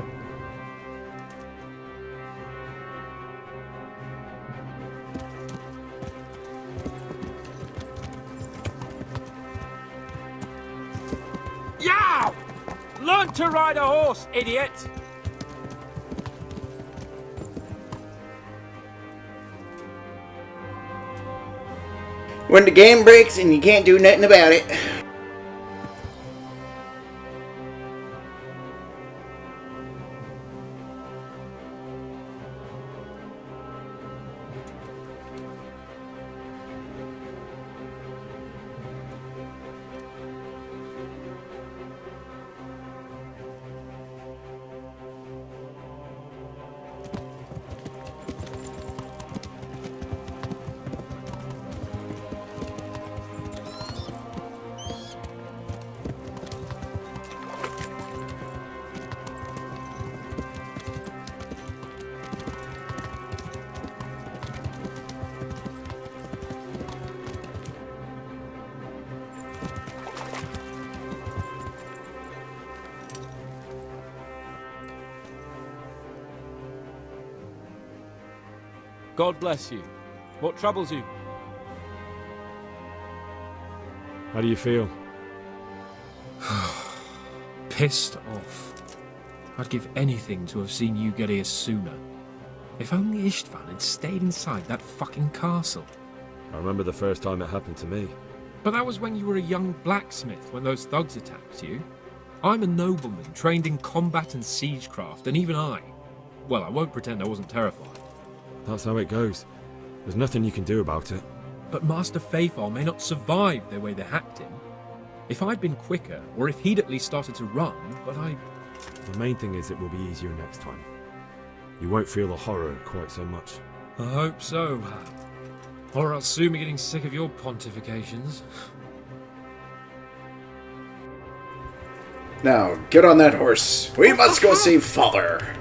Yow! Learn to ride a horse, idiot! When the game breaks and you can't do nothing about it. God bless you. What troubles you? How do you feel? Pissed off. I'd give anything to have seen you get here sooner. If only Istvan had stayed inside that fucking castle. I remember the first time it happened to me. But that was when you were a young blacksmith, when those thugs attacked you. I'm a nobleman, trained in combat and siegecraft, and even I won't pretend I wasn't terrified. That's how it goes. There's nothing you can do about it. But Master Faithful may not survive the way they hacked him. If I'd been quicker, or if he'd at least started to run, but I... The main thing is it will be easier next time. You won't feel the horror quite so much. I hope so. Or I'll soon be getting sick of your pontifications. Now, get on that horse. We must go see Father.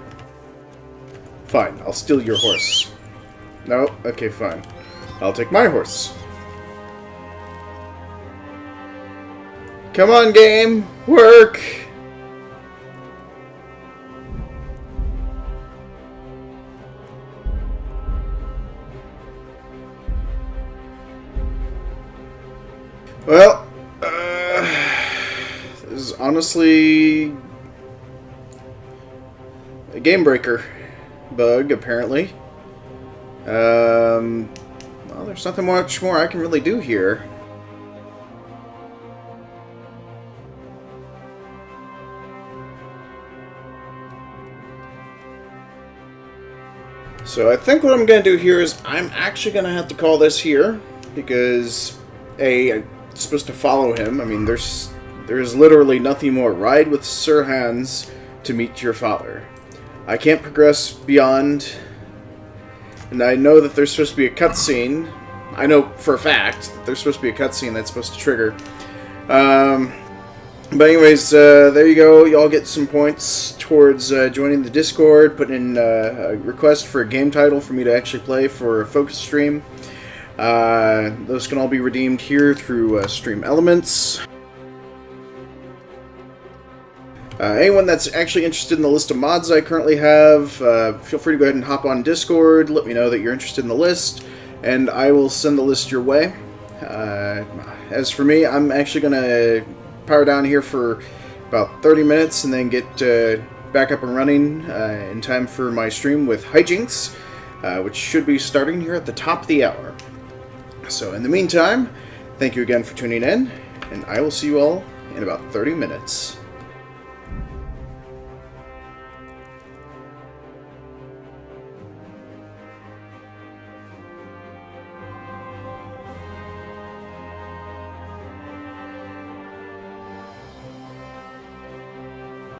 Fine, I'll steal your horse. No? Okay, fine. I'll take my horse. Come on, game! Work! Well, this is honestly a game breaker bug, apparently. Well, there's nothing much more I can really do here. So I think what I'm going to do here is I'm actually going to have to call this here, because I'm supposed to follow him. I mean, there's literally nothing more. Ride with Sir Hans to meet your father. I can't progress beyond, and I know that there's supposed to be a cutscene. I know for a fact that there's supposed to be a cutscene that's supposed to trigger. But anyways, there you go. Y'all get some points towards joining the Discord, putting in a request for a game title for me to actually play for a focus stream. Those can all be redeemed here through Stream Elements. Anyone that's actually interested in the list of mods I currently have, feel free to go ahead and hop on Discord, let me know that you're interested in the list, and I will send the list your way. As for me, I'm actually going to power down here for about 30 minutes and then get back up and running in time for my stream with Hijinks, which should be starting here at the top of the hour. So in the meantime, thank you again for tuning in, and I will see you all in about 30 minutes.